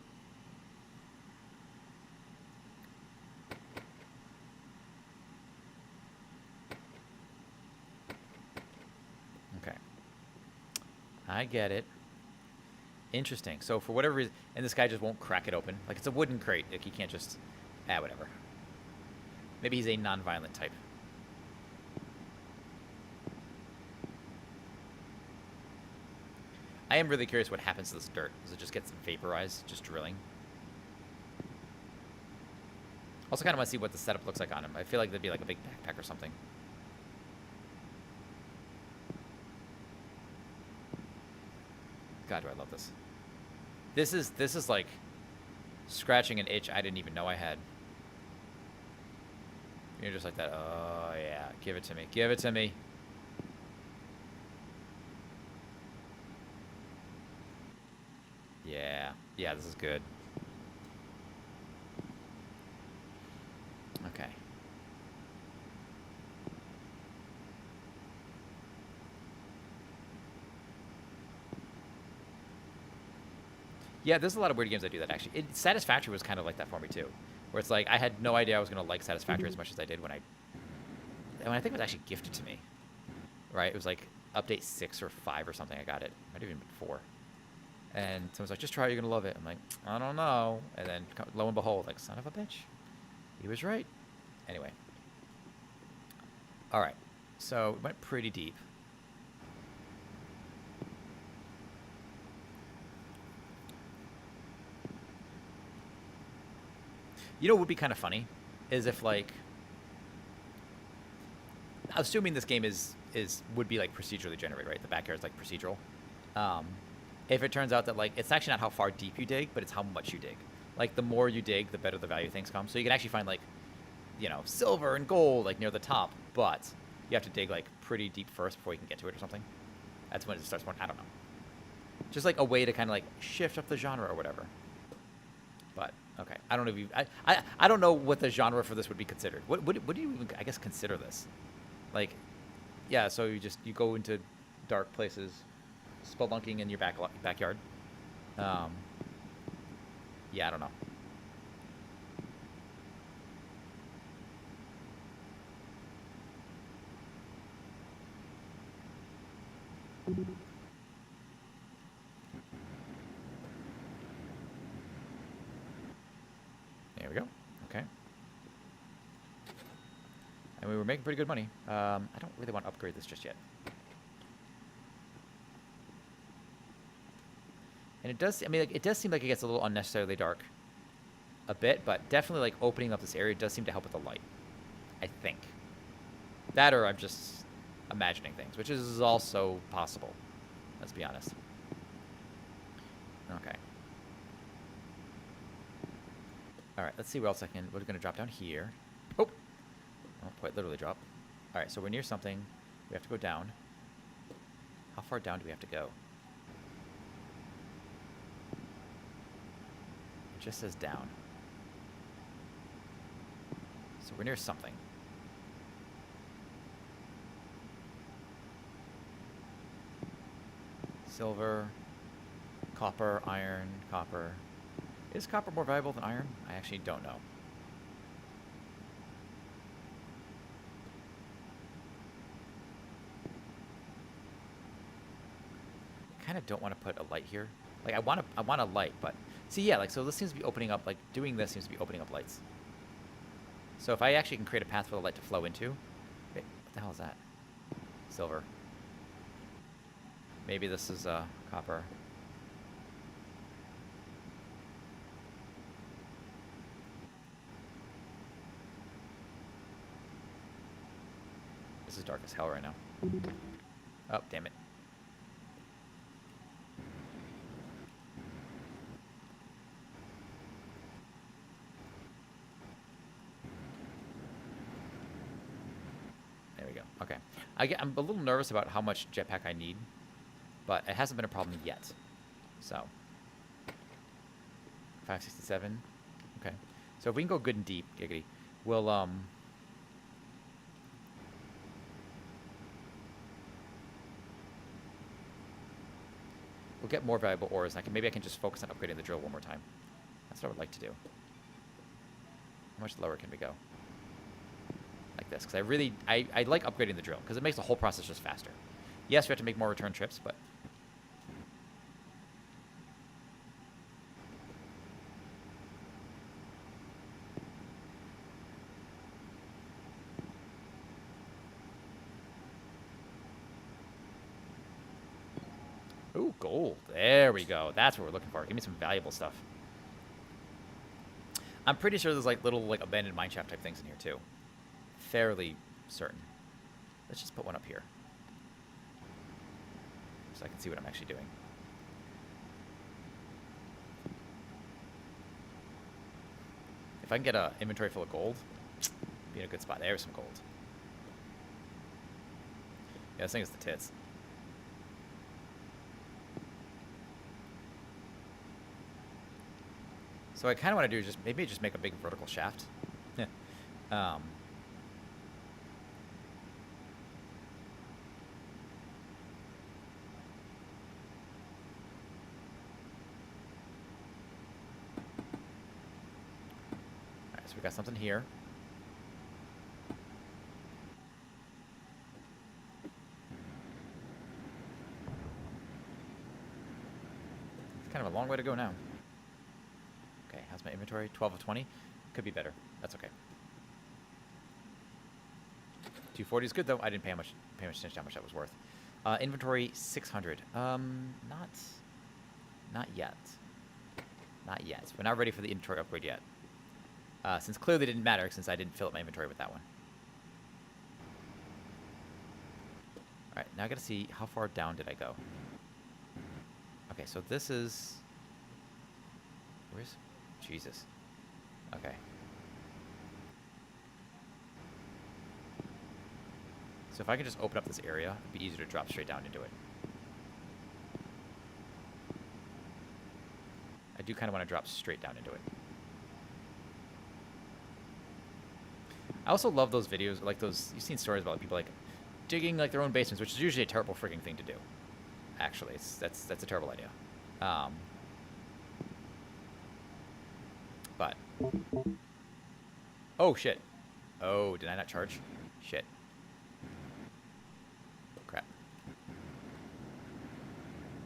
Okay. I get it. Interesting. So for whatever reason, and this guy just won't crack it open. Like, it's a wooden crate. Like, he can't just... whatever. Maybe he's a non-violent type. I am really curious what happens to this dirt. Does it just get vaporized, just drilling? Also kind of want to see what the setup looks like on him. I feel like there'd be like a big backpack or something. God, do I love this. This is like scratching an itch I didn't even know I had. You're just like that. Oh, yeah. Give it to me. Give it to me. Yeah. Yeah, this is good. Okay. Yeah, there's a lot of weird games that do that, actually. Satisfactory was kind of like that for me, too. Where it's like, I had no idea I was going to like Satisfactory as much as I did when I think it was actually gifted to me. Right? It was like update 6 or 5 or something I got it. Might have even been 4. And someone's like, just try it, you're going to love it. I'm like, I don't know. And then, lo and behold, like, son of a bitch. He was right. Anyway. Alright. So, we went pretty deep. You know what would be kind of funny? Is if, like... Assuming this game would be, like, procedurally generated, right? The backyard's, like, procedural. If it turns out that, like, it's actually not how far deep you dig, but it's how much you dig. Like, the more you dig, the better the value things come. So you can actually find, like, you know, silver and gold, like, near the top. But you have to dig, like, pretty deep first before you can get to it or something. That's when it starts more. I don't know. Just like a way to kind of like shift up the genre or whatever. But okay, I don't know if you. I don't know what the genre for this would be considered. What do you even, I guess, consider this? Like, yeah. So you go into dark places, spelunking in your backyard. Yeah, I don't know. There we go. Okay. And we were making pretty good money. I don't really want to upgrade this just yet. And it does, I mean, like, it does seem like it gets a little unnecessarily dark. A bit, but definitely, like, opening up this area does seem to help with the light. I think. That or I'm just imagining things, which is also possible. Let's be honest. Okay. Alright, let's see what else I can... We're going to drop down here. Oh! Oh, quite literally drop. Alright, so we're near something. We have to go down. How far down do we have to go? It just says down. So we're near something. Silver, copper, iron, copper. Is copper more valuable than iron? I actually don't know. I kind of don't want to put a light here. Like I want a light, but see, yeah, like so this seems to be opening up. Like doing this seems to be opening up lights. So if I actually can create a path for the light to flow into, wait, what the hell is that? Silver. Maybe this is copper. This is dark as hell right now. Oh, damn it. There we go. Okay. I'm a little nervous about how much jetpack I need, but it hasn't been a problem yet. So, 567. Okay. So if we can go good and deep, giggity, we'll we'll get more valuable ores. And maybe I can just focus on upgrading the drill one more time. That's what I would like to do. How much lower can we go? Like this, because I like upgrading the drill because it makes the whole process just faster. Yes, we have to make more return trips, but ooh, gold. There we go. That's what we're looking for. Give me some valuable stuff. I'm pretty sure there's like little like abandoned mineshaft type things in here too. Fairly certain. Let's just put one up here. So I can see what I'm actually doing. If I can get an inventory full of gold, be in a good spot. There's some gold. Yeah, this thing is the tits. So what I kind of want to do is just maybe just make a big vertical shaft. Yeah. Alright, so we got something here. It's kind of a long way to go now. Okay, how's my inventory? 12 of 20? Could be better. That's okay. 240 is good though. I didn't pay much attention to how much that was worth. Inventory 600. Not yet. Not yet. We're not ready for the inventory upgrade yet. Since clearly it didn't matter since I didn't fill up my inventory with that one. Alright, now I gotta see how far down did I go. Okay, so this is... Where's... Jesus. Okay. So if I can just open up this area, it'd be easier to drop straight down into it. do kind of want to drop straight down into it. I also love those videos, like those, you've seen stories about people like digging like their own basements, which is usually a terrible freaking thing to do. Actually, that's a terrible idea. But oh shit! Oh, did I not charge? Shit. Crap.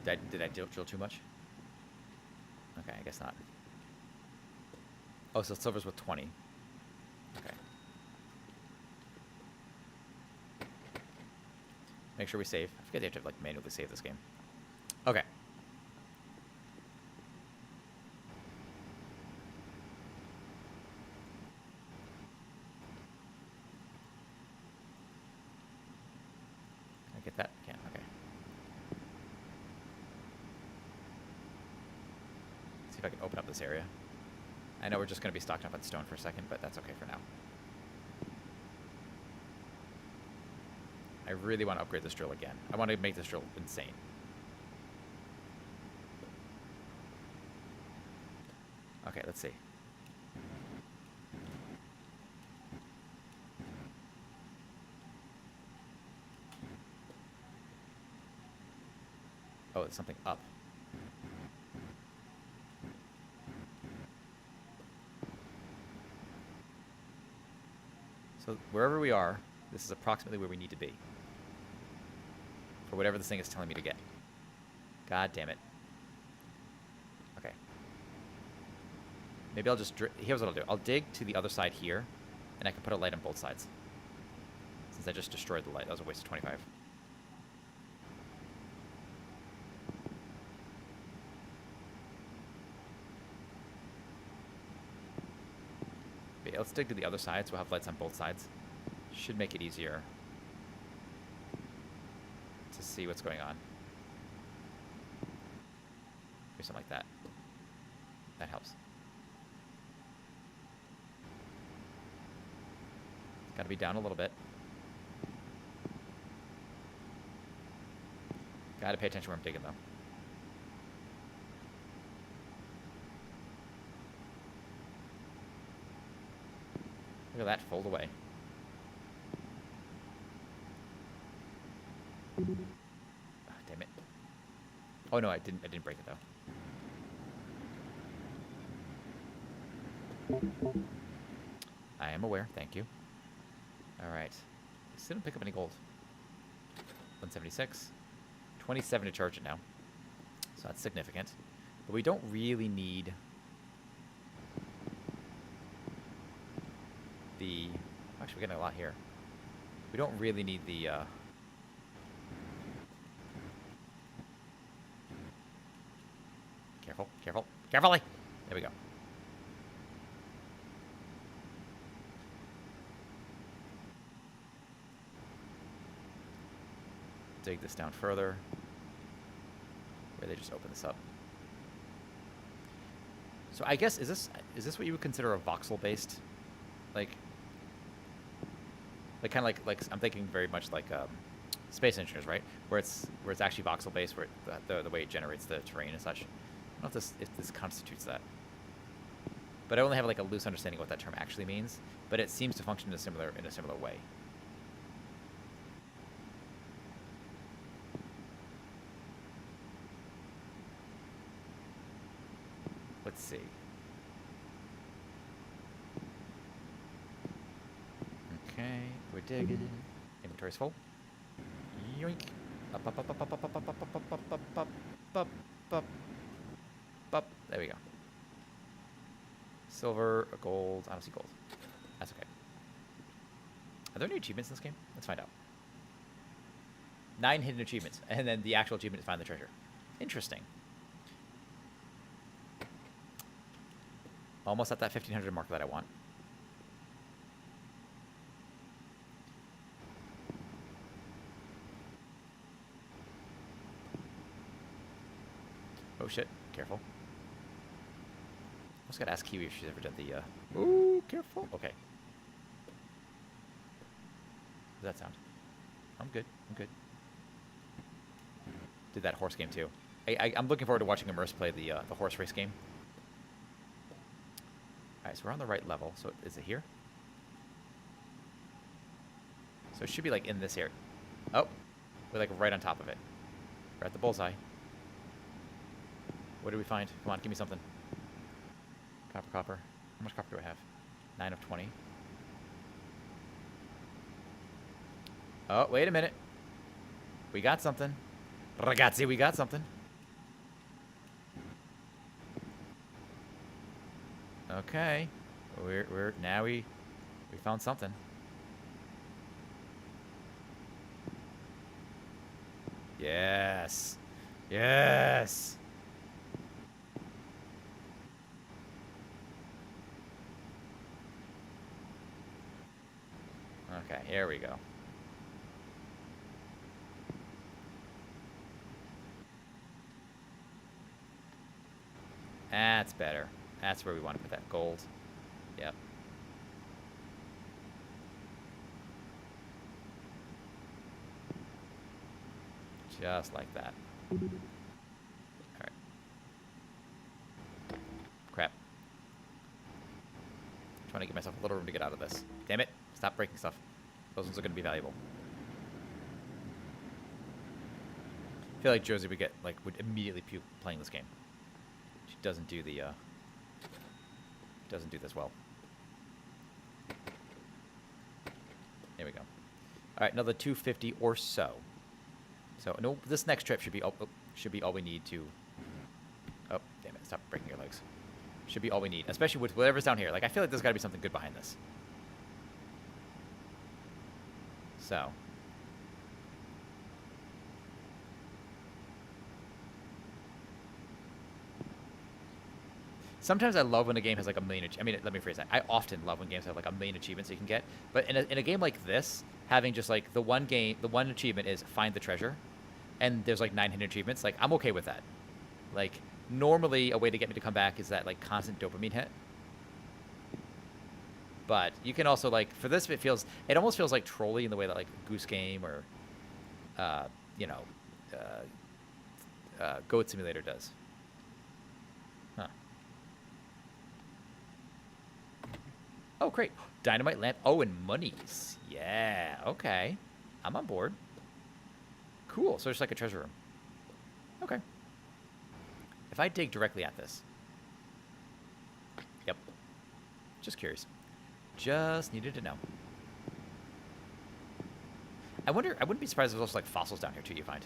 Did I drill too much? Okay, I guess not. Oh, so silver's with 20. Okay. Make sure we save. I forget they have to like manually save this game. Okay. Can I get that? Can't. Okay. See if I can open up this area. I know we're just going to be stocked up on stone for a second, but that's okay for now. I really want to upgrade this drill again. I want to make this drill insane. Okay, let's see. Oh, it's something up. So wherever we are, this is approximately where we need to be. For whatever this thing is telling me to get. God damn it. Okay. Maybe I'll just... Here's what I'll do. I'll dig to the other side here, and I can put a light on both sides. Since I just destroyed the light. That was a waste of 25. Okay, let's dig to the other side so we'll have lights on both sides. Should make it easier to see what's going on. Maybe something like that. That helps. Got to be down a little bit. Got to pay attention where I'm digging, though. Look at that fold away. Oh, damn it. Oh no, I didn't break it though. I am aware, thank you. Alright. Still didn't pick up any gold. 176. 27 to charge it now. So that's significant. But we don't really need the... Actually, we're getting a lot here. We don't really need the... Careful, careful, carefully! There we go. Dig this down further. Where they just open this up. So I guess, is this what you would consider a voxel-based, like kind of like I'm thinking very much like Space Engineers, right? Where it's actually voxel-based, where the way it generates the terrain and such. I don't know if this constitutes that, but I only have like a loose understanding of what that term actually means. But it seems to function in a similar way. Let's see. Okay, we're digging. Inventory's full. Yoink. Up, up, up, up, up, up, up, up, up, up, up, up, up, up, up, up. There we go. Silver, gold. I don't see gold. That's okay. Are there any achievements in this game? Let's find out. 9 hidden achievements, and then the actual achievement is find the treasure. Interesting. Almost at that 1500 mark that I want. Oh shit, careful. I just gotta ask Kiwi if she's ever done the, ooh, careful. Okay. What does that sound? I'm good, I'm good. Did that horse game too. I'm looking forward to watching Immerse play the horse race game. Alright, so we're on the right level. So is it here? So it should be like in this area. Oh, we're like right on top of it. We're at the bullseye. What did we find? Come on, give me something. Copper, copper. How much copper do I have? 9 of 20. Oh, wait a minute. We got something. Ragazzi, we got something. Okay. We're now we found something. Yes. Yes. Okay, here we go. That's better. That's where we want to put that gold. Yep. Just like that. Alright. Crap. I'm trying to give myself a little room to get out of this. Damn it. Stop breaking stuff. Those ones are going to be valuable. I feel like Josie would immediately puke playing this game. She doesn't do the, doesn't do this well. There we go. Alright, another 250 or so. So, no, this next trip should be all we need to... Oh, damn it. Stop breaking your legs. Should be all we need. Especially with whatever's down here. Like, I feel like there's got to be something good behind this. So. Sometimes I love when a game has like a million... I mean, let me phrase that. I often love when games have like a million achievements you can get. But in a game like this, having just like the one achievement is find the treasure. And there's like 900 achievements. Like, I'm okay with that. Like, normally a way to get me to come back is that like constant dopamine hit. But you can also like, for this, it almost feels like trolly in the way that like Goose Game or, you know, Goat Simulator does. Huh. Oh, great. Dynamite lamp. Oh, and monies. Yeah, okay. I'm on board. Cool. So it's like a treasure room. Okay. If I dig directly at this. Yep. Just curious. Just needed to know. I wouldn't be surprised if there's also like fossils down here too, you find.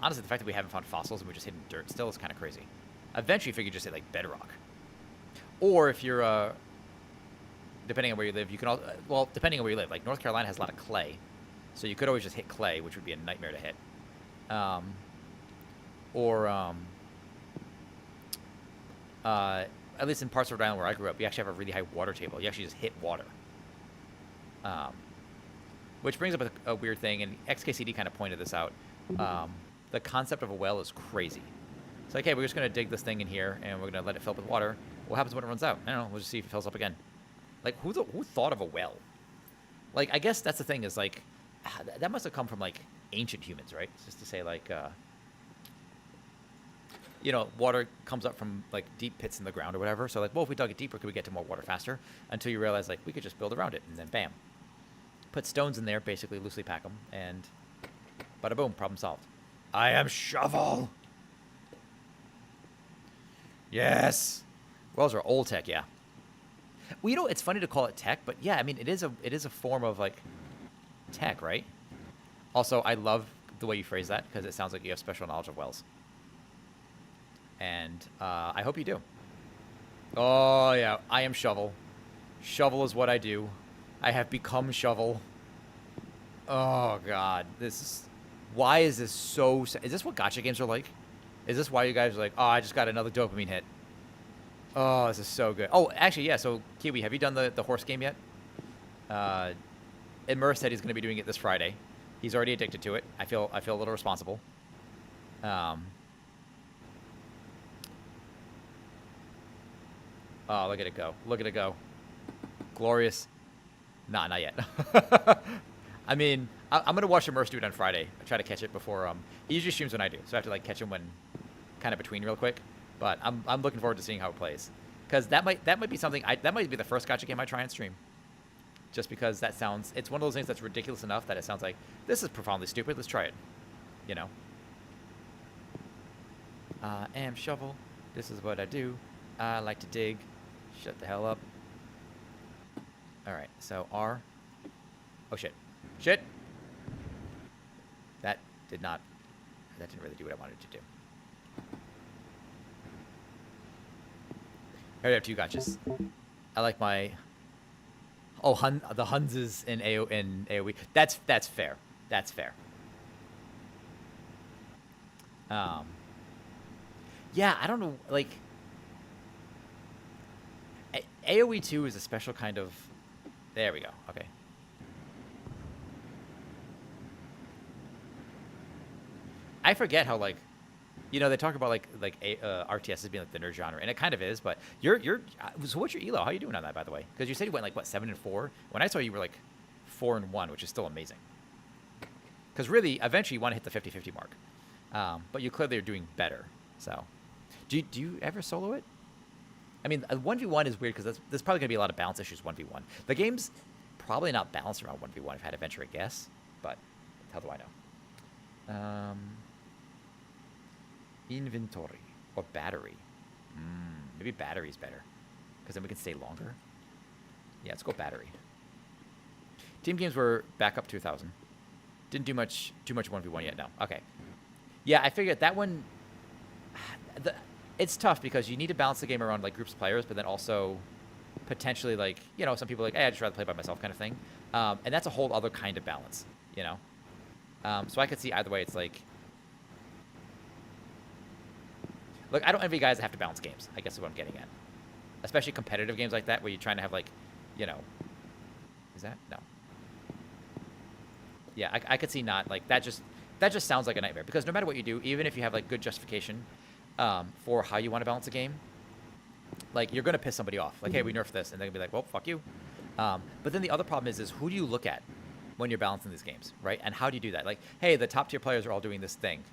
Honestly, the fact that we haven't found fossils and we're just hitting dirt still is kind of crazy. Eventually, if you could just hit like bedrock. Or if you're, depending on where you live, you can all, well, depending on where you live, like North Carolina has a lot of clay. So you could always just hit clay, which would be a nightmare to hit. At least in parts of Rhode Island where I grew up, we actually have a really high water table. You actually just hit water. Which brings up a weird thing, and XKCD kind of pointed this out. The concept of a well is crazy. It's like, hey, we're just going to dig this thing in here, and we're going to let it fill up with water. What happens when it runs out? I don't know. We'll just see if it fills up again. Like, who thought of a well? Like, I guess that's the thing is, like, that must have come from, like, ancient humans, right? It's just to say, like, you know, water comes up from, like, deep pits in the ground or whatever. So, like, well, if we dug it deeper, could we get to more water faster? Until you realize, like, we could just build around it, and then bam. Put stones in there, basically loosely pack them, and bada boom, problem solved. I am Shovel! Yes! Wells are old tech, yeah. Well, you know, it's funny to call it tech, but yeah, I mean, it is a form of, like, tech, right? Also, I love the way you phrase that, because it sounds like you have special knowledge of wells. And I hope you do. Oh, yeah, I am Shovel. Shovel is what I do. I have become Shovel. Oh, God. Why is this so... Is this what gacha games are like? Is this why you guys are like, oh, I just got another dopamine hit? Oh, this is so good. Oh, actually, yeah, so, Kiwi, have you done the horse game yet? Murr said he's going to be doing it this Friday. He's already addicted to it. I feel a little responsible. Oh, look at it go. Look at it go. Glorious. Nah, not yet. I mean, I'm going to watch Immerse do it on Friday. I try to catch it before, he usually streams when I do, so I have to, like, catch him when kind of between real quick. But I'm looking forward to seeing how it plays. because that might be something that might be the first gacha game I try and stream. Just because that sounds, it's one of those things that's ridiculous enough that it sounds like this is profoundly stupid. Let's try it. You know. I am Shovel. This is what I do. I like to dig. Shut the hell up. All right. So R. Oh shit. Shit. That did not. That didn't really do what I wanted to do. I already have 2 gotchas. I like my. Oh, the Hunses in AoE. That's fair. That's fair. Yeah, I don't know. Like, AoE 2 is a special kind of. There we go. Okay. I forget how, like, you know, they talk about like RTS as being like the nerd genre, and it kind of is. But you're so what's your elo? How are you doing on that, by the way? Because you said you went like what 7-4. When I saw you were like 4-1, which is still amazing. Because really, eventually you want to hit the 50-50 mark, but you clearly are doing better. So, do you ever solo it? I mean, 1v1 is weird because there's probably gonna be a lot of balance issues 1v1. The game's probably not balanced around 1v1. If I had to venture a guess, but how do I know? Inventory or battery. Maybe battery's better because then we can stay longer. Yeah, let's go battery. Team games were back up 2000. Didn't do much 1v1 yet. No. Okay. Yeah, I figured that one. It's tough because you need to balance the game around like groups of players, but then also potentially like, you know, some people are like, hey, I'd just rather play by myself kind of thing, and that's a whole other kind of balance, you know. So I could see either way. It's like. Look, I don't envy guys that have to balance games, I guess is what I'm getting at. Especially competitive games like that where you're trying to have, like, you know... Is that? No. Yeah, I could see not. Like, that just sounds like a nightmare. Because no matter what you do, even if you have, like, good justification for how you want to balance a game, like, you're going to piss somebody off. Like, hey, we nerfed this. And they're going to be like, well, fuck you. But then the other problem is who do you look at when you're balancing these games, right? And how do you do that? Like, hey, the top-tier players are all doing this thing.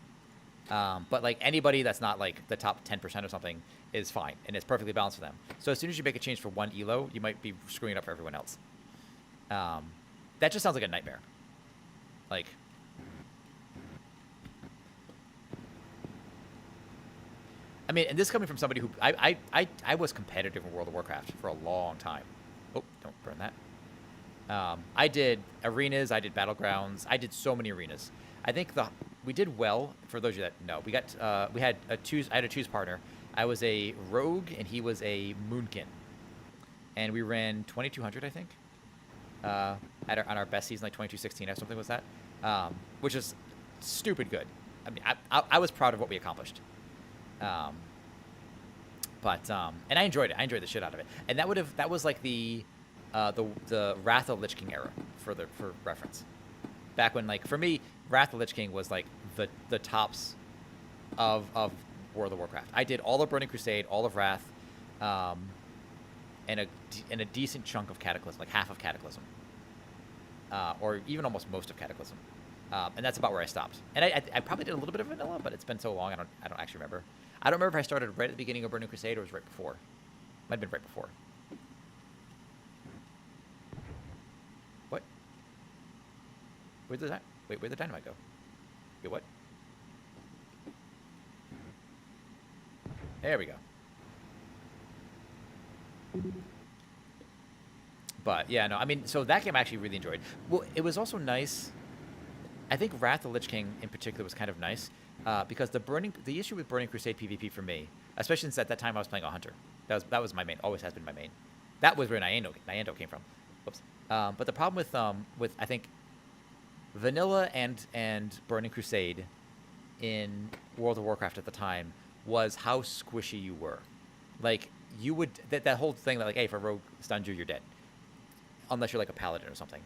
But like anybody that's not like the top 10% or something is fine, and it's perfectly balanced for them. So as soon as you make a change for one elo, you might be screwing it up for everyone else. That just sounds like a nightmare. Like, I mean, and this coming from somebody who I was competitive in World of Warcraft for a long time. Oh, don't burn that. I did arenas, I did battlegrounds, I did so many arenas. I think we did well. For those of you that know, I had a choose partner. I was a rogue and he was a moonkin, and we ran 2200, I think, on our best season, like 2216 or something was that, which is stupid good. I mean, I was proud of what we accomplished. And I enjoyed it. I enjoyed the shit out of it. And that was like the Wrath of Lich King era for reference. Back when, like, for me, Wrath of Lich King was like the tops of World of Warcraft. I did all of Burning Crusade, all of Wrath, and a decent chunk of Cataclysm, like half of Cataclysm, or even almost most of Cataclysm, and that's about where I stopped. And I probably did a little bit of Vanilla, but it's been so long I don't actually remember. I don't remember if I started right at the beginning of Burning Crusade or it was right before. Might have been right before. What? Where'd the dynamite go? Wait, what? There we go. But yeah, no, I mean, so that game I actually really enjoyed. Well, it was also nice. I think Wrath of Lich King in particular was kind of nice because the issue with Burning Crusade PvP for me, especially since at that time I was playing a hunter, that was my main, always has been my main. That was where Nyendo came from. Whoops. But the problem with I think Vanilla and Burning Crusade in World of Warcraft at the time was how squishy you were. Like, you would that whole thing that, like, hey, if a rogue stuns you, you're dead, unless you're like a paladin or something.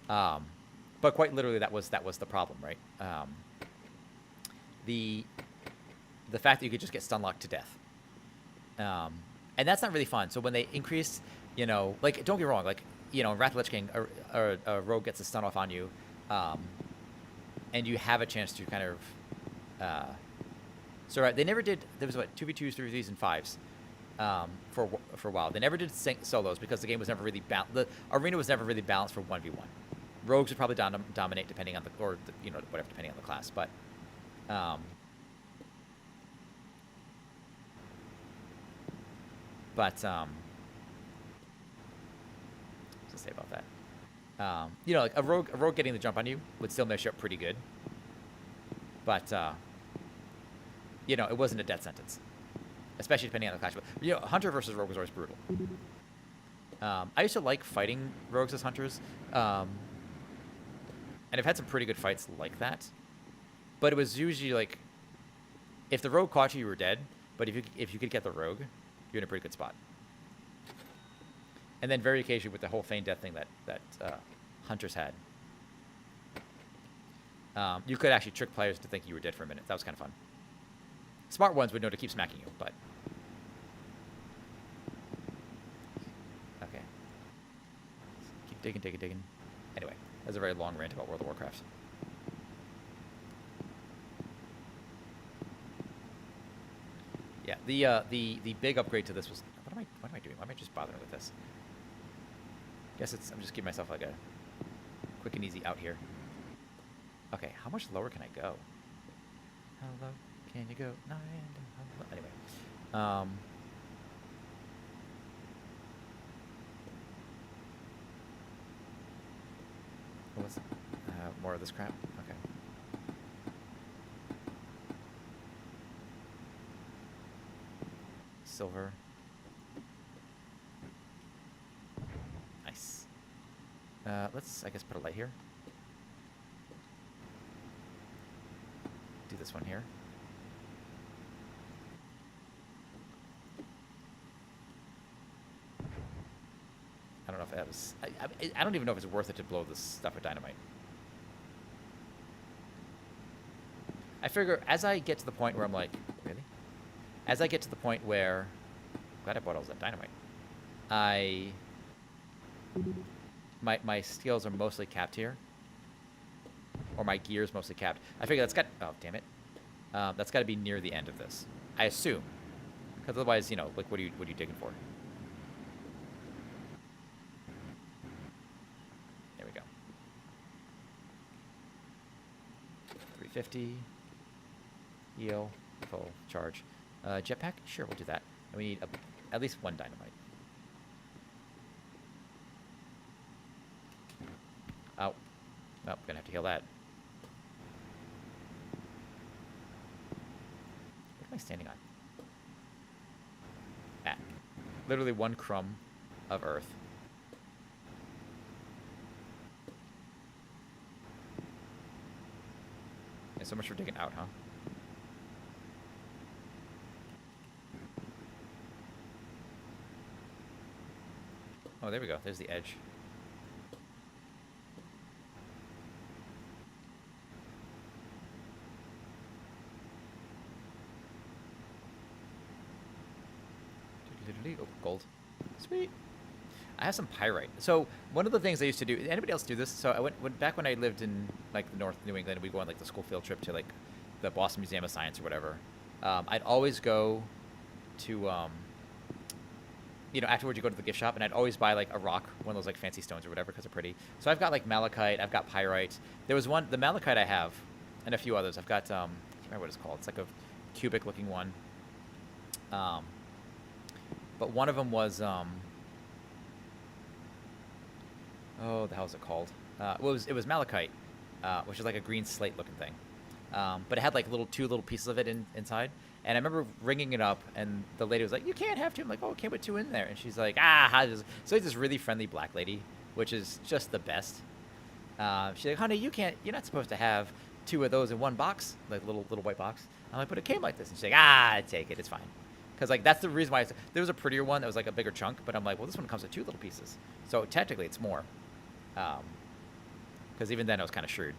But quite literally, that was the problem, right? The fact that you could just get stun locked to death, and that's not really fun. So when they increased, you know, like, don't get me wrong, like, you know, in Wrath of Lich King, a rogue gets a stun off on you, and you have a chance to kind of. So right, they never did. There was what 2v2s, 3v3s, and 5s. for a while. They never did solos because the game was never really the arena was never really balanced for 1v1. Rogues would probably dominate depending on whatever, depending on the class. But what's to say about that? Like a rogue getting the jump on you would still mesh up pretty good. But it wasn't a death sentence, especially depending on the class. But hunter versus rogue was always brutal. I used to like fighting rogues as hunters, and I've had some pretty good fights like that. But it was usually like, if the rogue caught you, you were dead. But if you could get the rogue, you're in a pretty good spot. And then very occasionally with the whole feign death thing that hunters had, you could actually trick players to think you were dead for a minute. That was kind of fun. Smart ones would know to keep smacking you, but okay. Keep digging. Anyway, that's a very long rant about World of Warcraft. Yeah, the big upgrade to this was, what am I doing? Why am I just bothering with this? Guess I'm just giving myself like a quick and easy out here. Okay, how much lower can I go? How low can you go? Anyway, what's more of this crap? Okay. Silver. Nice. Let's, I guess, put a light here. Do this one here. I don't know if that was... I don't even know if it's worth it to blow this stuff with dynamite. I figure as I get to the point where I'm like, really? As I get to the point where... I'm glad I bought all that dynamite. My skills are mostly capped here. Or my gear's mostly capped. I figure that's got... Oh, damn it. That's got to be near the end of this. I assume. Because otherwise, like, what are you digging for? There we go. 350. Heal. Full charge. Jetpack? Sure, we'll do that. And we need at least one dynamite. Oh. Well, we're going to have to heal that. What am I standing on? Ah. Literally one crumb of earth. And so much for digging out, huh? Oh, there we go. There's the edge. Oh, gold. Sweet. I have some pyrite. So one of the things I used to do. Anybody else do this? So I went back when I lived in like the North New England. We'd go on like the school field trip to like the Boston Museum of Science or whatever. I'd always go to afterwards you go to the gift shop, and I'd always buy like a rock, one of those like fancy stones or whatever, because they're pretty. So I've got like malachite, I've got pyrite. There was the malachite I have, and a few others. I've got I can't remember what it's called. It's like a cubic looking one. But one of them was oh, the hell is it called? It was malachite, which is like a green slate looking thing. But it had like two little pieces of it inside. And I remember ringing it up, and the lady was like, "You can't have two." I'm like, "Oh, it came with two in there." And she's like, "Ah." So it's this really friendly black lady, which is just the best. She's like, "Honey, you're not supposed to have two of those in one box, like little white box." I'm like, "But it came like this." And she's like, "Ah, take it. It's fine." Because like that's the reason why there was a prettier one that was like a bigger chunk, but I'm like, well, this one comes with two little pieces, so technically it's more. Because even then I was kind of shrewd.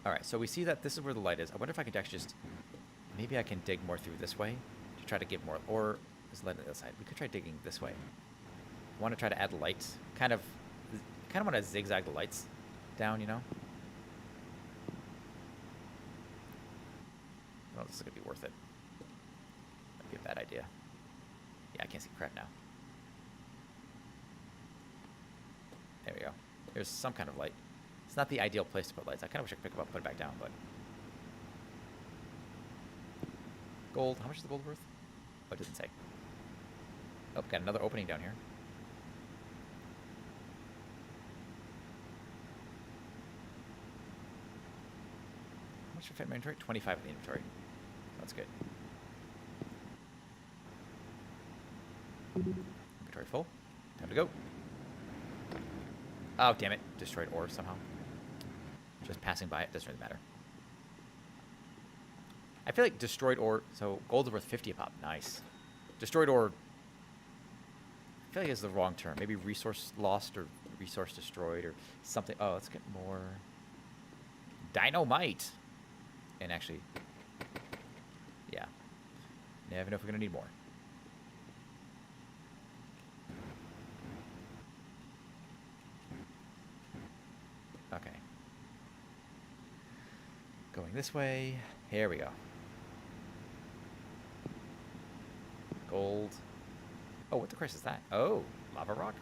All right, so we see that this is where the light is. I wonder if I could actually just, maybe I can dig more through this way to try to get more, or is light on the other side? We could try digging this way. I want to try to add lights. Kind of want to zigzag the lights down, know if this is going to be worth it. That'd be a bad idea. Yeah, I can't see crap now. There we go. There's some kind of light. It's not the ideal place to put lights. I kind of wish I could pick them up and put it back down, but... Gold. How much is the gold worth? Oh, it doesn't say. Oh, got another opening down here. How much for fit in my inventory? 25 in the inventory. That's good. Inventory full. Time to go. Oh, damn it. Destroyed ore somehow. Just passing by it. Doesn't really matter. I feel like destroyed ore... So, gold's worth 50 a pop. Nice. Destroyed ore... I feel like it's the wrong term. Maybe resource lost or resource destroyed or something. Oh, let's get more... Dynamite! And actually... Yeah. Never know if we're going to need more. Okay. Going this way. Here we go. Gold. Oh, what the Christ is that? Oh, lava rock.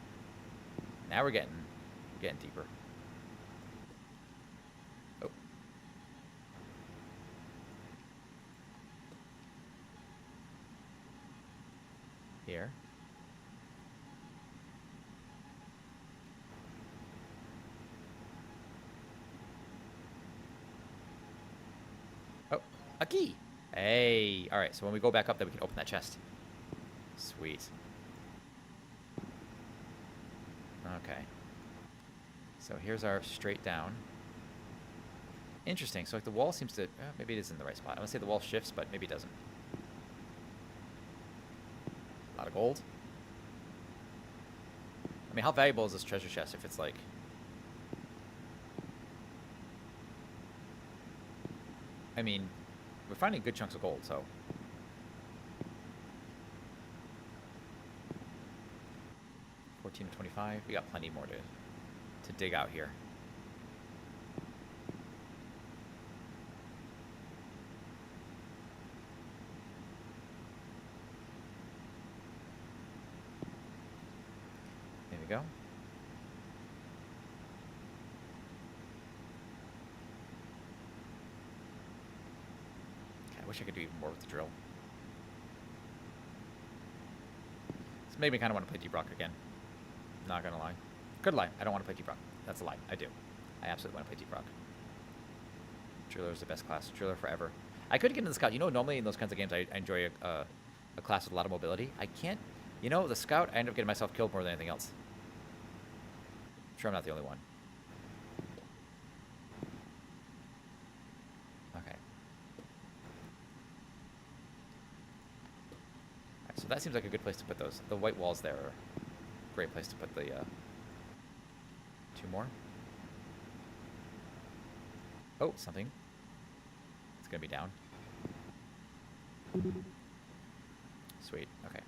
Now we're getting deeper. Oh. Here. Oh, a key. Hey. All right, so when we go back up, then we can open that chest. Sweet. Okay. So here's our straight down. Interesting. So like the wall seems to... maybe it is in the right spot. I want to say the wall shifts, but maybe it doesn't. A lot of gold. I mean, how valuable is this treasure chest if it's like... I mean, we're finding good chunks of gold, so... 14 to 25. We got plenty more to dig out here. There we go. Okay, I wish I could do even more with the drill. This made me kind of want to play Deep Rock again. Not gonna lie. Good lie. I don't want to play Deep Rock. That's a lie. I do. I absolutely want to play Deep Rock. Driller is the best class. Driller forever. I could get into the Scout. You know, normally in those kinds of games, I enjoy a class with a lot of mobility. I can't. You know, the Scout, I end up getting myself killed more than anything else. I'm sure I'm not the only one. Okay. Alright, so that seems like a good place to put those. The white walls there are... Great place to put the 2 more. Oh, something. It's gonna be down. Sweet. Okay.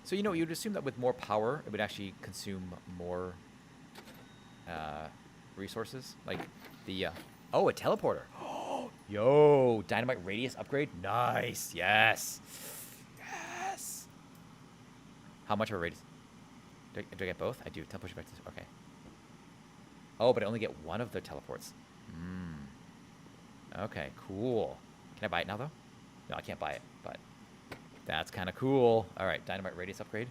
So you know, you'd assume that with more power, it would actually consume more resources, like the. Oh, a teleporter. Yo, dynamite radius upgrade? Nice. Yes. Yes. How much of a radius? Do I get both? I do. Push it back to... Okay. Oh, but I only get one of the teleports. Okay, cool. Can I buy it now, though? No, I can't buy it, but that's kind of cool. All right, dynamite radius upgrade.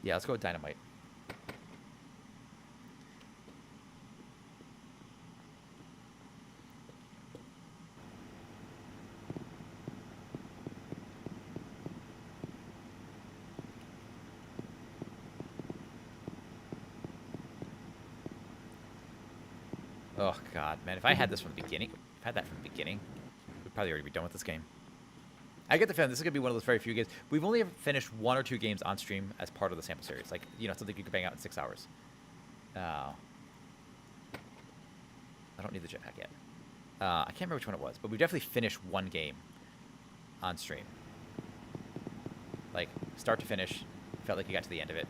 Yeah, let's go with dynamite. Oh, God, man. If I had this from the beginning, we'd probably already be done with this game. I get the feeling this is going to be one of those very few games. We've only ever finished 1 or 2 games on stream as part of the sample series. Like, you know, something you could bang out in 6 hours. I don't need the jetpack yet. I can't remember which one it was, but we definitely finished 1 game on stream. Like, start to finish, Felt like you got to the end of it.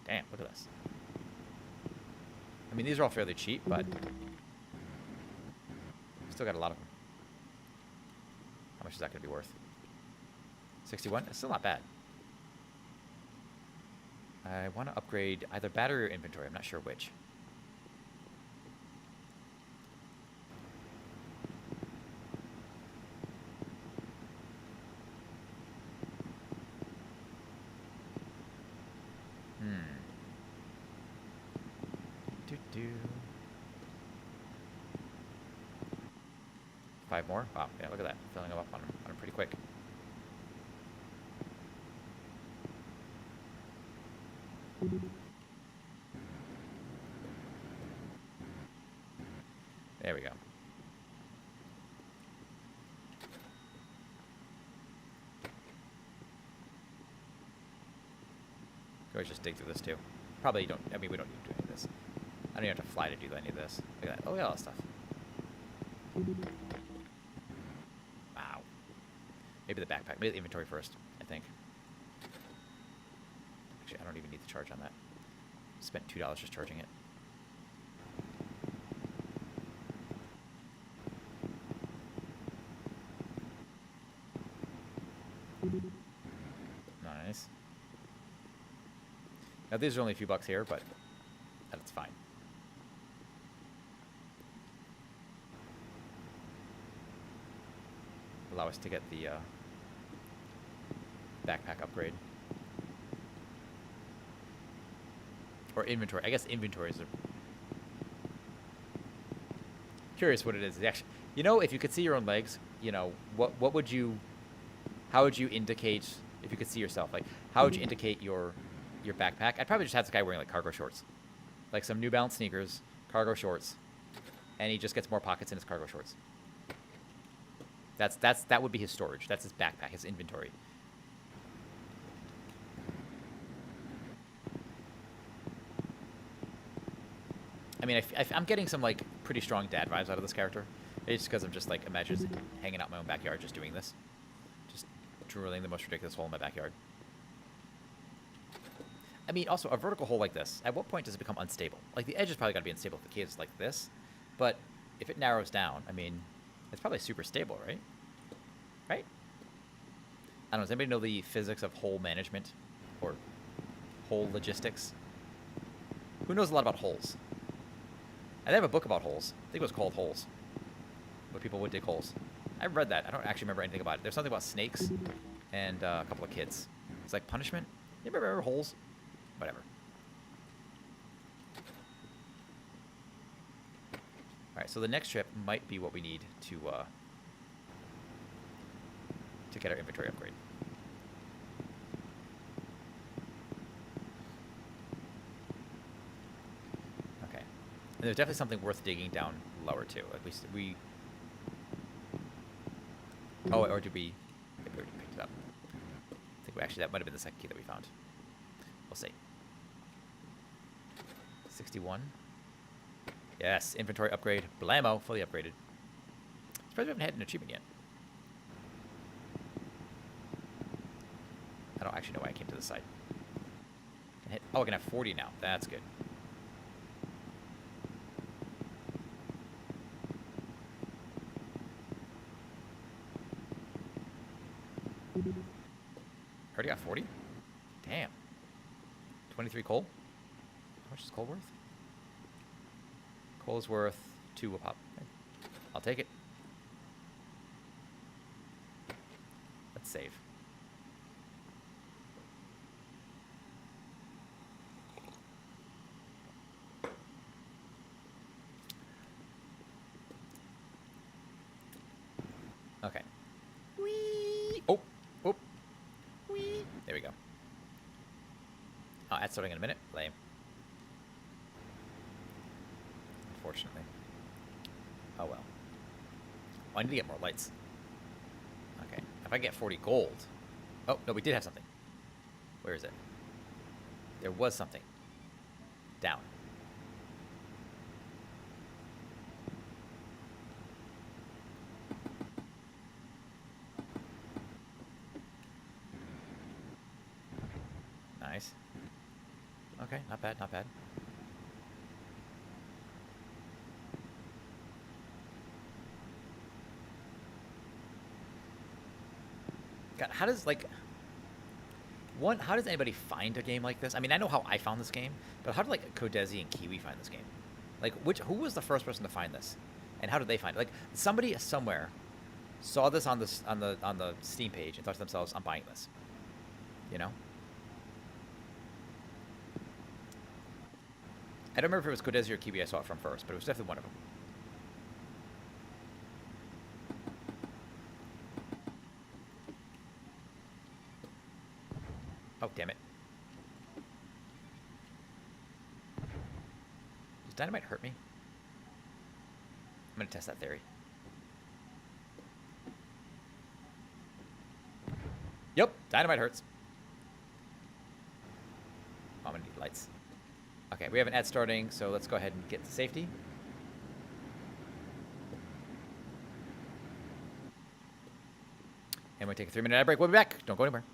Damn, look at this. I mean, these are all fairly cheap, but still got a lot of them. How much is that going to be worth? 61? It's still not bad. I want to upgrade either battery or inventory. I'm not sure which. Do. 5 more? Wow, yeah, look at that. Filling them up on them pretty quick. There we go. Can we just dig through this too? Probably don't. I mean, we don't need to do any of this. I don't even have to fly to do any of this. Look at that. Oh, yeah, all that stuff. Wow. Maybe the backpack. Maybe the inventory first, I think. Actually, I don't even need the charge on that. Spent $2 just charging it. Nice. Now, these are only a few bucks here, but that's fine. Allow us to get the backpack upgrade. Or inventory. I guess inventories are... Curious what it is. Actually, you know, if you could see your own legs, you know, what would you... How would you indicate... If you could see yourself, like, how would you indicate your backpack? I'd probably just have this guy wearing, like, cargo shorts. Like, some New Balance sneakers, cargo shorts, and he just gets more pockets in his cargo shorts. That would be his storage. That's his backpack, his inventory. I mean, I'm getting some, like, pretty strong dad vibes out of this character. It's just because I'm just, like, imagine just hanging out in my own backyard just doing this. Just drilling the most ridiculous hole in my backyard. I mean, also, a vertical hole like this, at what point does it become unstable? Like, the edge is probably got to be unstable if the cave is like this. But if it narrows down, I mean, it's probably super stable, right? Right? I don't know. Does anybody know the physics of hole management? Or hole logistics? Who knows a lot about holes? I have a book about holes. I think it was called Holes. But people would dig holes. I read that. I don't actually remember anything about it. There's something about snakes and a couple of kids. It's like punishment. You remember holes? Whatever. Alright, so the next trip might be what we need to get our inventory upgrade. Okay. And there's definitely something worth digging down lower too. At least we... Oh, or did we... Maybe we already picked it up. I think actually that might have been the second key that we found. We'll see. 61. Yes, inventory upgrade. Blammo, fully upgraded. Surprised we haven't had an achievement yet. I don't actually know why I came to this side. Oh, I can have 40 now. That's good. Already got 40? Damn. 23 coal? How much is coal worth? Coal is worth 2 a pop. Okay. I'll take it. Let's save. Okay. Whee! Oh! Oh! Whee! There we go. Oh, that's starting in a minute. Lame. Unfortunately. Oh well. Oh, I need to get more lights. Okay. If I get 40 gold... Oh, no, we did have something. Where is it? There was something. Down. Okay, not bad, not bad. God, how does, like... One, how does anybody find a game like this? I mean, I know how I found this game, but how did, like, Codesi and Kiwi find this game? Like, who was the first person to find this? And how did they find it? Like, somebody somewhere saw this on the Steam page and thought to themselves, I'm buying this. You know? I don't remember if it was Codesi or Kiwi I saw it from first, but it was definitely one of them. Oh, damn it. Does dynamite hurt me? I'm gonna test that theory. Yep, dynamite hurts. Oh, I'm gonna need lights. Okay, we have an ad starting, so let's go ahead and get to safety. And we take a 3-minute ad break. We'll be back. Don't go anywhere.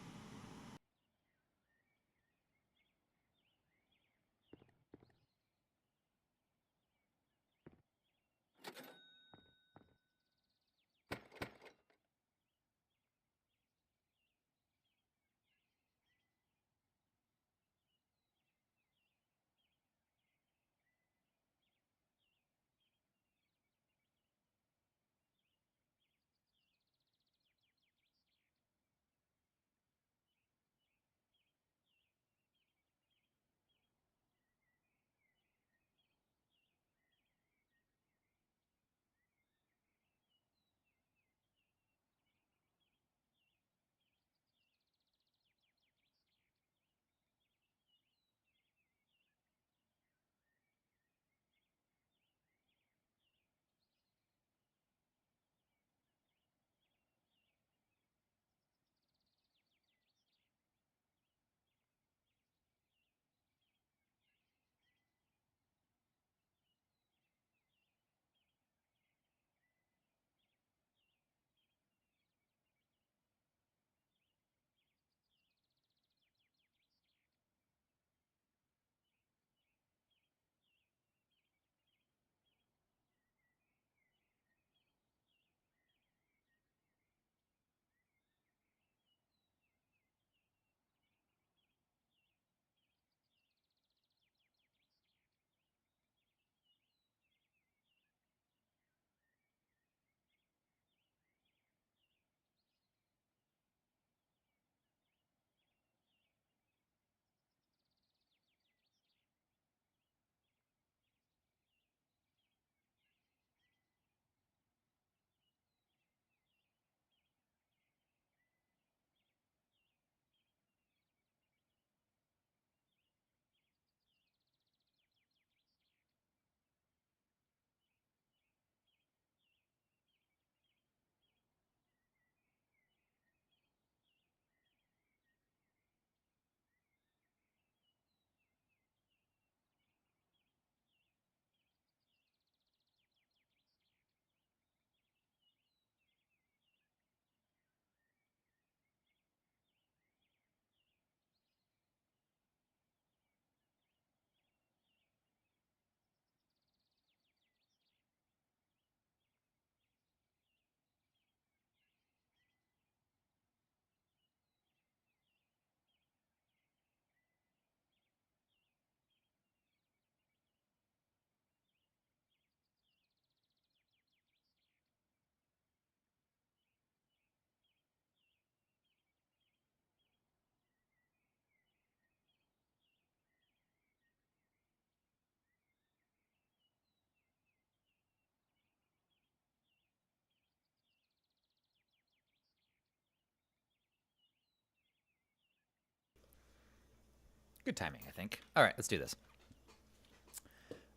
Good timing, I think. All right, let's do this.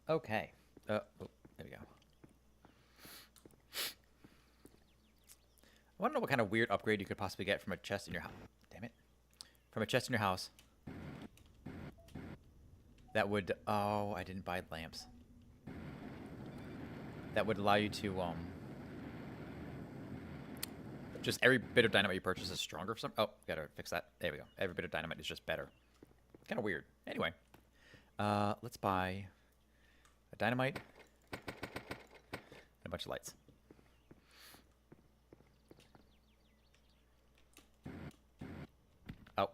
Okay. Oh, there we go. I want to know what kind of weird upgrade you could possibly get from a chest in your house. Damn it. From a chest in your house. That would... Oh, I didn't buy lamps. That would allow you to, just every bit of dynamite you purchase is stronger for some... Oh, gotta fix that. There we go. Every bit of dynamite is just better. Kind of weird. Anyway. Let's buy a dynamite and a bunch of lights. Oh.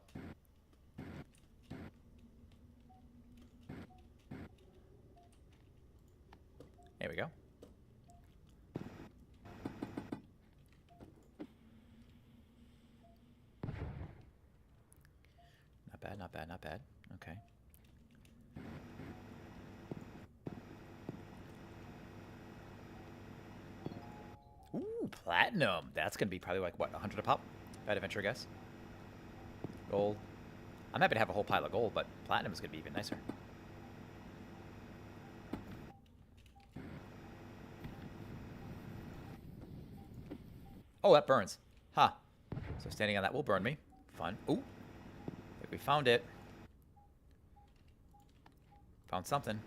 There we go. Not bad, not bad, not bad. Okay. Ooh, platinum. That's going to be probably like, what, 100 a pop? If I had to venture a guess. Gold. I'm happy to have a whole pile of gold, but platinum is going to be even nicer. Oh, that burns. Huh. So standing on that will burn me. Fun. Ooh. I think we found it. Found something.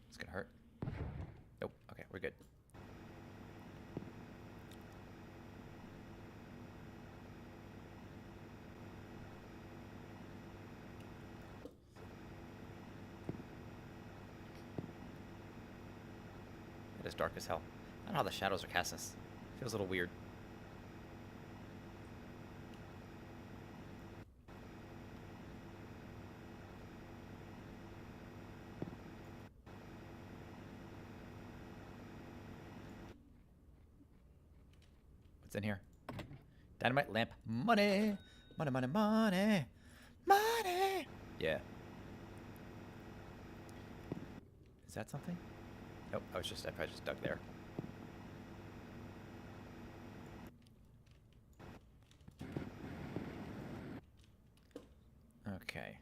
It's gonna hurt. Nope. Okay, we're good. It is dark as hell. I don't know how the shadows are casting this. Feels a little weird. What's in here? Dynamite lamp. Money! Money, money, money! Money! Yeah. Is that something? Nope, I probably just dug there. Okay.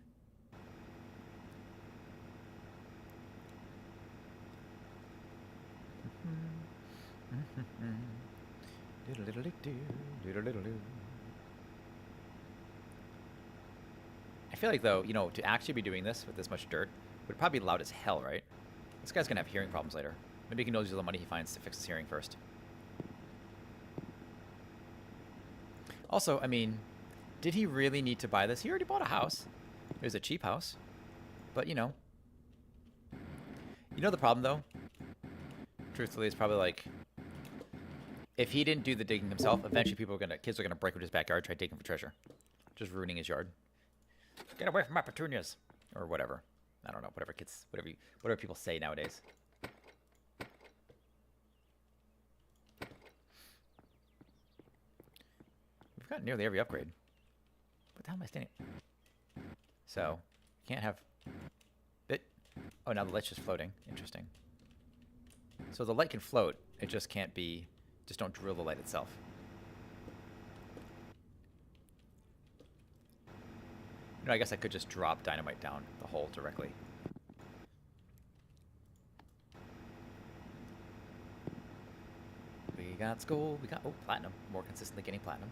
I feel like, though, you know, to actually be doing this with this much dirt would probably be loud as hell, right? This guy's gonna have hearing problems later. Maybe he can use the money he finds to fix his hearing first. Also, I mean, did he really need to buy this? He already bought a house. It was a cheap house. But, you know. You know the problem, though? Truthfully, it's probably like, if he didn't do the digging himself, eventually kids are gonna break into his backyard, try digging for treasure. Just ruining his yard. Get away from my petunias! Or whatever. I don't know, whatever people say nowadays. We've got nearly every upgrade. What the hell am I standing? So, can't have it. Oh, now the light's just floating. Interesting. So the light can float. It just can't be. Just don't drill the light itself. You know, I guess I could just drop dynamite down the hole directly. We got gold. We got, oh, platinum. More consistently getting platinum.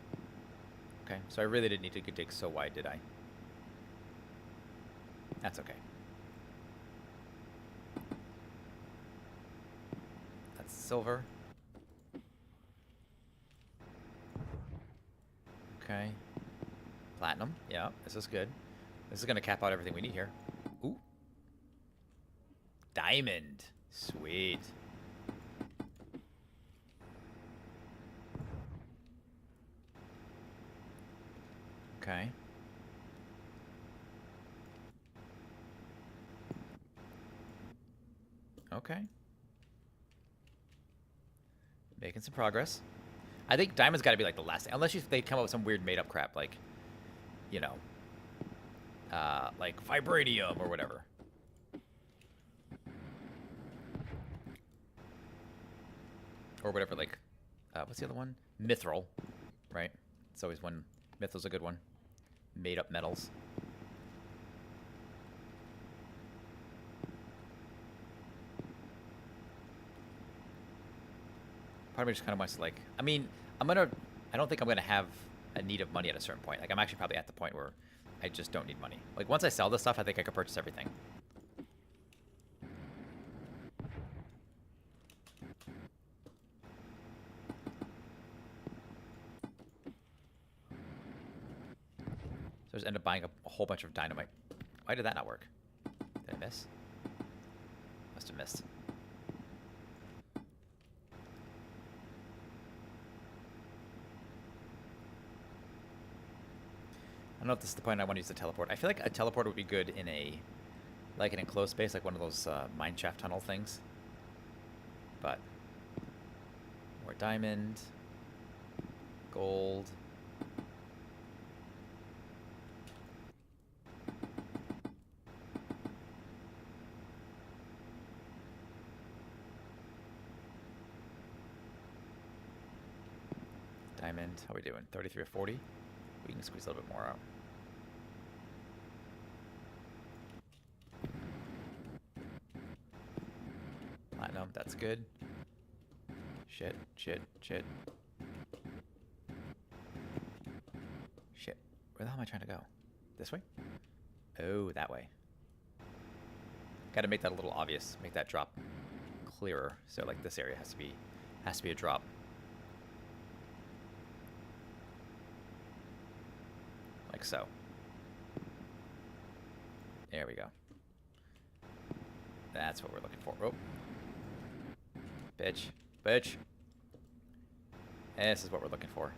Okay, so I really didn't need to dig so wide, did I? That's okay. That's silver. Okay. Platinum. Yeah, this is good. This is going to cap out everything we need here. Ooh. Diamond. Sweet. Okay. Okay. Making some progress. I think diamond's got to be like the last thing. Unless they come up with some weird made-up crap like, you know, like vibranium or whatever. Or whatever, like, what's the other one? Mithril, right? It's always one. Mithril's a good one. Made-up metals. Part of me just kind of wants to, like, I mean, I don't think I'm going to have a need of money at a certain point. Like, I'm actually probably at the point where I just don't need money. Like, once I sell this stuff, I think I could purchase everything. So I just end up buying a whole bunch of dynamite. Why did that not work? Did I miss? Must have missed. I don't know if this is the point I want to use the teleport. I feel like a teleport would be good in a, like an enclosed space, like one of those mine shaft tunnel things. But more diamond, gold. Diamond, how are we doing? 33 or 40? We can squeeze a little bit more out. Platinum, that's good. Shit, shit, shit. Shit. Where the hell am I trying to go? This way? Oh, that way. Gotta make that a little obvious. Make that drop clearer. So like this area has to be a drop. Like so. There we go. That's what we're looking for. Oh. Bitch. Bitch. This is what we're looking for.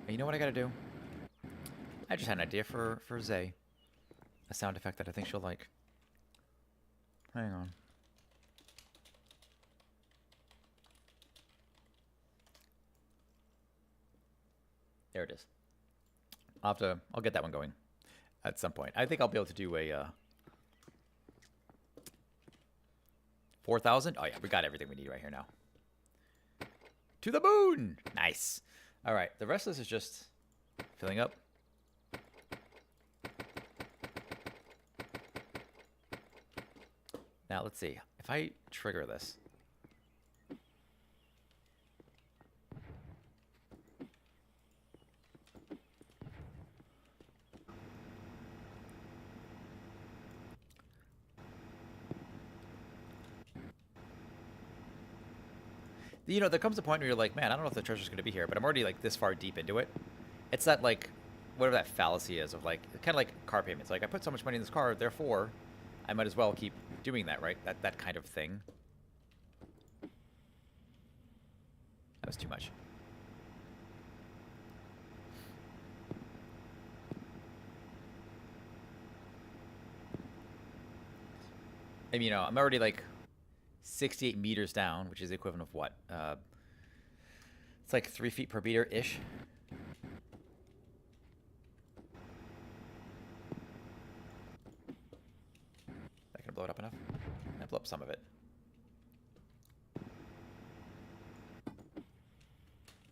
And you know what I gotta do? I just had an idea for Zay. A sound effect that I think she'll like. Hang on. There it is. I'll get that one going at some point. I think I'll be able to do a 4,000. Oh yeah, we got everything we need right here now. To the moon! Nice. All right, the rest of this is just filling up. Now let's see. If I trigger this. You know, there comes a point where you're like, man, I don't know if the treasure's going to be here, but I'm already like this far deep into it. It's that like, whatever that fallacy is of like, kind of like car payments. Like I put so much money in this car, therefore I might as well keep doing that, right? That kind of thing. That was too much. I mean, you know, I'm already like 68 meters down, which is the equivalent of what? It's like 3 feet per meter-ish. That gonna blow it up enough? I blow up some of it.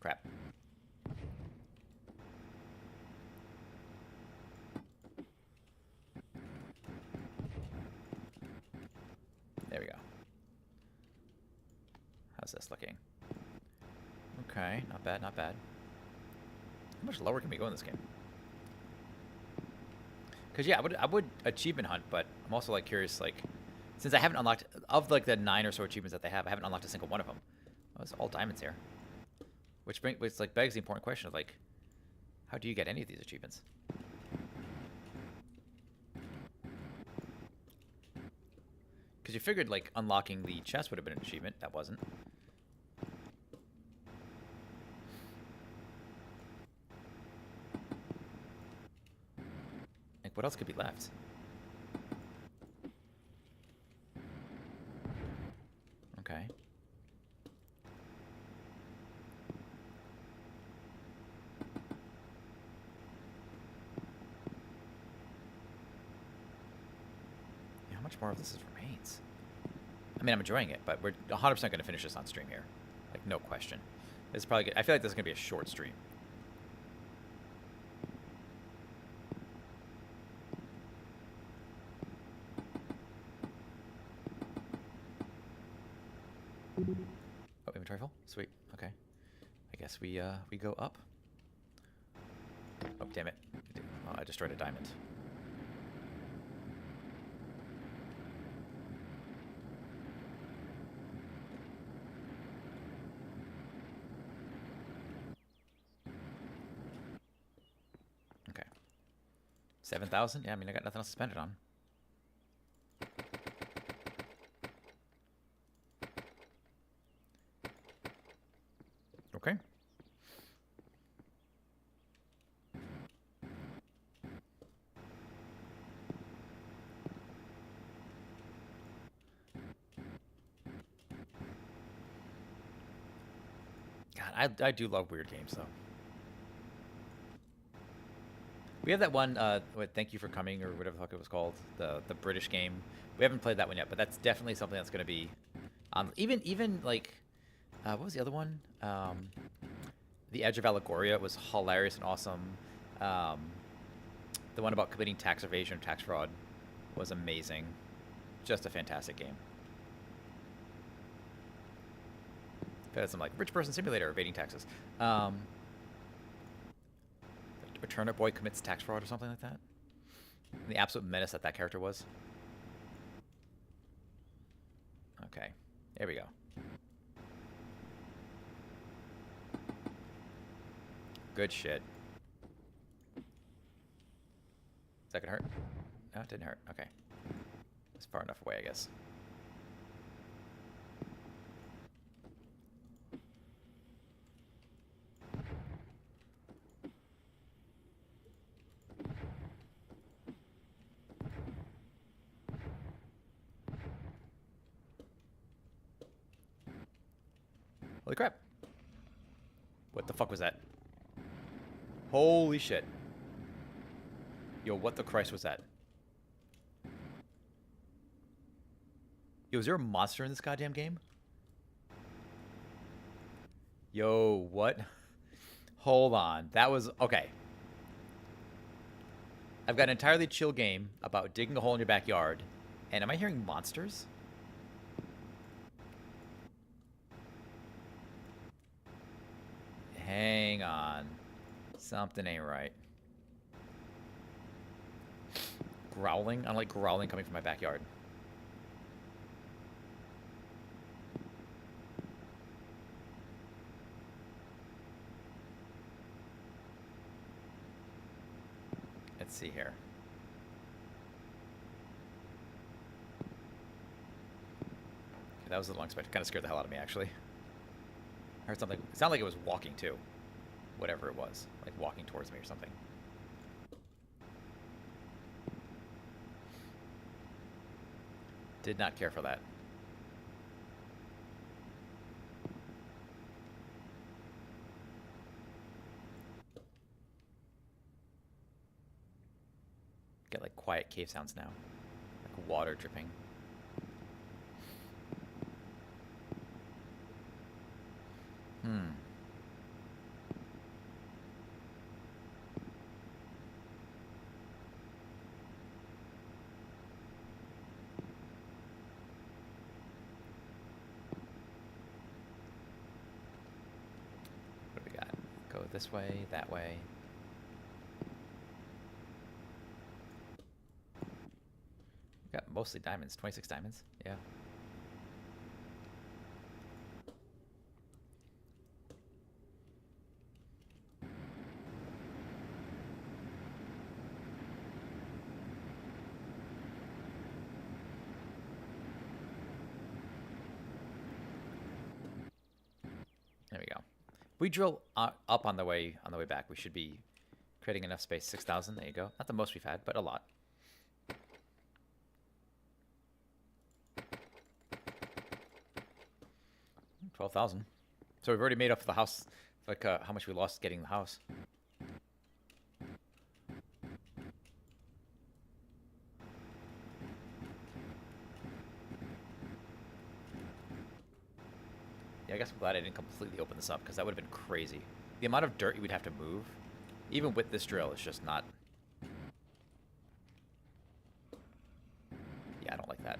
Crap. There we go. How's this looking? Okay, not bad, not bad. How much lower can we go in this game? Because yeah, I would achievement hunt, but I'm also like curious, like, since I haven't unlocked of like the 9 or so achievements that they have, I haven't unlocked a single one of them. Oh, it's all diamonds here, which like begs the important question of like, how do you get any of these achievements? Because you figured like unlocking the chest would have been an achievement. That wasn't. Like, what else could be left? Okay. Yeah, how much more of this remains? I mean, I'm enjoying it, but we're 100% going to finish this on stream here. Like, no question. This is probably good. I feel like this is going to be a short stream. Oh, inventory full? Sweet. Okay. I guess we go up. Oh, damn it. Oh, I destroyed a diamond. 7,000? Yeah, I mean, I got nothing else to spend it on. Okay. God, I do love weird games, though. We have that one, Thank You for Coming, or whatever the fuck it was called, the British game. We haven't played that one yet, but that's definitely something that's going to be, even like, what was the other one? The Edge of Allegoria was hilarious and awesome. The one about committing tax evasion or tax fraud was amazing. Just a fantastic game. Had some like rich person simulator evading taxes. A Turnip Boy commits tax fraud or something like that. And the absolute menace that character was. Okay, there we go. Good shit. Is that gonna hurt? No, it didn't hurt. Okay. It's far enough away, I guess. Holy crap. What the fuck was that? Holy shit. Yo, what the Christ was that? Yo, is there a monster in this goddamn game? Yo, what? Hold on. That was... Okay. I've got an entirely chill game about digging a hole in your backyard. And am I hearing monsters? Hang on. Something ain't right. Growling? I don't like growling coming from my backyard. Let's see here. Okay, that was a little unexpected. Kind of scared the hell out of me, actually. I heard something. It sounded like it was walking, too. Whatever it was. Like walking towards me or something. Did not care for that. Get like quiet cave sounds now. Like water dripping. What do we got? Go this way, that way. We got mostly diamonds. 26 diamonds. Yeah. There we go. We drill up on the way back. We should be creating enough space. 6,000. There you go. Not the most we've had, but a lot. $12,000. So we've already made up for the house, like how much we lost getting the house. Yeah, I guess I'm glad I didn't completely open this up, because that would have been crazy. The amount of dirt you would have to move, even with this drill, is just not... Yeah, I don't like that.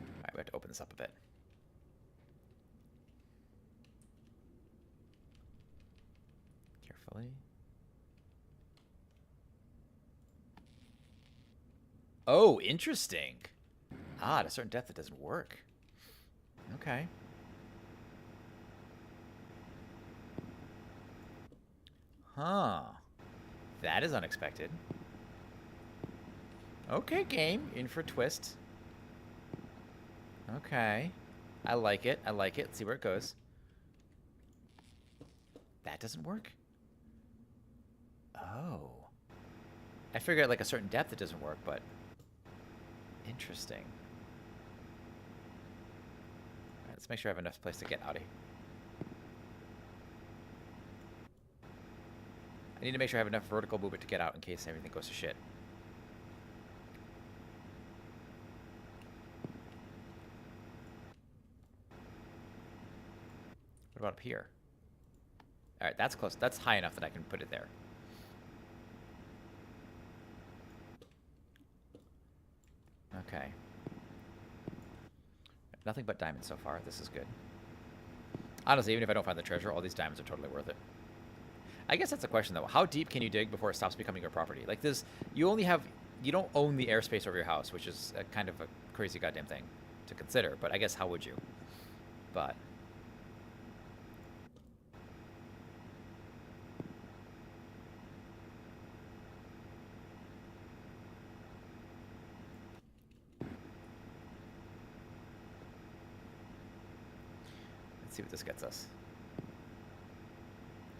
Alright, we have to open this up a bit. Carefully. Oh, interesting. Ah, at a certain depth it doesn't work. Okay. Huh. That is unexpected. Okay, game. In for a twist. Okay. I like it. I like it. Let's see where it goes. That doesn't work? Oh. I figured at like a certain depth it doesn't work, but... Interesting. Alright, let's make sure I have enough place to get out of here. I need to make sure I have enough vertical movement to get out in case everything goes to shit. What about up here? Alright, that's close. That's high enough that I can put it there. Okay. Nothing but diamonds so far. This is good. Honestly, even if I don't find the treasure, all these diamonds are totally worth it. I guess that's a question, though. How deep can you dig before it stops becoming your property? Like this, you don't own the airspace over your house, which is a kind of a crazy goddamn thing to consider. But I guess how would you? But... Let's see what this gets us.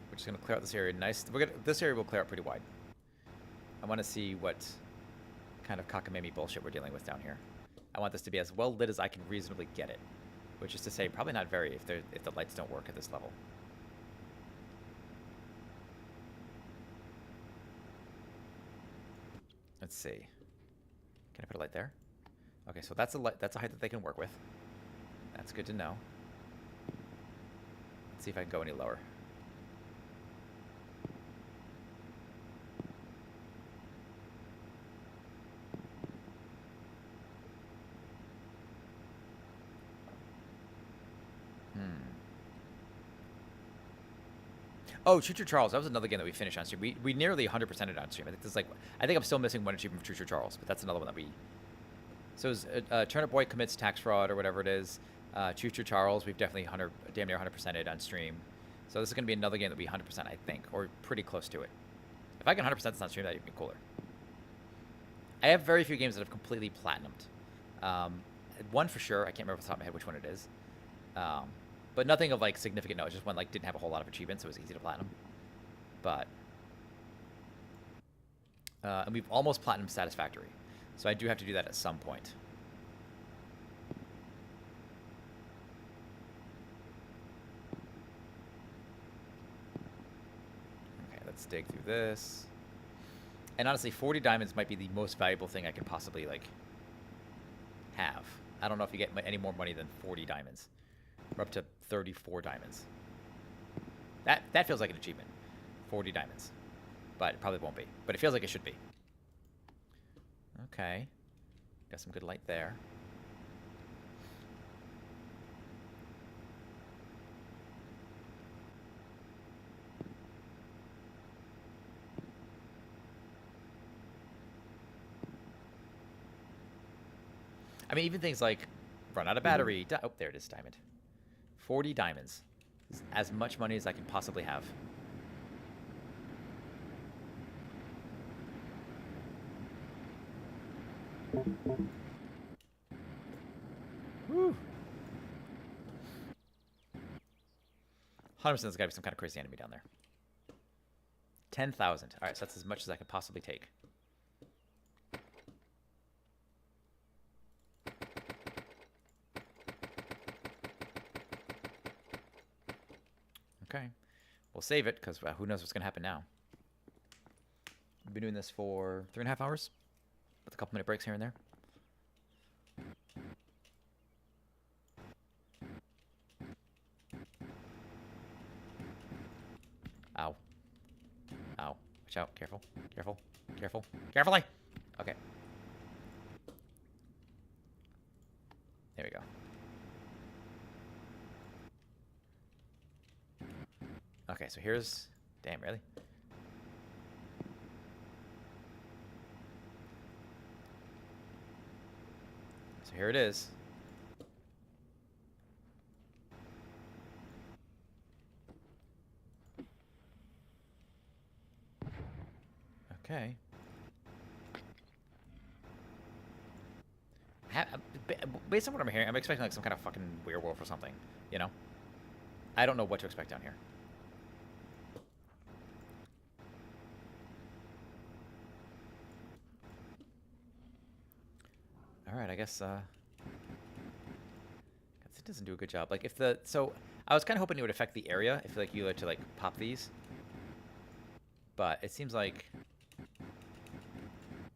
We're just gonna clear out this area. Nice. This area will clear out pretty wide. I want to see what kind of cockamamie bullshit we're dealing with down here. I want this to be as well lit as I can reasonably get it, which is to say, probably not very if the lights don't work at this level. Let's see. Can I put a light there? Okay, so that's a height that they can work with. That's good to know. Let's see if I can go any lower. Oh, Choo Choo Charles. That was another game that we finished on stream. We nearly 100%ed on stream. I think I'm still missing one achievement from Choo Choo Charles, but that's another one that we... So it was Turnip Boy commits tax fraud or whatever it is. Choo Choo Charles, we've definitely damn near 100%ed on stream. So this is going to be another game that we 100%, I think, or pretty close to it. If I can 100% this on stream, that'd be cooler. I have very few games that have completely platinumed. One for sure, I can't remember off the top of my head which one it is. But nothing of like significant note. Just one like didn't have a whole lot of achievements, so it was easy to platinum. But and we've almost platinum Satisfactory, so I do have to do that at some point. Okay, let's dig through this. And honestly, 40 diamonds might be the most valuable thing I can possibly like have. I don't know if you get any more money than 40 diamonds. We're up to 34 diamonds. That feels like an achievement. 40 diamonds. But it probably won't be. But it feels like it should be. Okay. Got some good light there. I mean, even things like run out of battery. Oh, there it is, diamond. 40 diamonds. As much money as I can possibly have. Woo. 100% there's got to be some kind of crazy enemy down there. 10,000. All right, so that's as much as I can possibly take. Okay. We'll save it, because who knows what's going to happen now. We've been doing this for 3.5 hours, with a couple minute breaks here and there. Ow. Ow. Watch out. Careful. Careful. Careful. Carefully! Okay. There we go. Okay, so here's... Damn, really? So here it is. Okay. Ha- b- Based on what I'm hearing, I'm expecting like some kind of fucking werewolf or something. You know? I don't know what to expect down here. All right, I guess. It doesn't do a good job. Like if the I was kind of hoping it would affect the area if like you had to like pop these, but it seems like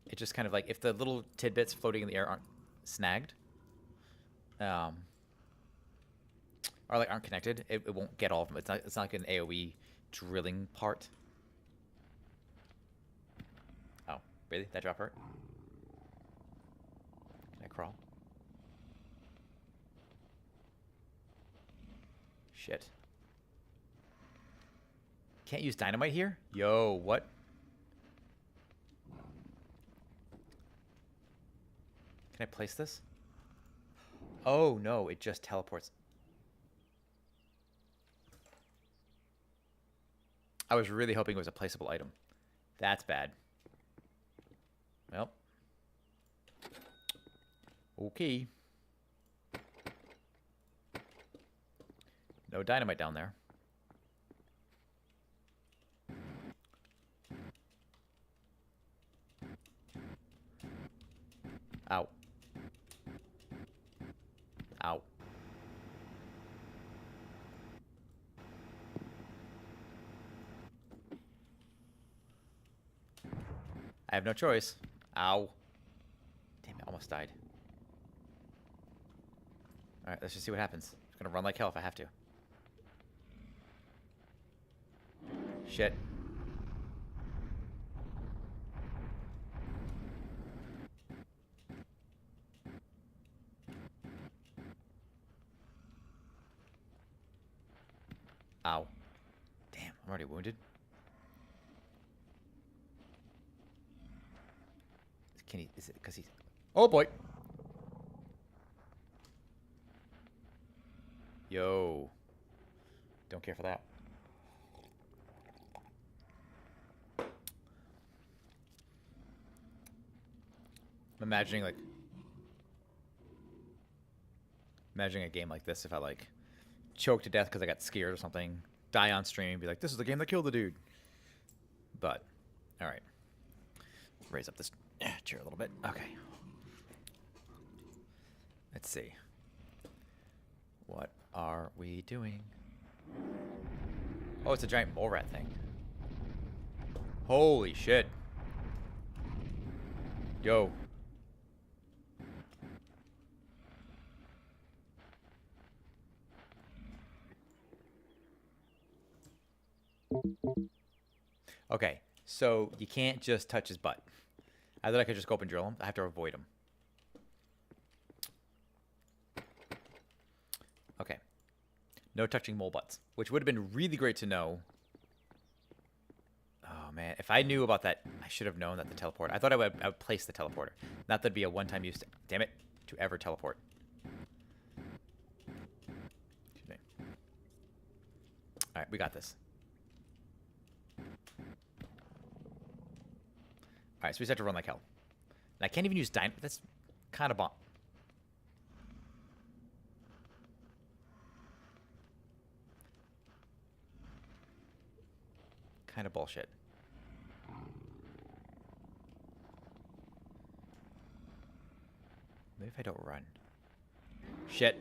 it just kind of like if the little tidbits floating in the air aren't snagged, or like aren't connected, it won't get all of them. It's not like an AOE drilling part. Oh, really? That drop hurt? Can I crawl? Shit. Can't use dynamite here? Yo, what? Can I place this? Oh, no, it just teleports. I was really hoping it was a placeable item. That's bad. Well. Okay. No dynamite down there. Ow. Ow. I have no choice. Ow. Damn it, almost died. Alright, let's just see what happens. I'm gonna run like hell if I have to. Shit. Ow. Damn, I'm already wounded. Can he... Is it because he's... Oh, boy! Yo. Don't care for that. I'm imagining, like... Imagining a game like this if I, like... choke to death because I got scared or something. Die on stream. Be like, this is the game that killed the dude. But, alright. Raise up this chair a little bit. Okay. Let's see. What are we doing? Oh, it's a giant mole rat thing. Holy shit. Yo. Okay, so you can't just touch his butt. I thought I could just go up and drill him. I have to avoid him. Okay. No touching mole butts, which would have been really great to know. Oh, man. If I knew about that, I should have known that the teleporter. I thought I would place the teleporter. Not that'd be a one-time use. Damn it. To ever teleport. All right, we got this. All right, so we just have to run like hell. And I can't even use dynamite. That's kind of bomb. Kind of bullshit. Maybe if I don't run. Shit.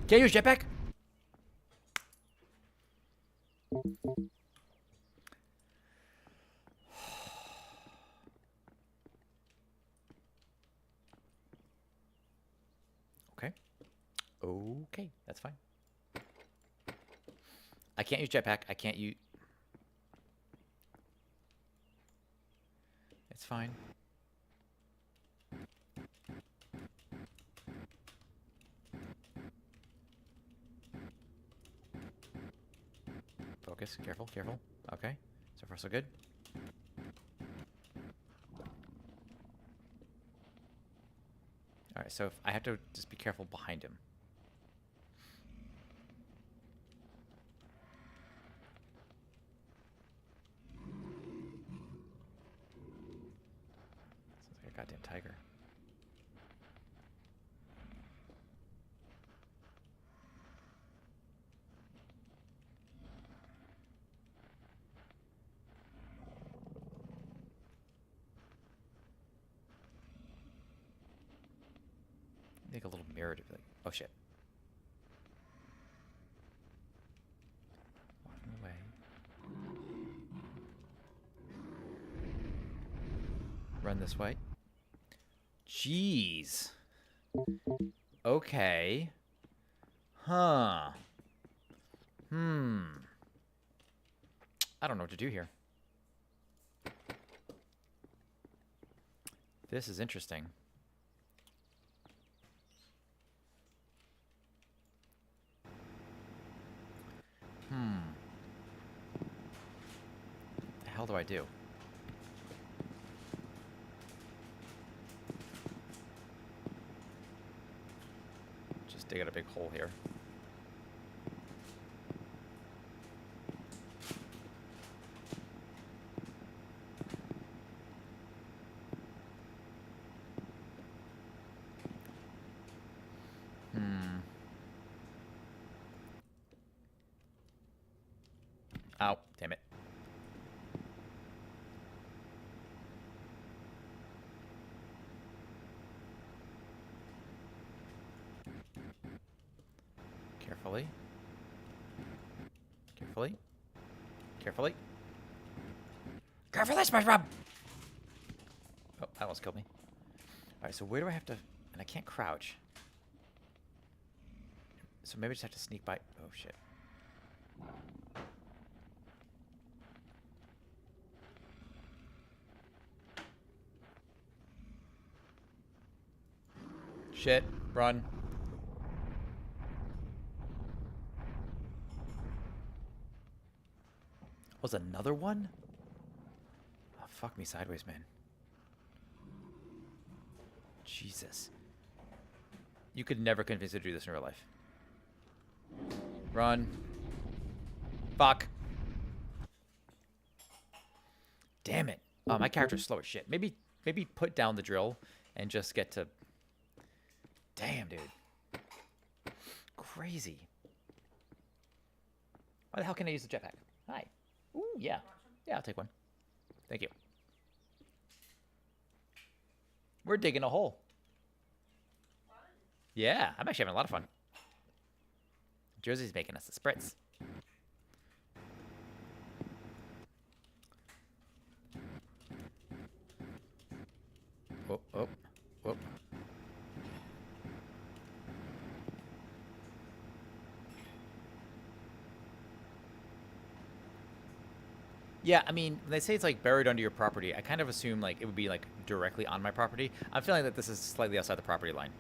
Can't use jetpack? Okay. Okay, that's fine. I can't use jetpack. I can't use... It's fine. Focus. Careful, careful. Okay. So far, so good. Alright, so if I have to just be careful behind him. Make a little mirror to be like, oh shit. Walking away. Run this way. Jeez. Okay. Huh. I don't know what to do here. This is interesting. The hell do I do? Just dig out a big hole here. Ow, damn it. Carefully. Carefully. Carefully. Carefully, SpongeBob! Oh, that almost killed me. Alright, so where do I have to... And I can't crouch. So maybe I just have to sneak by... Oh, shit. Shit. Run. Was another one? Oh, fuck me sideways, man. Jesus. You could never convince me to do this in real life. Run. Fuck. Damn it. Oh, my character's slow as shit. Maybe put down the drill and just get to... Damn, dude. Crazy. Why the hell can I use the jetpack? Hi. Ooh, yeah. Yeah, I'll take one. Thank you. We're digging a hole. Yeah, I'm actually having a lot of fun. Josie's making us a spritz. Whoop, whoop, whoop. Yeah, I mean, when they say it's like buried under your property, I kind of assume like it would be like directly on my property. I'm feeling that this is slightly outside the property line.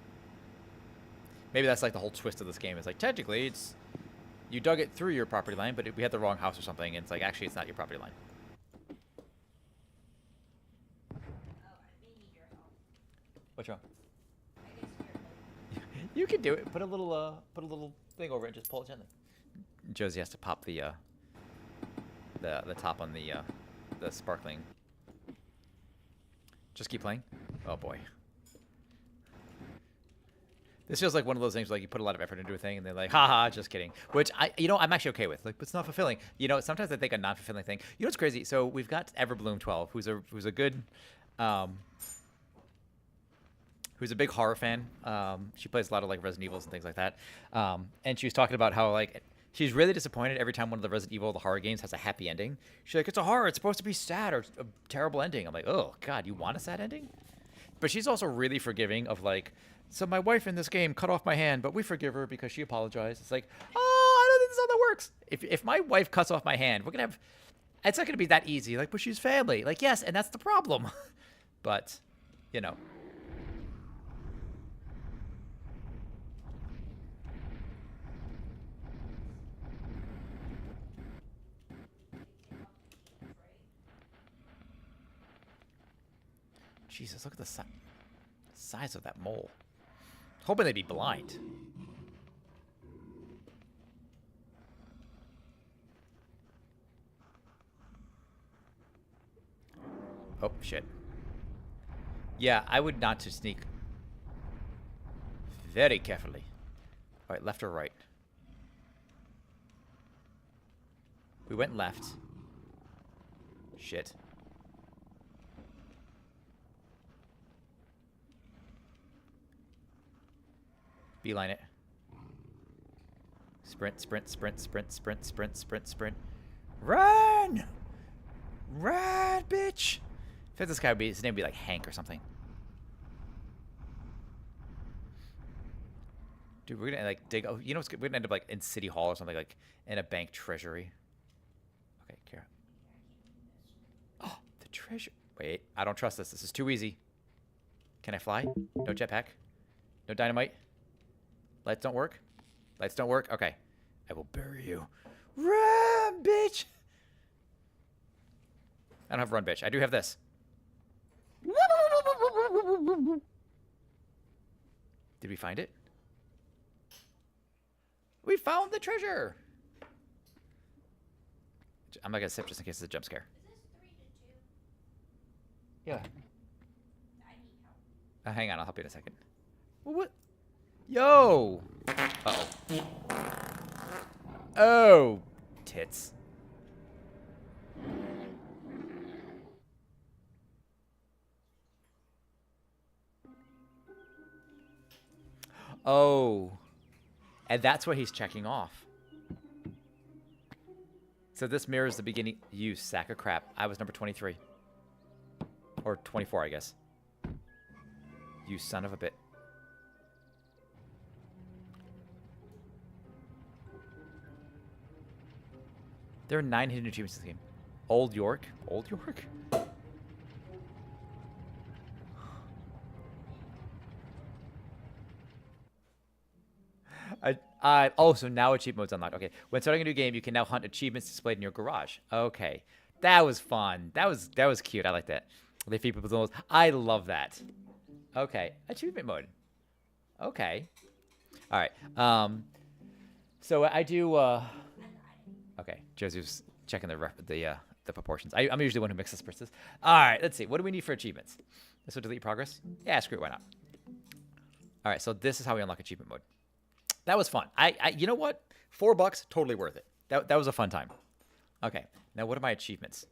Maybe that's like the whole twist of this game. It's like technically it's you dug it through your property line, but we had the wrong house or something. And it's like actually it's not your property line. What's wrong? You can do it. Put a little thing over it and just pull it gently. Josie has to pop the top on the sparkling. Just keep playing. Oh boy. This feels like one of those things where, like, you put a lot of effort into a thing and they're like, haha, just kidding. Which I'm actually okay with. Like, it's not fulfilling. Sometimes I think a non-fulfilling thing. You know what's crazy? So we've got Everbloom12, who's a good who's a big horror fan. She plays a lot of like Resident Evils and things like that. And she was talking about how like she's really disappointed every time one of the Resident Evil, the horror games, has a happy ending. She's like, it's a horror. It's supposed to be sad or a terrible ending. I'm like, oh God, you want a sad ending? But she's also really forgiving of like, so my wife in this game cut off my hand, but we forgive her because she apologized. It's like, oh, I don't think this is how that works. If my wife cuts off my hand, we're gonna have. It's not gonna be that easy. Like, but she's family. Like, yes, and that's the problem. But, you know. Jesus, look at the size of that mole. Hoping they'd be blind. Oh, shit. Yeah, I would not to sneak very carefully. All right, left or right? We went left. Shit. Beeline it. Sprint, sprint, sprint, sprint, sprint, sprint, sprint, sprint. Run! Run, bitch! I feel like this guy would be, his name would be like Hank or something. Dude, we're gonna like dig. Oh, you know what's good? We're gonna end up like in City Hall or something, like in a bank treasury. Okay, Kara. Oh, the treasure. Wait, I don't trust this. This is too easy. Can I fly? No jetpack. No dynamite. Lights don't work. Lights don't work. Okay, I will bury you. Run, bitch. I don't have run, bitch. I do have this. Did we find it? We found the treasure. I'm not gonna sip just in case it's a jump scare. Is this 3 to 2? Yeah. I need help. Hang on, I'll help you in a second. Well, what? Yo. Uh-oh. Oh, tits. Oh. And that's what he's checking off. So this mirrors the beginning. You sack of crap. I was number 23. Or 24, I guess. You son of a bit. There are 9 hidden achievements in this game. Old York? Old York? Oh, so now achievement mode's unlocked. Okay. When starting a new game, you can now hunt achievements displayed in your garage. Okay. That was fun. That was cute. I like that. They feed people's nose. I love that. Okay. Achievement mode. Okay. All right. So I do. Okay. Josie's checking the proportions. I'm usually the one who mixes spritzes. All right. Let's see. What do we need for achievements? This will delete progress. Yeah. Screw it. Why not? All right. So this is how we unlock achievement mode. That was fun. You know what? $4, totally worth it. That was a fun time. Okay. Now what are my achievements?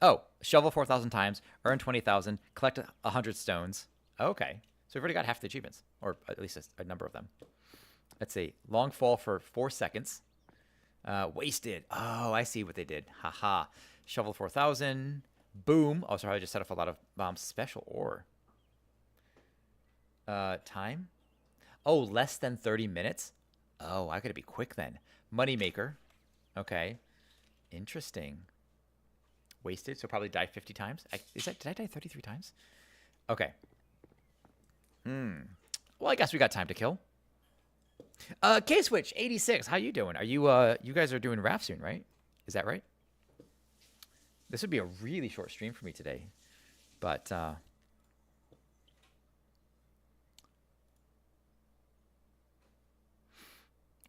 Oh, shovel 4,000 times, earn 20,000, collect 100 stones. Okay. So we've already got half the achievements, or at least a number of them. Let's see. Long fall for 4 seconds. Wasted. Oh, I see what they did. Haha. Shovel 4,000. Boom. Oh, sorry. I just set off a lot of bombs. Special ore. Time. Oh, less than 30 minutes? Oh, I gotta be quick then. Moneymaker. Okay. Interesting. Wasted, so probably die 50 times. Did I die 33 times? Okay. Well, I guess we got time to kill. K-Switch 86, how you doing? Are you you guys are doing RAF soon, right? Is that right? This would be a really short stream for me today. But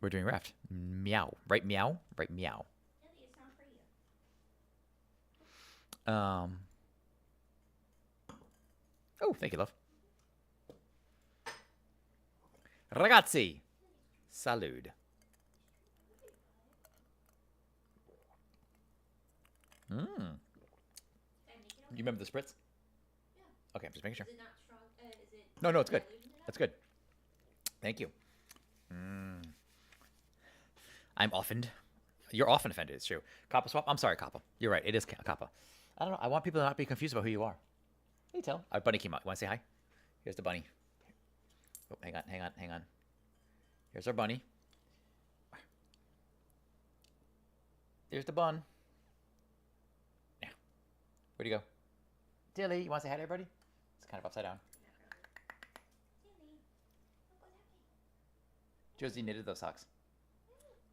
we're doing Raft. Meow. Right, meow? Right, meow. Ellie, it's not for you. Oh, thank you, love. Ragazzi. Salud. You remember the spritz? Yeah. Okay, I'm just making sure. Is it not strong? Is it? No, it's good. diluted enough? That's good. Thank you. I'm offended. You're often offended, it's true. Kappa swap? I'm sorry, Kappa. You're right, it is Kappa. I don't know. I want people to not be confused about who you are. Hey, tell. Our bunny came out. You want to say hi? Here's the bunny. Oh, hang on. Here's our bunny. Here's the bun. Yeah. Where'd you go? Dilly, you want to say hi to everybody? It's kind of upside down. Ellie, look what's happening. Josie knitted those socks.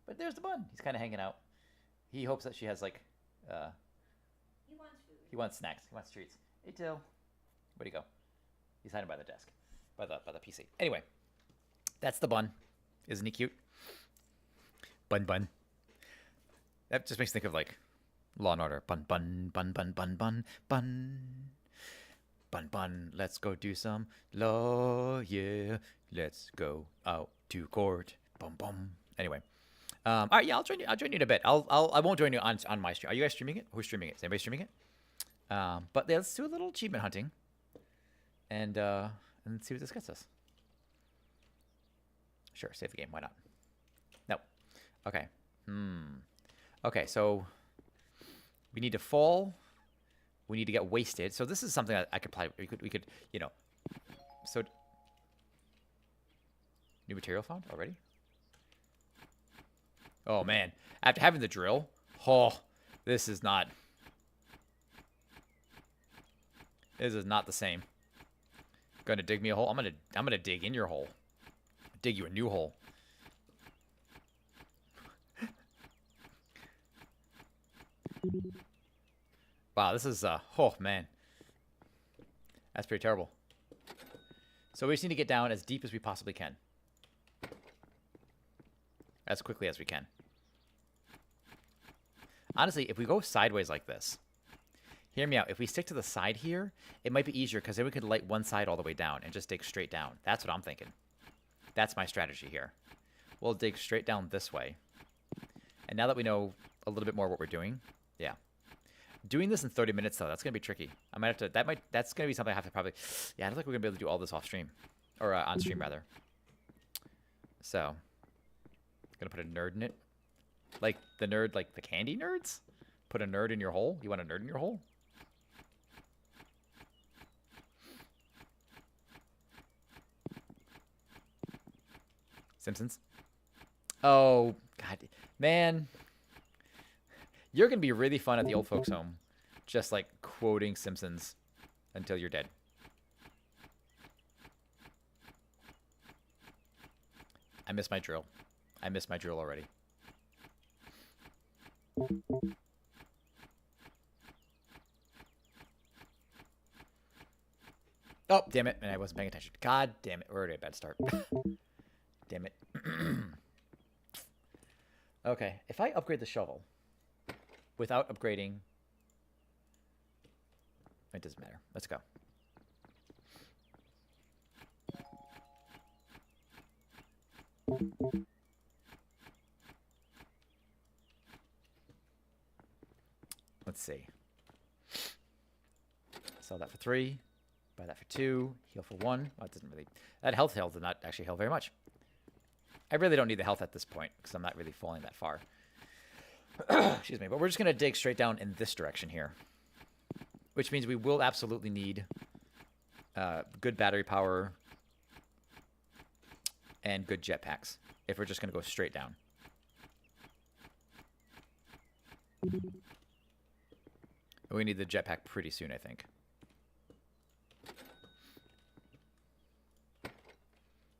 But there's the bun. He's kind of hanging out. He hopes that she has, like, He wants food. he wants snacks. He wants treats. Hey, Till. Where'd he go? He's hiding by the desk. By the PC. Anyway. That's the bun. Isn't he cute? Bun. That just makes me think of, like, Law and Order. Bun. Bun. Let's go do some law, yeah. Let's go out to court. Bum. Anyway. All right, yeah, I'll join you in a bit. I won't join you on my stream. Are you guys streaming it? Who's streaming it? Is anybody streaming it? But yeah, let's do a little achievement hunting, and see what this gets us. Sure, save the game. Why not? No. Okay. Okay, so we need to fall. We need to get wasted. So this is something that I could play. We could, you know. So new material found already? Oh man, after having the drill, this is not the same. Gonna dig me a hole? I'm gonna dig in your hole. Dig you a new hole. Wow, this is oh man. That's pretty terrible. So we just need to get down as deep as we possibly can. As quickly as we can. Honestly, if we go sideways like this, hear me out. If we stick to the side here, it might be easier because then we could light one side all the way down and just dig straight down. That's what I'm thinking. That's my strategy here. We'll dig straight down this way. And now that we know a little bit more what we're doing, yeah. Doing this in 30 minutes though, that's gonna be tricky. I might have to. That's gonna be something I have to probably. Yeah, I don't think we're gonna be able to do all this off stream, or on stream rather. So, gonna put a nerd in it, like the nerd, like the candy nerds. Put a nerd in your hole. You want a nerd in your hole? Simpsons. Oh God, man. You're going to be really fun at the old folks home. Just like quoting Simpsons until you're dead. I miss my drill. I miss my drill already. Oh, damn it. And I wasn't paying attention. God damn it. We're already at a bad start. Damn it. Okay. If I upgrade the shovel without upgrading... It doesn't matter. Let's go. Let's see. Sell that for 3. Buy that for 2. Heal for 1. Well, it doesn't really... That health did not actually heal very much. I really don't need the health at this point because I'm not really falling that far. Excuse me. But we're just going to dig straight down in this direction here. Which means we will absolutely need good battery power and good jetpacks if we're just going to go straight down. We need the jetpack pretty soon, I think.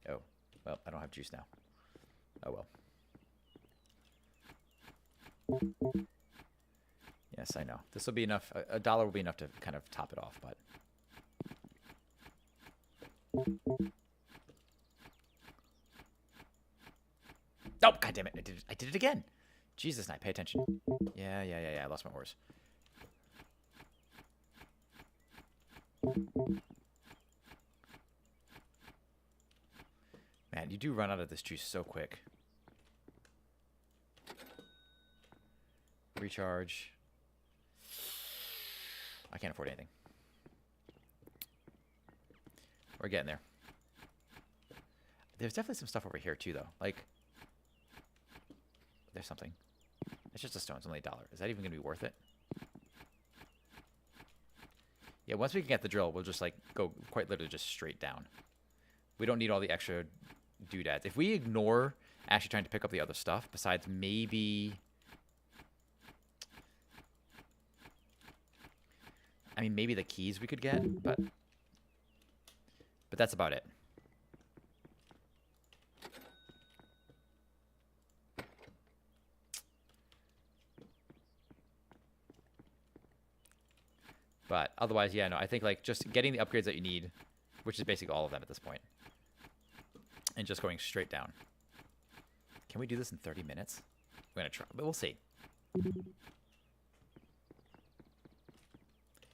Oh, well, I don't have juice now. Oh, well. Yes, I know. This will be enough. A dollar will be enough to kind of top it off, but... Oh, God damn it. I did it again. Jesus, Knight, pay attention. Yeah. I lost my horse. Man, you do run out of this juice so quick. Recharge. I can't afford anything. We're getting there. There's definitely some stuff over here too, though. Like, there's something. It's just a stone. It's only $1. Is that even going to be worth it? Yeah, once we can get the drill, we'll just, like, go quite literally just straight down. We don't need all the extra doodads. If we ignore actually trying to pick up the other stuff, besides maybe... I mean, maybe the keys we could get, but that's about it. But otherwise, yeah, no, I think like just getting the upgrades that you need, which is basically all of them at this point, and just going straight down. Can we do this in 30 minutes? We're going to try, but we'll see.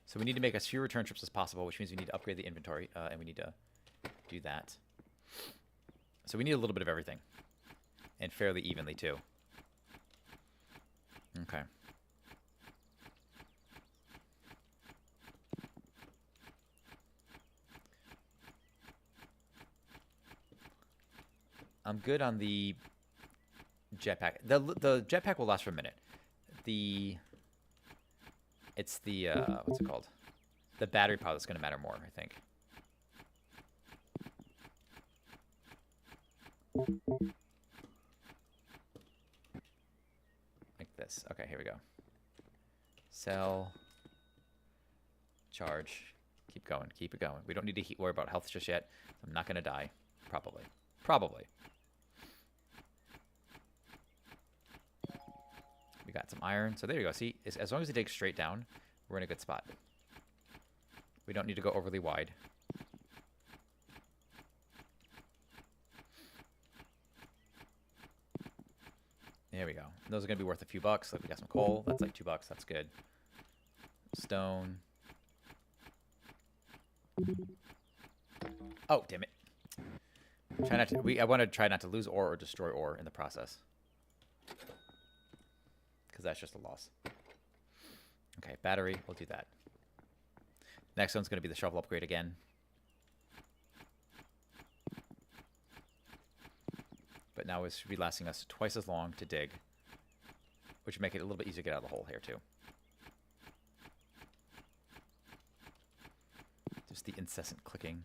So we need to make as few return trips as possible, which means we need to upgrade the inventory, and we need to do that. So we need a little bit of everything, and fairly evenly, too. Okay. I'm good on the jetpack. The jetpack will last for a minute. It's the what's it called? The battery power that's going to matter more, I think. Like this. Okay, here we go. Sell. Charge. Keep going. Keep it going. We don't need to worry about health just yet. I'm not going to die. Probably. Probably. We got some iron. So there you go. See, as long as it digs straight down, we're in a good spot. We don't need to go overly wide. There we go. Those are going to be worth a few bucks. Like we got some coal. That's like $2. That's good. Stone. Oh, damn it. Try not to, I want to try not to lose ore or destroy ore in the process. Because that's just a loss. Okay, battery. We'll do that. Next one's going to be the shovel upgrade again. But now it should be lasting us twice as long to dig. Which would make it a little bit easier to get out of the hole here, too. Just the incessant clicking.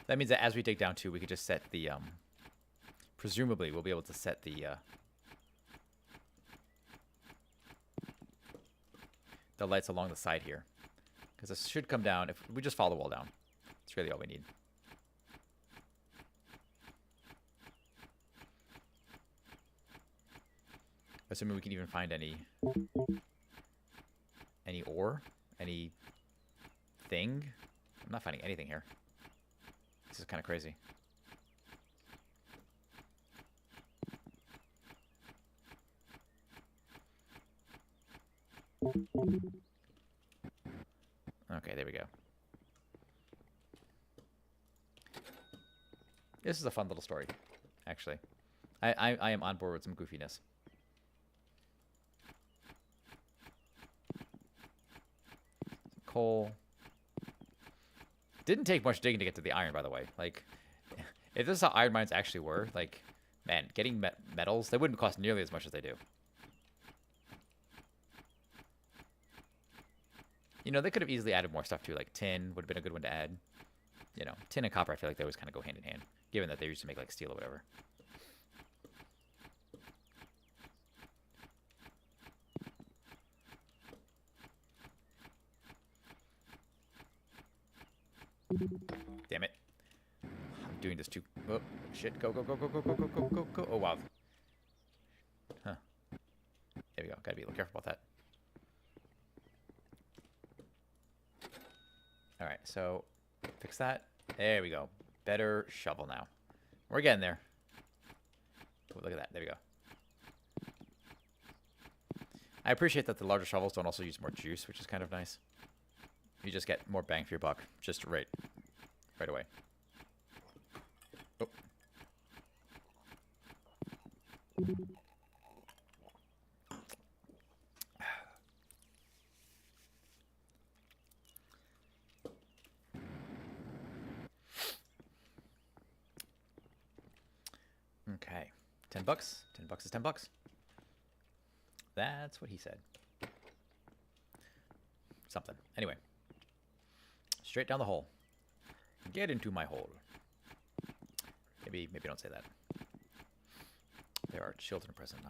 That means that as we dig down too, we could just set the, presumably we'll be able to set the lights along the side here. Because this should come down, if we just follow the wall down. That's really all we need. Assuming we can even find any ore, any thing. I'm not finding anything here. This is kind of crazy. Okay, there we go. This is a fun little story, actually. I am on board with some goofiness. Some coal. Didn't take much digging to get to the iron, by the way. Like, if this is how iron mines actually were, like, man, getting metals, they wouldn't cost nearly as much as they do. You know, they could have easily added more stuff too, like tin would have been a good one to add. You know, tin and copper, I feel like they always kind of go hand in hand, given that they used to make, like, steel or whatever. Damn it. I'm doing this too. Oh, shit. Go, go, go, go, go, go, go, go, go, go. Oh, wow. Huh. There we go. Gotta be a little careful about that. Alright, so fix that. There we go. Better shovel now. We're getting there. Oh, look at that. There we go. I appreciate that the larger shovels don't also use more juice, which is kind of nice. You just get more bang for your buck, just right away. Oh. Okay, $10. $10 is $10. That's what he said. Something. Anyway. Straight down the hole. Get into my hole. Maybe don't say that. There are children present,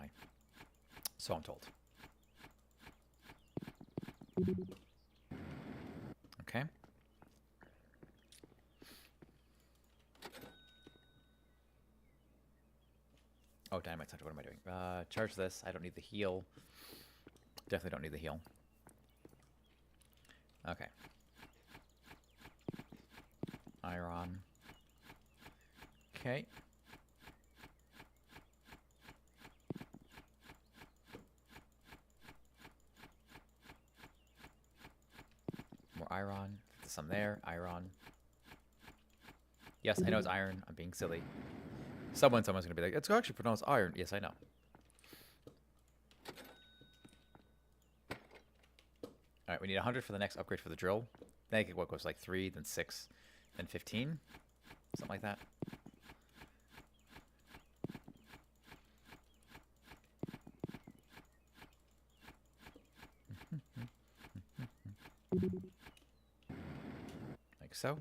so I'm told. Okay. Oh, dynamite touch. What am I doing? Charge this. I don't need the heal. Definitely don't need the heal. Okay. Iron. Okay. More iron. Put some there. Iron. Yes, I know it's iron. I'm being silly. Someone's going to be like, it's actually pronounced iron. Yes, I know. Alright, we need 100 for the next upgrade for the drill. Then what goes like 3, then 6, then 15, something like that. Like so.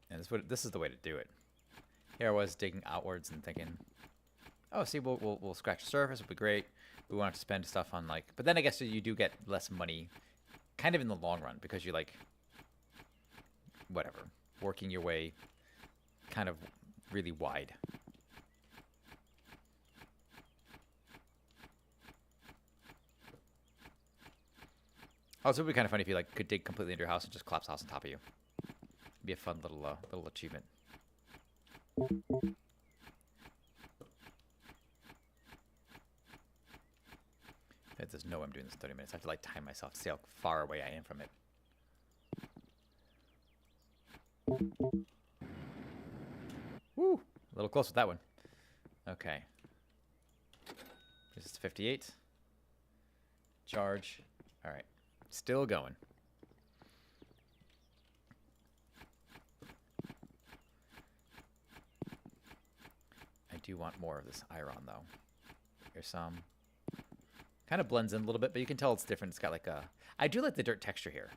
And this is the way to do it. Here I was digging outwards and thinking, oh, see, we'll scratch the surface. It'll be great. We won't have to spend stuff on like, but then I guess you do get less money, kind of in the long run, because you like, whatever, working your way, kind of really wide. Also, it would be kind of funny if you like could dig completely into your house and just collapse the house on top of you. It'd be a fun little achievement. There's no way I'm doing this in 30 minutes. I have to like time myself to see how far away I am from it. Woo! A little close with that one. Okay. This is 58. Charge. All right. Still going. I do want more of this iron, though. Here's some. Kind of blends in a little bit, but you can tell it's different. It's got like a... I do like the dirt texture here.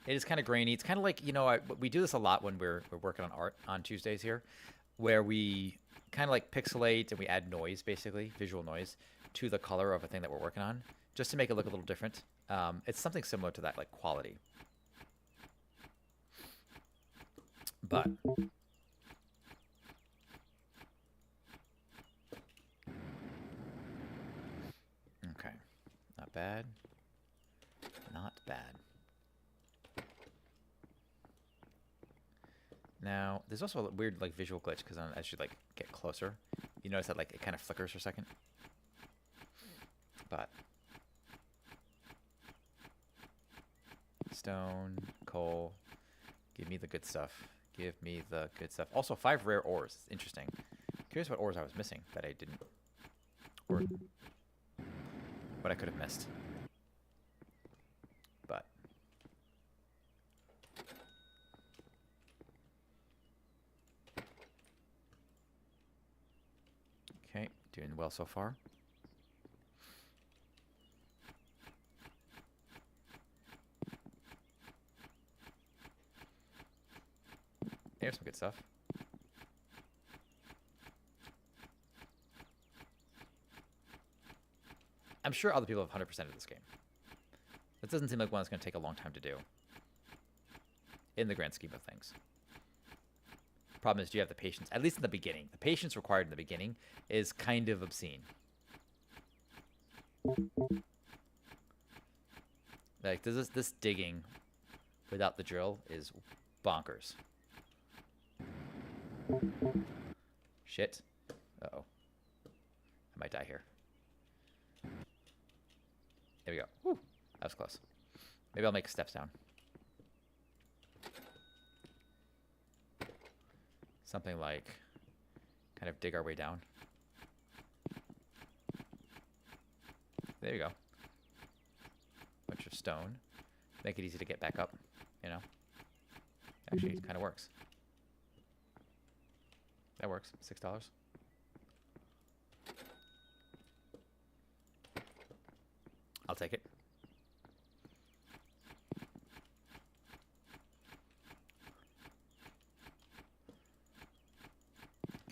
It is kind of grainy. It's kind of like, you know, we do this a lot when we're working on art on Tuesdays here, where we kind of like pixelate and we add noise, basically, visual noise, to the color of a thing that we're working on, just to make it look a little different. It's something similar to that, like quality. But... okay. Not bad. Not bad. Now, there's also a weird like visual glitch because as you like get closer, you notice that like it kind of flickers for a second. But stone, coal, give me the good stuff. Give me the good stuff. Also, 5 rare ores. Interesting. Curious what ores I was missing that I didn't, or what I could have missed. But okay, doing well so far. There's some good stuff. I'm sure other people have 100% of this game. That doesn't seem like one that's going to take a long time to do. In the grand scheme of things. Problem is, do you have the patience? At least in the beginning. The patience required in the beginning is kind of obscene. Like, this digging without the drill is bonkers. Shit. Uh-oh. I might die here. There we go. Woo. That was close. Maybe I'll make steps down. Something like kind of dig our way down. There you go. Bunch of stone. Make it easy to get back up, you know. Actually, it kind of works. That works. $6. I'll take it.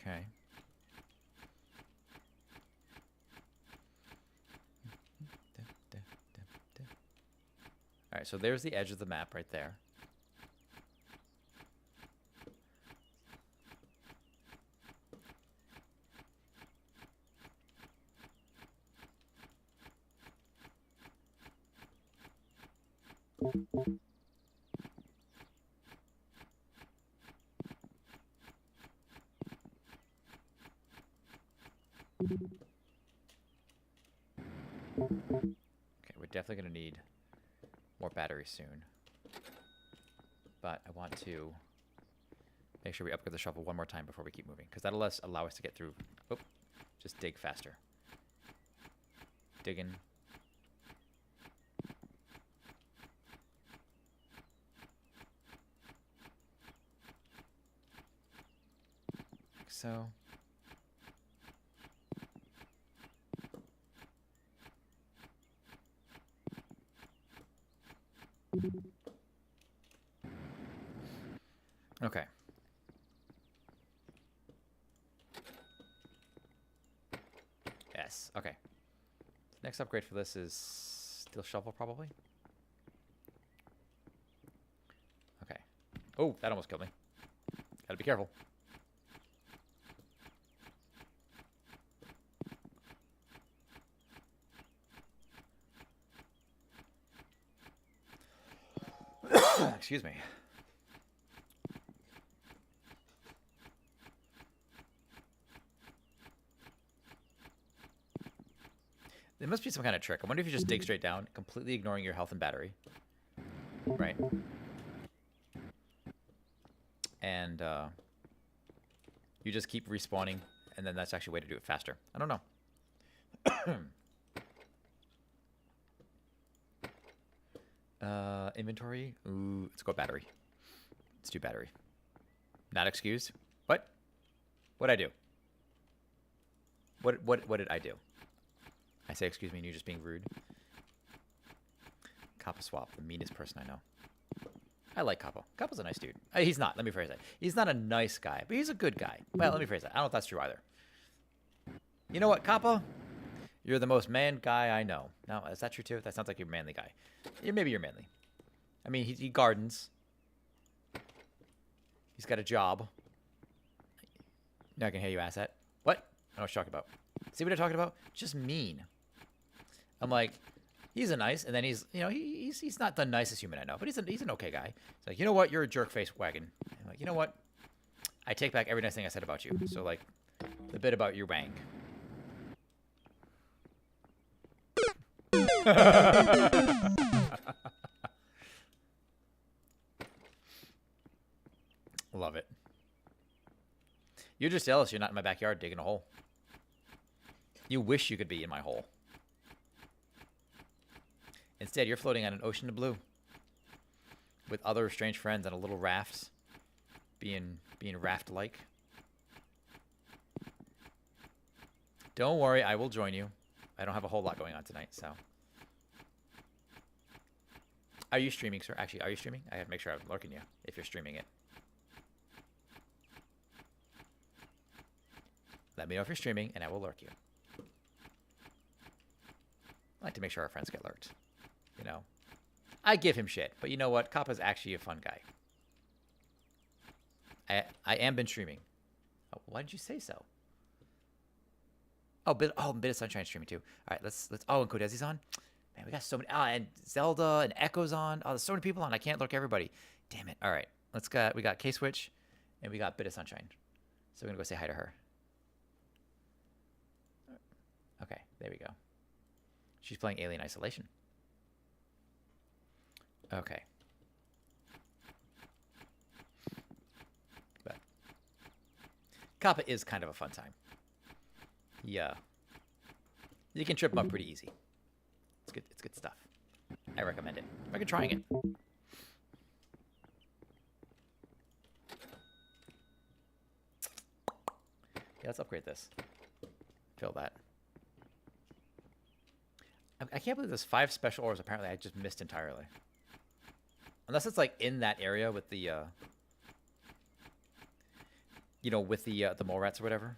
Okay. All right, so there's the edge of the map right there. Okay, we're definitely going to need more batteries soon. But I want to make sure we upgrade the shovel one more time before we keep moving, because that'll allow us to get through Just dig faster. Digging. Like so. Okay. Yes. Okay. Next upgrade for this is steel shovel, probably. Okay. Oh, that almost killed me. Gotta be careful. Excuse me. There must be some kind of trick. I wonder if you just dig straight down, completely ignoring your health and battery. Right. And you just keep respawning, and then that's actually a way to do it faster. I don't know. Inventory. Ooh, let's go battery. Let's do battery. Not excused. What? What'd I do? What did I do? I say excuse me and you're just being rude. Kappa Swap, the meanest person I know. I like Kappa. Kappa's a nice dude. He's not. Let me phrase that. He's not a nice guy, but he's a good guy. Well, let me phrase that. I don't know if that's true either. You know what, Kappa? You're the most man guy I know. Now, is that true too? That sounds like you're a manly guy. Maybe you're manly. I mean, he gardens. He's got a job. Now I can hear you, asset. What? I don't know what you're talking about. See what I'm talking about? Just mean. I'm like, he's a nice, and then he's, you know, he's not the nicest human I know, but he's an okay guy. He's like, you know what? You're a jerk face wagon. I'm like, you know what? I take back every nice thing I said about you. So like, the bit about your wang. Love it. You're just jealous you're not in my backyard digging a hole. You wish you could be in my hole. Instead, you're floating on an ocean of blue with other strange friends on a little raft, being raft-like. Don't worry, I will join you. I don't have a whole lot going on tonight, so. Are you streaming, sir? Actually, are you streaming? I have to make sure I'm lurking you if you're streaming it. Let me know if you're streaming, and I will lurk you. I like to make sure our friends get lurked. You know? I give him shit, but you know what? Kappa's actually a fun guy. I am been streaming. Oh, why did you say so? Oh, Bit of Sunshine streaming too. All right, let's. Oh, and Codezi's on. Man, we got so many. And Zelda and Echo's on. Oh, there's so many people on. I can't lurk everybody. Damn it. All right, we got K-Switch, and we got Bit of Sunshine. So we're gonna go say hi to her. Okay, there we go. She's playing Alien Isolation. Okay. But Kappa is kind of a fun time. Yeah. You can trip him up pretty easy. It's good. It's good stuff. I recommend it. I recommend trying it. Yeah, let's upgrade this. Fill that. I can't believe there's 5 special ores. Apparently, I just missed entirely. Unless it's like in that area with the, you know, with the mole rats or whatever.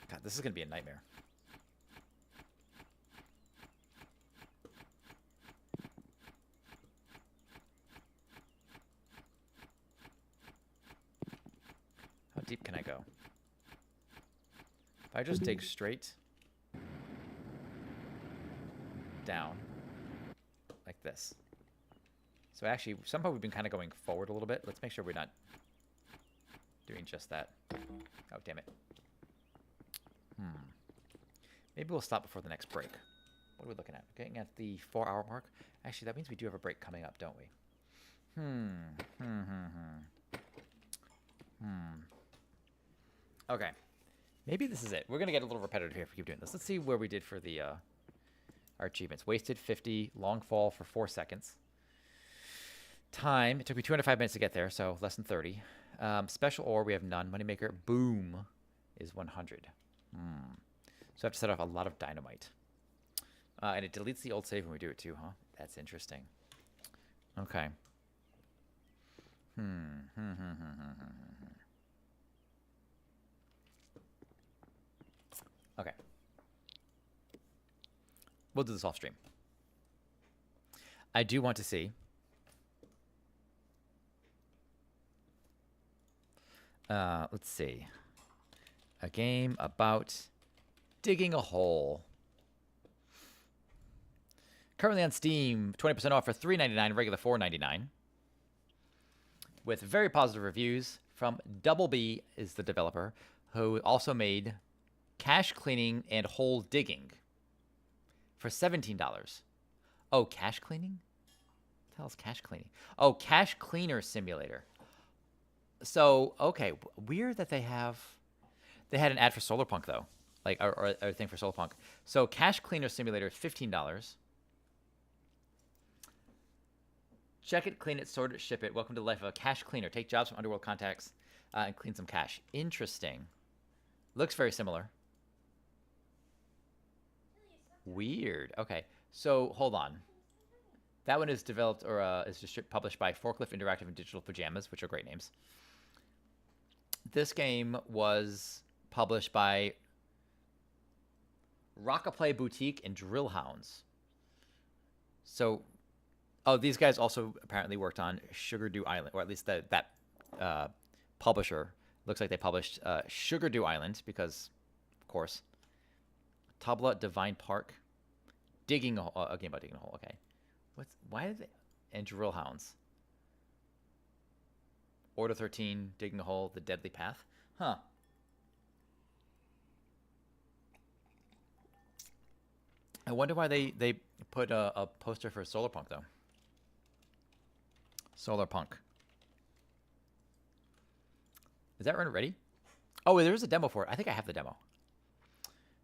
God, this is gonna be a nightmare. How deep can I go? If I just dig straight down like this. So actually, somehow we've been kind of going forward a little bit. Let's make sure we're not doing just that. Oh, damn it. Maybe we'll stop before the next break. What are we looking at? Getting at the 4-hour mark? Actually, that means we do have a break coming up, don't we? Okay. Maybe this is it. We're gonna get a little repetitive here if we keep doing this. Let's see where we did for the our achievements. Wasted 50, long fall for 4 seconds. Time, it took me 205 minutes to get there, so less than 30. Special ore, we have none. Moneymaker, boom, is 100. So I have to set off a lot of dynamite. And it deletes the old save when we do it too, huh? That's interesting. Okay. Okay. We'll do this off stream. I do want to see. Let's see. A game about digging a hole. Currently on Steam, 20% off for $3.99, regular $4.99. With very positive reviews from Double B is the developer, who also made Cache Cleaning and Hole Digging for $17. Oh, cache cleaning? What the hell is cache cleaning? Oh, Cache Cleaner Simulator. So, okay, weird that they had an ad for Solarpunk though, like or a thing for Solarpunk. So, Cache Cleaner Simulator is $15. Check it, clean it, sort it, ship it. Welcome to the life of a cache cleaner. Take jobs from underworld contacts and clean some cache. Interesting. Looks very similar. Weird. Okay, so hold on. That one is developed or is published by Forklift Interactive and Digital Pajamas, which are great names. This game was published by Rockaplay Boutique and Drill Hounds. So, oh, these guys also apparently worked on Sugar Dew Island, or at least that publisher. Looks like they published Sugar Dew Island because, of course, Tabla Divine Park, digging a hole. A game about digging a hole. Okay, why did they? And Drill Hounds. Order 13, digging a hole, the Deadly Path. Huh. I wonder why they put a poster for Solarpunk though. Solarpunk. Is that run ready? Oh, there is a demo for it. I think I have the demo.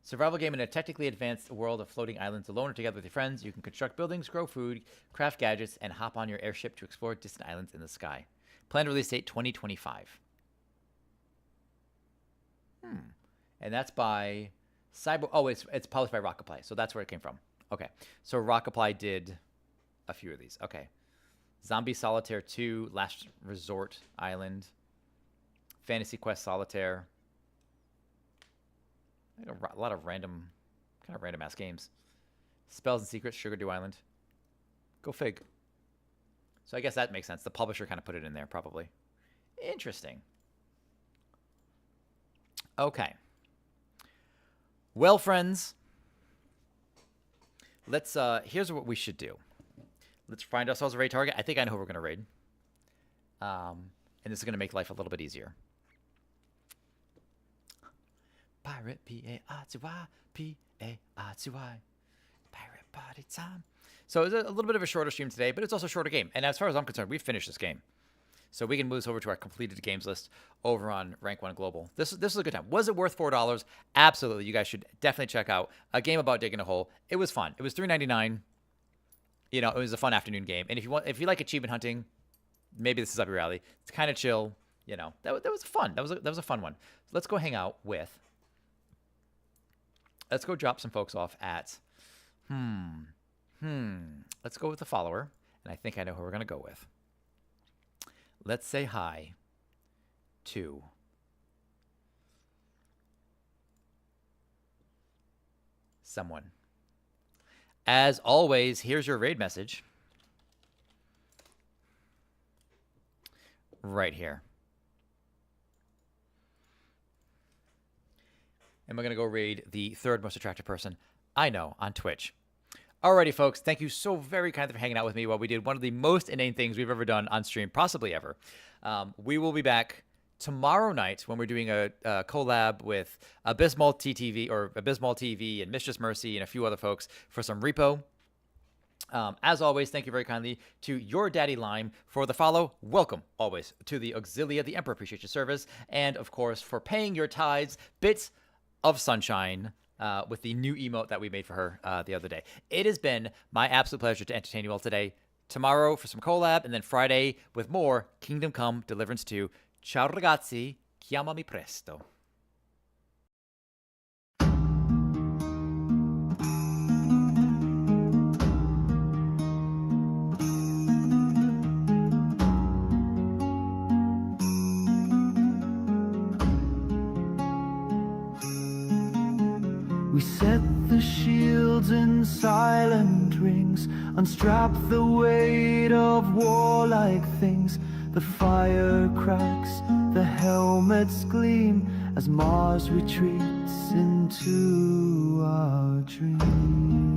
Survival game in a technically advanced world of floating islands. Alone or together with your friends, you can construct buildings, grow food, craft gadgets, and hop on your airship to explore distant islands in the sky. Planned release date 2025. And that's by Cyber. Oh, it's published by Rockaplay, so that's where it came from. Okay, so Rockaplay did a few of these. Okay, Zombie Solitaire 2, Last Resort Island, Fantasy Quest Solitaire. A lot of random ass games. Spells and Secrets, Sugar Dew Island. Go fig. So I guess that makes sense. The publisher kind of put it in there, probably. Interesting. Okay. Well, friends, let's. Here's what we should do. Let's find ourselves a raid target. I think I know who we're going to raid. And this is going to make life a little bit easier. Pirate P-A-R-T-Y, P-A-R-T-Y. Pirate party time. So it's a little bit of a shorter stream today, but it's also a shorter game. And as far as I'm concerned, we've finished this game. So we can move this over to our completed games list over on Rank 1 Global. This is a good time. Was it worth $4? Absolutely. You guys should definitely check out a game about digging a hole. It was fun. It was $3.99. You know, it was a fun afternoon game. And if you like achievement hunting, maybe this is up your alley. It's kind of chill. You know, that was fun. That was a fun one. So let's go hang out with. Let's go drop some folks off at. Let's go with the follower, and I think I know who we're gonna go with. Let's say hi to someone. As always, here's your raid message. Right here. And we're going to go raid the third most attractive person I know on Twitch. Alrighty, folks. Thank you so very kindly for hanging out with me while we did one of the most inane things we've ever done on stream, possibly ever. We will be back tomorrow night when we're doing a collab with Abysmal TTV or Abysmal TV and Mistress Mercy and a few other folks for some repo. As always, thank you very kindly to Your Daddy Lime for the follow. Welcome, always, to the Auxilia, the Emperor. Appreciate your service. And, of course, for paying your tithes, bits of Sunshine with the new emote that we made for her the other day. It has been my absolute pleasure to entertain you all today. Tomorrow for some collab, and then Friday with more Kingdom Come Deliverance 2. Ciao ragazzi, chiamami presto. We set the shields in silent rings, unstrap the weight of warlike things. The fire cracks, the helmets gleam as Mars retreats into our dreams.